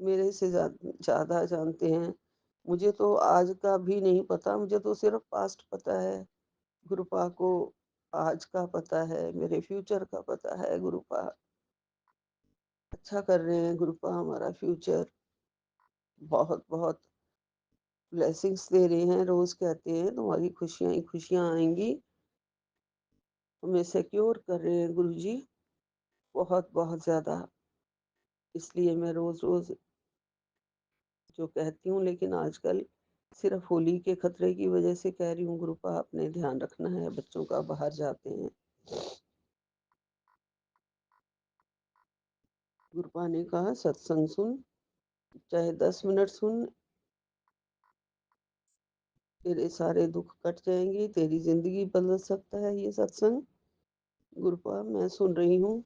[SPEAKER 4] मेरे से ज़्यादा जानते हैं। मुझे तो आज का भी नहीं पता, मुझे तो सिर्फ़ पास्ट पता है। गुरुपा को आज का पता है, मेरे फ्यूचर का पता है। गुरुपा अच्छा कर रहे हैं, गुरुपा हमारा फ्यूचर बहुत-बहुत ब्लेसिंग्स दे रहे हैं। रोज़ कहते हैं तुम्हारी खुशियाँ ही खुशियाँ आएँगी, हमें सिक्योर कर रहे हैं गुरुजी, बहुत-बहुत ज़्यादा। इसलिए मैं रोज़-रोज़ जो कहती हूँ, लेकिन आजकल सिर्फ होली के खतरे की वजह से कह रही हूँ, गुरुपा आपने ध्यान रखना है बच्चों का, बाहर जाते हैं। गुरुपा ने कहा सत्संग सुन, चाहे 10 मिनट सुन, तेरे सारे दुख कट जाएंगे, तेरी जिंदगी बदल सकता है ये सत्संग। गुरुपा मैं सुन रही हूँ,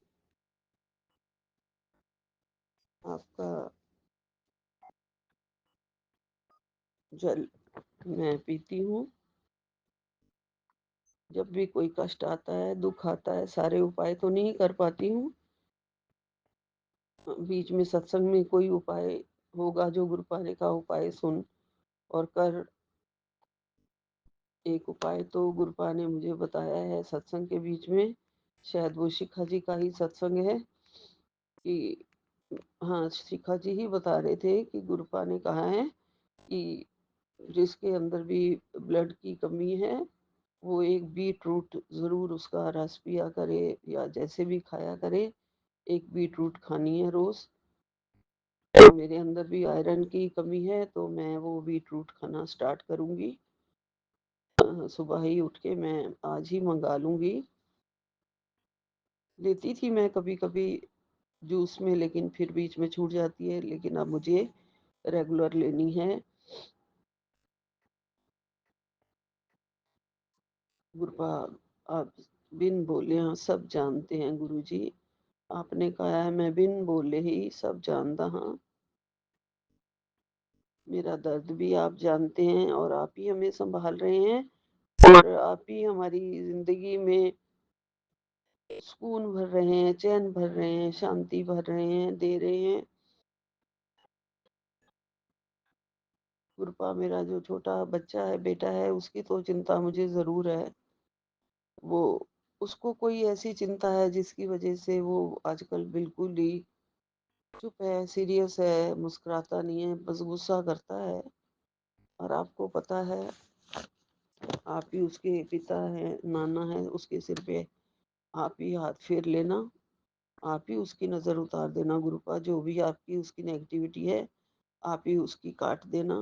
[SPEAKER 4] आपका जल मैं पीती हूँ। जब भी कोई कष्ट आता है, दुख आता है, सारे उपाय तो नहीं कर पाती हूँ। बीच में सत्संग में कोई उपाय होगा जो गुरुपा ने कहा उपाय सुन और कर। एक उपाय तो गुरुपा ने मुझे बताया है सत्संग के बीच में, शायद वो शिखा जी का ही सत्संग है, कि हाँ, शिखा जी ही बता रहे थे कि गुरुपा ने कहा है कि जिसके अंदर भी ब्लड की कमी है, वो एक बीट रूट ज़रूर उसका रस पिया करे या जैसे भी खाया करे। एक बीट रूट खानी है रोज़। तो मेरे अंदर भी आयरन की कमी है, तो मैं वो बीट रूट खाना स्टार्ट करूँगी। सुबह ही उठ के मैं आज ही मँगा लूँगी। लेती थी मैं कभी-कभी जूस में, लेकिन फिर बीच में छूट जाती है, लेकिन अब मुझे रेगुलर लेनी है। गुरुपा आप बिन बोले हाँ सब जानते हैं गुरुजी। आपने कहा है मैं बिन बोले ही सब जानदा हाँ। मेरा दर्द भी आप जानते हैं और आप ही हमें सँभाल रहे हैं और आप ही हमारी ज़िंदगी में सुकून भर रहे हैं, चैन भर रहे हैं, शांति भर रहे हैं, दे रहे हैं। कृपा मेरा जो छोटा बच्चा है, बेटा है, उसकी तो चिंता मुझे ज़रूर है। वो उसको कोई ऐसी चिंता है जिसकी वज़ह से वो आजकल बिल्कुल ही चुप है, सीरियस है, मुस्कुराता नहीं है, बस गुस्सा करता है। और आपको पता है, आप ही उसके पिता हैं, नाना हैं, उसके सिर पे आप ही हाथ फेर लेना, आप ही उसकी नज़र उतार देना गुरुपा, जो भी आपकी उसकी नेगेटिविटी है, आप ही उसकी काट देना।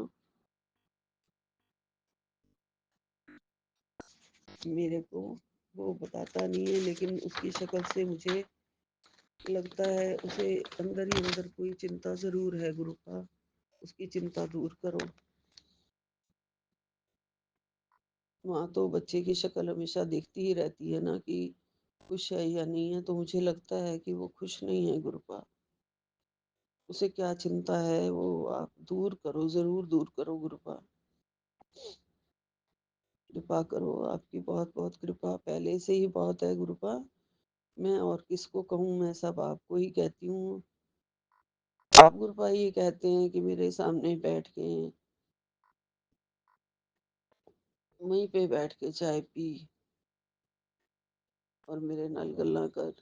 [SPEAKER 4] मेरे को वो बताता नहीं है लेकिन उसकी शक्ल से मुझे लगता है उसे अंदर ही अंदर कोई चिंता ज़रूर है गुरुपा, उसकी चिंता दूर करो। माँ तो बच्चे की शक्ल हमेशा देखती ही रहती है ना कि खुश है या नहीं है, तो मुझे लगता है कि वो खुश नहीं है गुरुपा। उसे क्या चिंता है वो आप दूर करो, ज़रूर दूर करो गुरुपा। कृपा करो, आपकी बहुत-बहुत कृपा पहले से ही बहुत है गुरुपा। मैं और किसको कहूँ, मैं सब आपको ही कहती हूँ। आप गुरुपा ये कहते हैं कि मेरे सामने बैठ के वहीं पे बैठ के चाय पी और मेरे नाल गल्ला कर,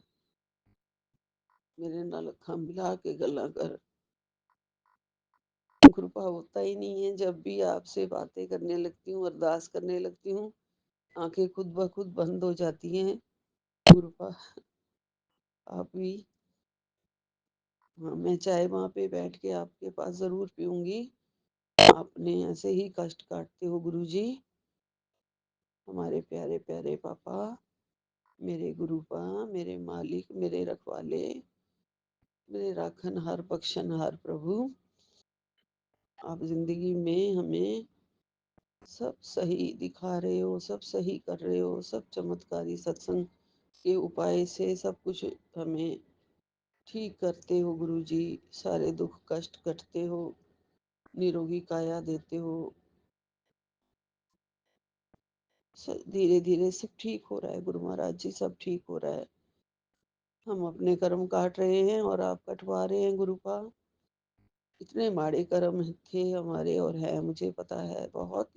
[SPEAKER 4] मेरे नाल अखां मिला के गल्ला कर। कृपा होता ही नहीं है, जब भी आपसे बातें करने लगती हूँ, अरदास करने लगती हूँ, आँखें खुद ब खुद बंद हो जाती हैं। कृपा आप भी। हाँ, मैं चाय वहाँ पे बैठ के आपके पास ज़रूर पीऊँगी। आपने ऐसे ही कष्ट काटते हो गुरुजी, हमारे प्यारे-प्यारे पापा, मेरे गुरुपा, मेरे मालिक, मेरे रखवाले, मेरे राखनहार, बख्शनहार प्रभु। आप ज़िंदगी में हमें सब सही दिखा रहे हो, सब सही कर रहे हो, सब चमत्कारी सत्संग के उपाय से सब कुछ हमें ठीक करते हो गुरुजी, सारे दुख कष्ट कटते हो, निरोगी काया देते हो। धीरे धीरे सब ठीक हो रहा है गुरु महाराज जी, सब ठीक हो रहा है। हम अपने कर्म काट रहे हैं और आप कटवा रहे हैं गुरुपा। इतने माड़े कर्म थे हमारे और है, मुझे पता है, बहुत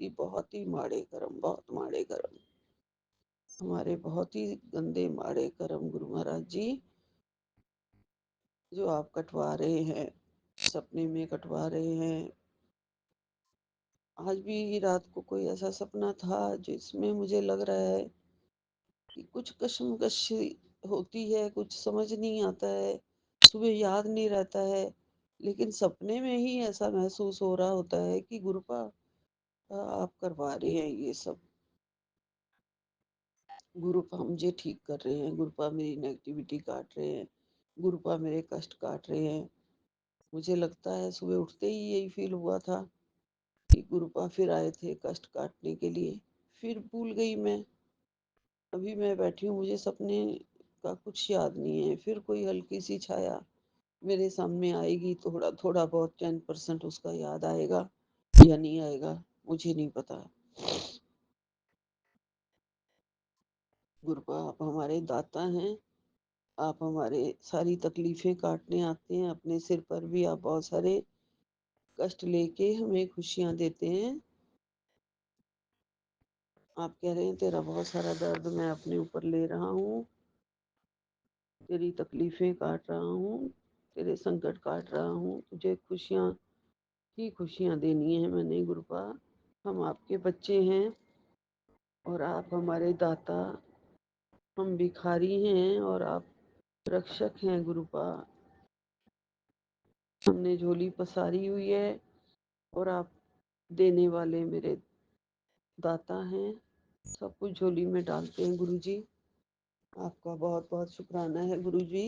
[SPEAKER 4] ही माड़े कर्म, बहुत माड़े कर्म, हमारे बहुत ही गंदे माड़े कर्म गुरु महाराज जी, जो आप कटवा रहे हैं, सपने में कटवा रहे हैं। आज भी रात को कोई ऐसा सपना था जिसमें मुझे लग रहा है कि कुछ कशमकश होती है, कुछ समझ नहीं आता है, सुबह याद नहीं रहता है, लेकिन सपने में ही ऐसा महसूस हो रहा होता है कि गुरुपा आप करवा रहे हैं ये सब, गुरुपा मुझे ठीक कर रहे हैं, गुरुपा मेरी नेगेटिविटी काट रहे हैं, गुरुपा मेरे कष्ट काट रहे हैं। मुझे लगता है सुबह उठते ही यही फील हुआ था कि गुरुपा फिर आए थे कष्ट काटने के लिए। फिर भूल गई मैं। अभी मैं बैठी हूँ, मुझे सपने का कुछ याद नहीं है, फिर कोई हल्की सी छाया मेरे सामने आएगी, थोड़ा थोड़ा बहुत 10% उसका याद आएगा या नहीं आएगा, मुझे नहीं पता। गुरुपा आप हमारे दाता हैं, आप हमारे सारी तकलीफें काटने आते हैं, अपने सिर पर भी आप बहुत सारे कष्ट लेके हमें खुशियाँ देते हैं। आप कह रहे हैं तेरा बहुत सारा दर्द मैं अपने ऊपर ले रहा हूँ, तेरी तकलीफें काट रहा हूँ, तेरे संकट काट रहा हूँ, तुझे खुशियाँ ही खुशियाँ देनी है मैंने गुरुपा। हम आपके बच्चे हैं और आप हमारे दाता, हम भिखारी हैं और आप रक्षक हैं गुरुपा। हमने झोली पसारी हुई है और आप देने वाले मेरे दाता हैं, सब कुछ झोली में डालते हैं गुरुजी। आपका बहुत बहुत शुक्राना है गुरुजी।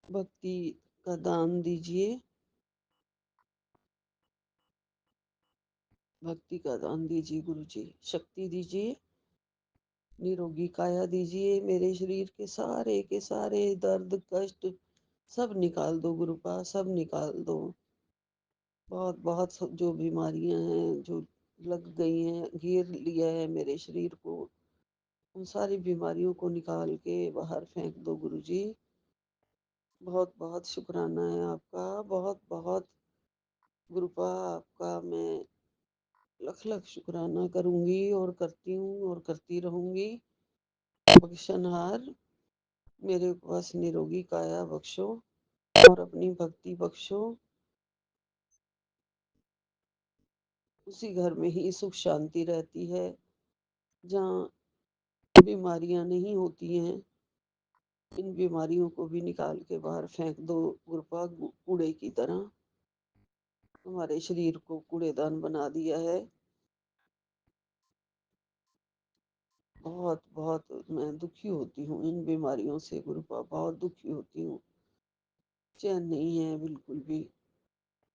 [SPEAKER 4] भक्ति का दान दीजिए, भक्ति का दान दीजिए गुरुजी, शक्ति दीजिए, निरोगी काया दीजिए, मेरे शरीर के सारे दर्द कष्ट सब निकाल दो गुरुपा, सब निकाल दो। बहुत बहुत जो बीमारियां हैं जो लग गई हैं, घेर लिया है मेरे शरीर को, उन सारी बीमारियों को निकाल के बाहर फेंक दो गुरुजी। बहुत बहुत शुक्राना है आपका, बहुत बहुत गुरुपा आपका मैं लख लख शुक्राना करूंगी और करती हूँ और करती रहूंगी। बख्शनहार मेरे पास निरोगी काया बख्शो और अपनी भक्ति बख्शो। उसी घर में ही सुख शांति रहती है जहाँ बीमारियां नहीं होती हैं। इन बीमारियों को भी निकाल के बाहर फेंक दो गुरुपा, कूड़े की तरह हमारे शरीर को कूड़ेदान बना दिया है। बहुत बहुत मैं दुखी होती हूँ इन बीमारियों से गुरुपा, बहुत दुखी होती हूँ। चैन नहीं है बिल्कुल भी।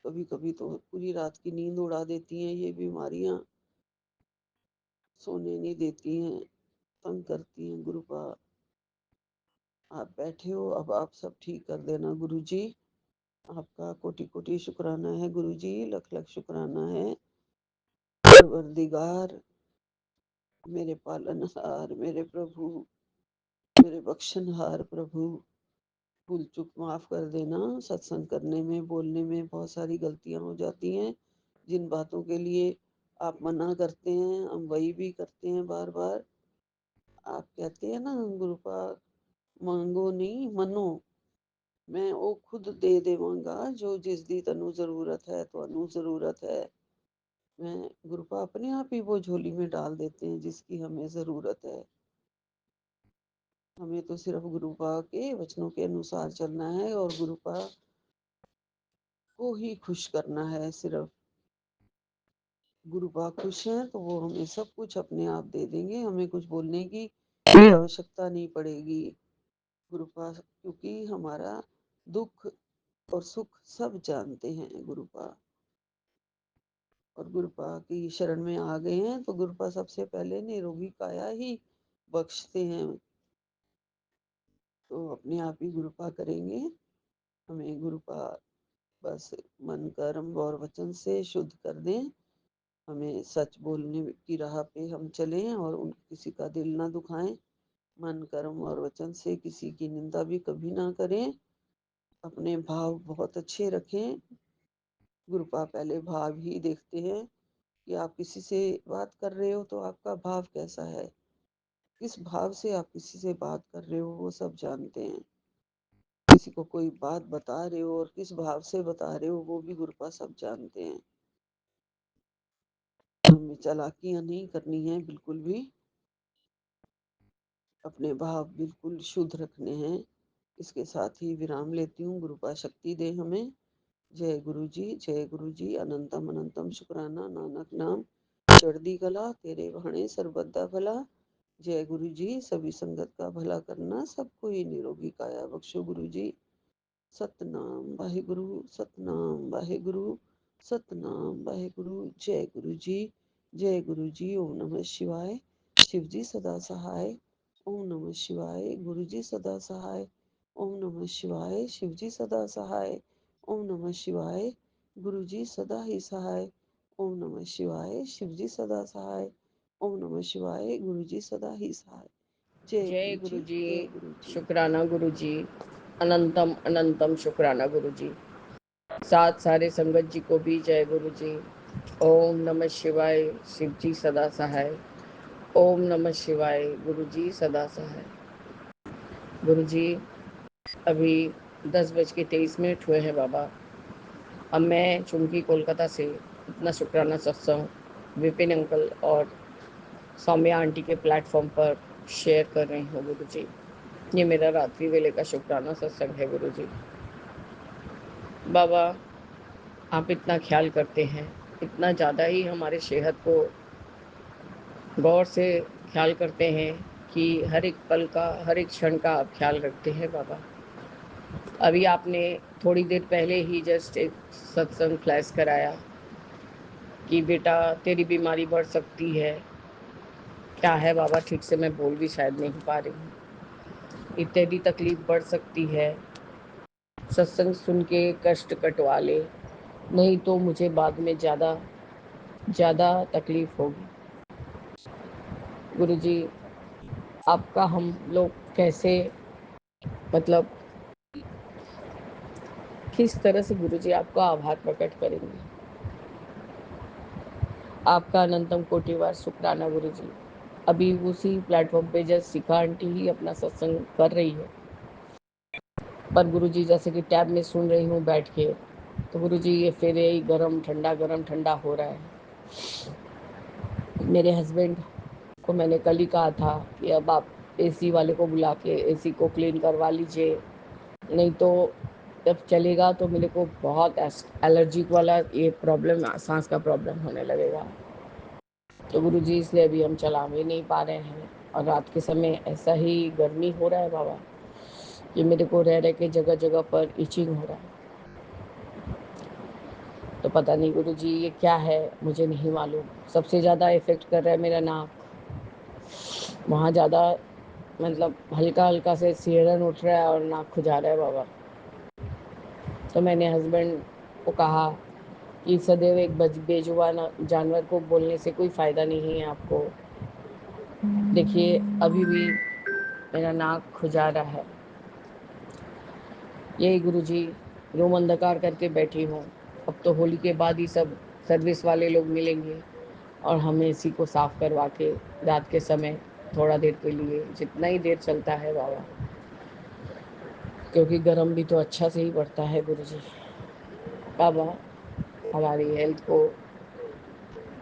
[SPEAKER 4] कभी कभी तो पूरी रात की नींद उड़ा देती हैं ये बीमारियां, सोने नहीं देती हैं, तंग करती हैं गुरुपा। आप बैठे हो, अब आप सब ठीक कर देना गुरुजी। आपका कोटि कोटि शुक्राना है गुरुजी, लख लख शुक्राना है। परवरदिगार, मेरे पालनहार, मेरे प्रभु, मेरे बख्शनहार प्रभु, भूल चूक माफ कर देना। सत्संग करने में बोलने में बहुत सारी गलतियां हो जाती हैं। जिन बातों के लिए आप मना करते हैं हम वही भी करते हैं बार बार। आप कहते हैं ना गुरुपा, मांगो नहीं मनो, मैं वो खुद दे देवांगा जो जिस दी तनु जरूरत है तो अनु जरूरत है। मैं गुरुपा अपने आप ही वो झोली में डाल देते हैं जिसकी हमें जरूरत है। हमें तो सिर्फ गुरुपा के वचनों के अनुसार चलना है और गुरुपा को ही खुश करना है। सिर्फ गुरुपा खुश हैं तो वो हमें सब कुछ अपने आप दे देंगे, हमें कुछ बोलने की भी आवश्यकता नहीं पड़ेगी गुरुपा, क्योंकि हमारा दुख और सुख सब जानते हैं गुरुपा। और गुरुपा की शरण में आ गए हैं तो गुरुपा सबसे पहले निरोगी काया ही बख्शते हैं। तो अपने आप ही गुरुपा करेंगे। हमें गुरुपा बस मन कर्म और वचन से शुद्ध कर दें। हमें सच बोलने की राह पे हम चलें और उन किसी का दिल ना दुखाएं। मन कर्म और वचन से किसी की निंदा भी कभी ना करें। अपने भाव बहुत अच्छे रखें। गुरुपा पहले भाव ही देखते हैं कि आप किसी से बात कर रहे हो तो आपका भाव कैसा है, किस भाव से आप किसी से बात कर रहे हो वो सब जानते हैं। किसी को कोई बात बता रहे हो और किस भाव से बता रहे हो वो भी गुरुपा सब जानते हैं। हमें चालाकियां नहीं करनी है बिल्कुल भी, अपने भाव बिल्कुल शुद्ध रखने हैं। इसके साथ ही विराम लेती हूँ। गुरुपा शक्ति दे हमें। जय गुरु जी, जय गुरु जी। अनंतम अनंतम शुक्राना, नानक नाम चढ़दी कला, तेरे भाणे सर्वदा भला। जय गुरु जी। सभी संगत का भला करना, सबको ही निरोगी काया बख्शो गुरु जी। सतनाम वाहिगुरु, सतनाम वाहिगुरु, सतनाम वाहिगुरु। जय गुरु जी, जय गुरु जी। ओम नमः शिवाय। शिव जी सदा सहाय। ओम नमः शिवाय। गुरु जी सदा सहाय। ओम नमः शिवाय। शिव जी सदा सहाय। ओम नमः शिवाय। गुरु जी सदा ही सहाय। ओम नमः शिवाय। शिव जी सदा सहाय। ओम नमः शिवाय। गुरु जी सदा ही सहाय। जय
[SPEAKER 5] जय
[SPEAKER 4] गुरु
[SPEAKER 5] गुरु
[SPEAKER 4] जी,
[SPEAKER 5] जी।
[SPEAKER 4] जय गुरु जी।
[SPEAKER 5] शुक्राना गुरु जी। अनंतम अनंतम शुक्राना गुरु जी। साथ सारे संगत जी को भी जय गुरु जी। ओम नमः शिवाय। शिव जी सदा सहाय। ओम नमः शिवाय। गुरु जी सदा सहाय। गुरु जी अभी 10:23 हुए हैं बाबा। अब मैं चुमकी कोलकाता से इतना शुक्राना सत्संग विपिन अंकल और सौम्या आंटी के प्लेटफॉर्म पर शेयर कर रही हूँ गुरु जी। ये मेरा रात्रि वेले का शुक्राना सत्संग है गुरु जी। बाबा आप इतना ख्याल करते हैं, इतना ज़्यादा ही हमारे सेहत को गौर से ख्याल करते हैं कि हर एक पल का हर एक क्षण का आप ख्याल रखते हैं बाबा। अभी आपने थोड़ी देर पहले ही जस्ट एक सत्संग फ्लैश कराया कि बेटा तेरी बीमारी बढ़ सकती है। क्या है बाबा, ठीक से मैं बोल भी शायद नहीं पा रही हूँ। इत्यादि तकलीफ बढ़ सकती है, सत्संग सुन के कष्ट कटवा ले, नहीं तो मुझे बाद में ज़्यादा ज़्यादा तकलीफ होगी। गुरुजी, आपका हम लोग कैसे, मतलब किस तरह से गुरुजी आपका आभार प्रकट करेंगे। आपका अनंतम कोटिवार शुक्राना गुरुजी। अभी उसी प्लेटफॉर्म पे जस्ट शिखा आंटी ही अपना सत्संग कर रही है, पर गुरुजी जैसे कि टैब में सुन रही हूँ बैठ के, तो गुरुजी ये फिर यही गरम ठंडा हो रहा है। मेरे हस्बैंड को मैंने कल ही कहा था कि अब आप एसी वाले को बुला के एसी को क्लीन करवा लीजिए, नहीं तो जब चलेगा तो मेरे को बहुत एलर्जिक वाला ये प्रॉब्लम, सांस का प्रॉब्लम होने लगेगा। तो गुरुजी इसलिए अभी हम चला भी नहीं पा रहे हैं। और रात के समय ऐसा ही गर्मी हो रहा है बाबा कि मेरे को रह रह के जगह जगह पर इचिंग हो रहा है। तो पता नहीं गुरुजी ये क्या है, मुझे नहीं मालूम। सबसे ज़्यादा इफ़ेक्ट कर रहा है मेरा नाक, वहाँ ज़्यादा, मतलब हल्का हल्का से सिहरन उठ रहा है और नाक खुजा रहा है बाबा। तो मैंने हस्बैंड को कहा कि सदैव एक बेजुबान जानवर को बोलने से कोई फ़ायदा नहीं है आपको। देखिए अभी भी मेरा नाक खुजा रहा है। यही गुरुजी, रूम अंधकार करके बैठी हूँ। अब तो होली के बाद ही सब सर्विस वाले लोग मिलेंगे और हमें इसी को साफ करवा के रात के समय थोड़ा देर के लिए, जितना ही देर चलता है बाबा, क्योंकि गर्म भी तो अच्छा से ही पड़ता है गुरुजी। बाबा हमारी हेल्थ को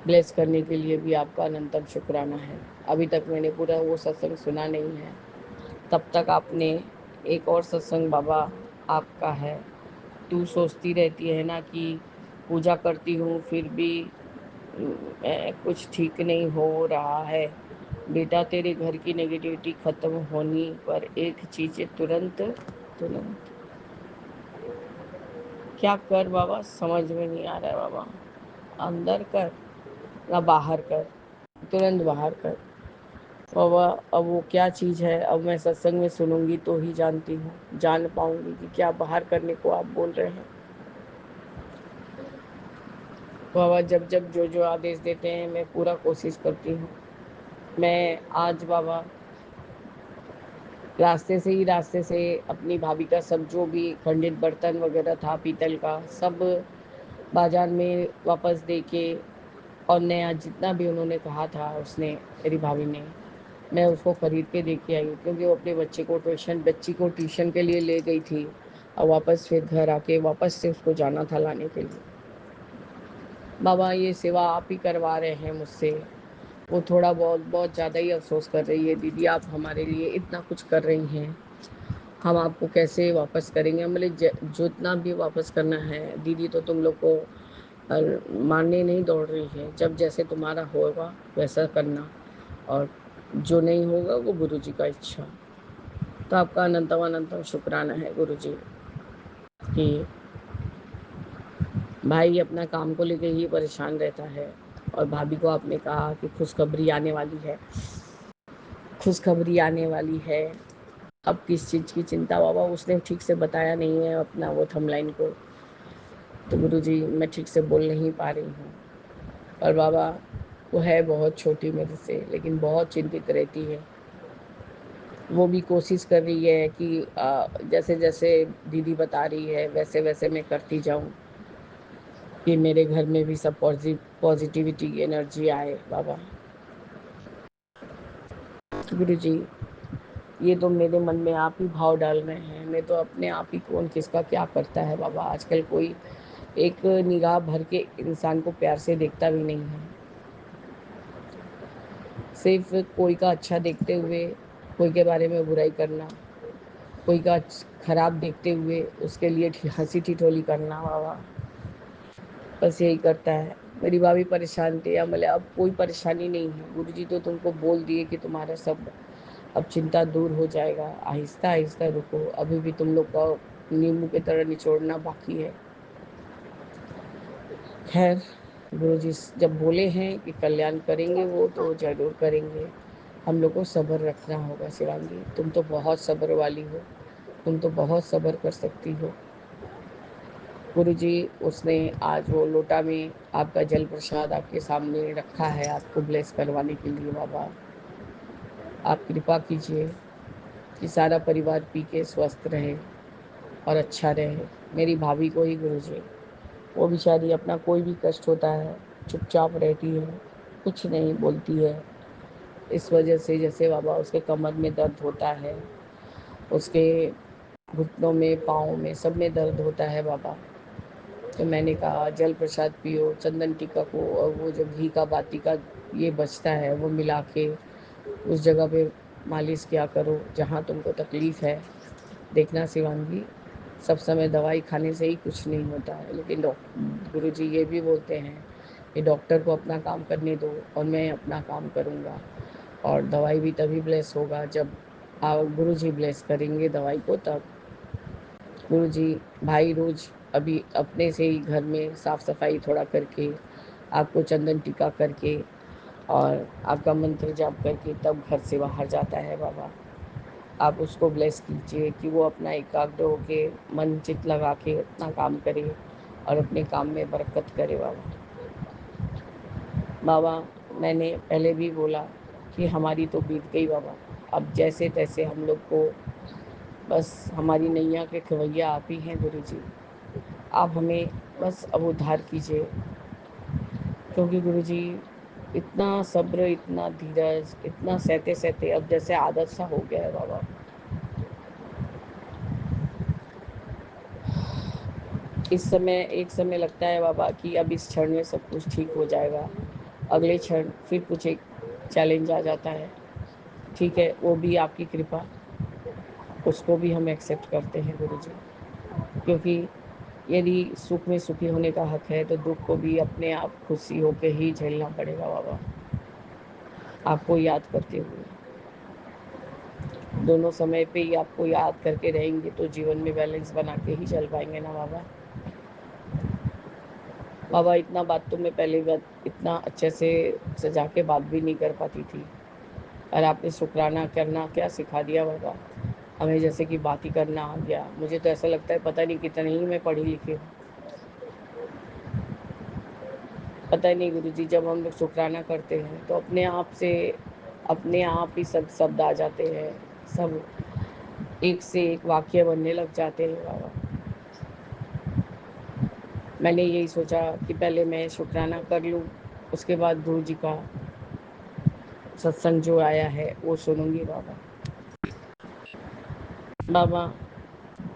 [SPEAKER 5] ब्लेस करने के लिए भी आपका अनंतम शुक्राना है। अभी तक मैंने पूरा वो सत्संग सुना नहीं है, तब तक आपने एक और सत्संग बाबा आपका है। तू सोचती रहती है ना कि पूजा करती हूँ फिर भी कुछ ठीक नहीं हो रहा है। बेटा तेरे घर की नेगेटिविटी खत्म होने पर एक चीज़ तुरंत तुरंत क्या कर बाबा, समझ में नहीं आ रहा है बाबा। अंदर कर ना बाहर कर, तुरंत बाहर कर बाबा। अब वो क्या चीज़ है, अब मैं सत्संग में सुनूंगी तो ही जान पाऊंगी कि क्या बाहर करने को आप बोल रहे हैं बाबा। जब जब जो जो आदेश देते हैं मैं पूरा कोशिश करती हूँ। मैं आज बाबा रास्ते से अपनी भाभी का सब जो भी खंडित बर्तन वगैरह था पीतल का, सब बाजार में वापस दे के, और नया जितना भी उन्होंने कहा था उसने, मेरी भाभी ने, मैं उसको ख़रीद के दे के आई हूँ। क्योंकि वो अपने बच्ची को ट्यूशन के लिए ले गई थी और वापस फिर घर आके वापस से उसको जाना था लाने के लिए। बाबा ये सेवा आप ही करवा रहे हैं मुझसे। वो थोड़ा बहुत ज़्यादा ही अफसोस कर रही है, दीदी आप हमारे लिए इतना कुछ कर रही हैं, हम आपको कैसे वापस करेंगे। मतलब जो इतना भी वापस करना है दीदी, तो तुम लोग को मारने नहीं दौड़ रही है। जब जैसे तुम्हारा होगा वैसा करना, और जो नहीं होगा वो गुरुजी का इच्छा। तो आपका अनंतम अनंतम शुक्राना है गुरुजी कि भाई अपना काम को लेके ही परेशान रहता है। और भाभी को आपने कहा कि खुशखबरी आने वाली है, खुशखबरी आने वाली है। अब किस चीज़ की चिंता बाबा, उसने ठीक से बताया नहीं है अपना वो थंबलाइन को, तो गुरुजी मैं ठीक से बोल नहीं पा रही हूँ। और बाबा वो है बहुत छोटी मेरे से, लेकिन बहुत चिंतित रहती है। वो भी कोशिश कर रही है कि जैसे जैसे दीदी बता रही है वैसे वैसे मैं करती जाऊँ, कि मेरे घर में भी सब पॉजिटिविटी की एनर्जी आए बाबा। गुरुजी ये तो मेरे मन में आप ही भाव डाल रहे हैं, मैं तो अपने आप ही, कौन किसका क्या करता है बाबा। आजकल कोई एक निगाह भर के इंसान को प्यार से देखता भी नहीं है। सिर्फ कोई का अच्छा देखते हुए कोई के बारे में बुराई करना, कोई का खराब देखते हुए उसके लिए हंसी ठिठोली करना बाबा, बस यही करता है। मेरी भाभी परेशान थी, या मतलब अब कोई परेशानी नहीं है गुरुजी, तो तुमको बोल दिए कि तुम्हारा सब अब चिंता दूर हो जाएगा। आहिस्ता आहिस्ता रुको, अभी भी तुम लोग का नींबू की तरह निचोड़ना बाकी है। खैर गुरुजी जब बोले हैं कि कल्याण करेंगे वो तो ज़रूर करेंगे। हम लोग को सब्र रखना होगा शिवांगी, तुम तो बहुत सब्र वाली हो, तुम तो बहुत सब्र कर सकती हो। गुरुजी उसने आज वो लोटा में आपका जल प्रसाद आपके सामने रखा है आपको ब्लेस करवाने के लिए। बाबा आप कृपा कीजिए कि सारा परिवार पी के स्वस्थ रहे और अच्छा रहे। मेरी भाभी को ही गुरुजी, वो बेचारी अपना कोई भी कष्ट होता है चुपचाप रहती है, कुछ नहीं बोलती है। इस वजह से जैसे बाबा उसके कमर में दर्द होता है, उसके घुटनों में, पाँव में, सब में दर्द होता है बाबा। तो मैंने कहा जल प्रसाद पियो, चंदन टीका को और वो जो घी का बाती का ये बचता है वो मिला के उस जगह पे मालिश किया करो जहाँ तुमको तकलीफ़ है। देखना शिवांगी, सब समय दवाई खाने से ही कुछ नहीं होता है, लेकिन गुरुजी ये भी बोलते हैं कि डॉक्टर को अपना काम करने दो और मैं अपना काम करूँगा। और दवाई भी तभी ब्लेस होगा जब गुरुजी ब्लेस करेंगे दवाई को तब। गुरुजी भाई रोज अभी अपने से ही घर में साफ सफाई थोड़ा करके, आपको चंदन टीका करके और आपका मंत्र जाप करके तब घर से बाहर जाता है बाबा। आप उसको ब्लेस कीजिए कि वो अपना एकाग्र होके मन चित लगा के अपना काम करे और अपने काम में बरकत करे बाबा। बाबा मैंने पहले भी बोला कि हमारी तो बीत गई बाबा, अब जैसे तैसे हम लोग को बस हमारी नैया के खवैया आप ही हैं गुरुजी। आप हमें बस अब उद्धार कीजिए, क्योंकि गुरुजी इतना सब्र, इतना धीरज, इतना सहते सहते अब जैसे आदत सा हो गया है बाबा। इस समय एक समय लगता है बाबा कि अब इस क्षण में सब कुछ ठीक हो जाएगा, अगले क्षण फिर कुछ एक चैलेंज आ जाता है। ठीक है, वो भी आपकी कृपा, उसको भी हम एक्सेप्ट करते हैं गुरुजी, क्योंकि यदि सुख में सुखी होने का हक है तो दुख को भी अपने आप खुशी होकर ही झेलना पड़ेगा बाबा। आपको याद करते हुए, दोनों समय पे ही आपको याद करके रहेंगे तो जीवन में बैलेंस बना के ही चल पाएंगे ना बाबा। बाबा इतना बात तो मैं पहले बात इतना अच्छे से सजा के बात भी नहीं कर पाती थी, और आपने शुक्राना करना क्या सिखा दिया बाबा हमें, जैसे कि बात ही करना आ गया। मुझे तो ऐसा लगता है पता नहीं कितनी ही मैं पढ़ी लिखी हूँ, पता ही नहीं गुरुजी। जब हम लोग शुक्राना करते हैं तो अपने आप ही सब शब्द आ जाते हैं, सब एक से एक वाक्य बनने लग जाते हैं बाबा। मैंने यही सोचा कि पहले मैं शुक्राना कर लूँ, उसके बाद गुरु जी का सत्संग जो आया है वो सुनूंगी बाबा। बाबा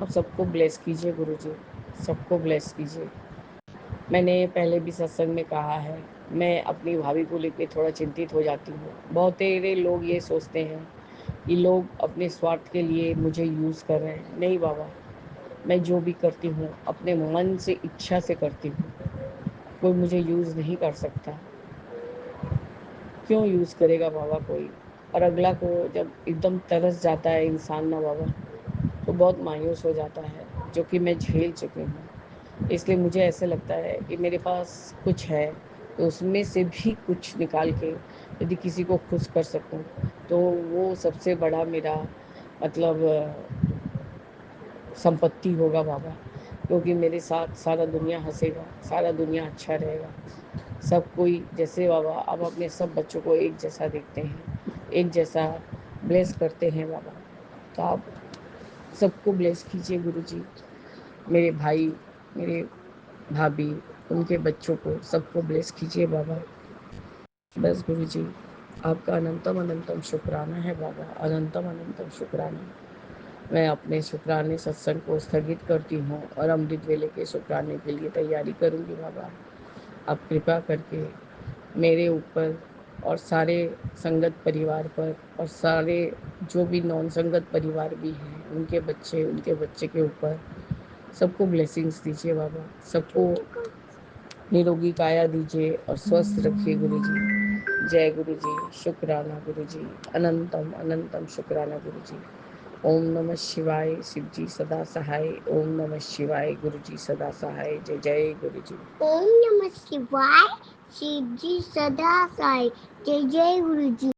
[SPEAKER 5] अब सबको ब्लेस कीजिए गुरु जी, सबको ब्लेस कीजिए। मैंने पहले भी सत्संग में कहा है, मैं अपनी भाभी को लेकर थोड़ा चिंतित हो जाती हूँ। बहुत तेरे लोग ये सोचते हैं कि लोग अपने स्वार्थ के लिए मुझे यूज़ कर रहे हैं। नहीं बाबा, मैं जो भी करती हूँ अपने मन से, इच्छा से करती हूँ, कोई मुझे यूज़ नहीं कर सकता। क्यों यूज़ करेगा बाबा कोई। और अगला को जब एकदम तरस जाता है इंसान ना बाबा, तो बहुत मायूस हो जाता है, जो कि मैं झेल चुकी हूँ। इसलिए मुझे ऐसे लगता है कि मेरे पास कुछ है तो उसमें से भी कुछ निकाल के यदि किसी को खुश कर सकूँ तो वो सबसे बड़ा मेरा मतलब संपत्ति होगा बाबा। क्योंकि मेरे साथ सारा दुनिया हंसेगा, सारा दुनिया अच्छा रहेगा। सब कोई जैसे बाबा आप अपने सब बच्चों को एक जैसा देखते हैं, एक जैसा ब्लेस करते हैं बाबा, तो आप सबको ब्लेस कीजिए गुरुजी। मेरे भाई, मेरे भाभी, उनके बच्चों को सबको ब्लेस कीजिए बाबा। बस गुरुजी आपका अनंतम अनंतम शुक्राना है बाबा, अनंतम अनंतम शुक्राना। मैं अपने शुक्राने सत्संग को स्थगित करती हूँ और अमृत वेले के शुक्राने के लिए तैयारी करूँगी बाबा। आप कृपा करके मेरे ऊपर और सारे संगत परिवार पर और सारे जो भी नॉन संगत परिवार भी हैं, उनके बच्चे के ऊपर सबको ब्लेसिंग्स दीजिए बाबा। सबको निरोगी काया दीजिए और स्वस्थ रखिए गुरु जी। जय गुरु जी, शुक्राना गुरु जी, अनंतम अनंतम शुक्राना गुरु जी। ओम नमः शिवाय, शिव जी सदा सहाय। ओम नमः शिवाय, गुरु जी सदा सहाय। जय जय गुरु जी।
[SPEAKER 6] ओम नमः शिवाय, शिव जी सदा सहाय। जय जय गुरु जी।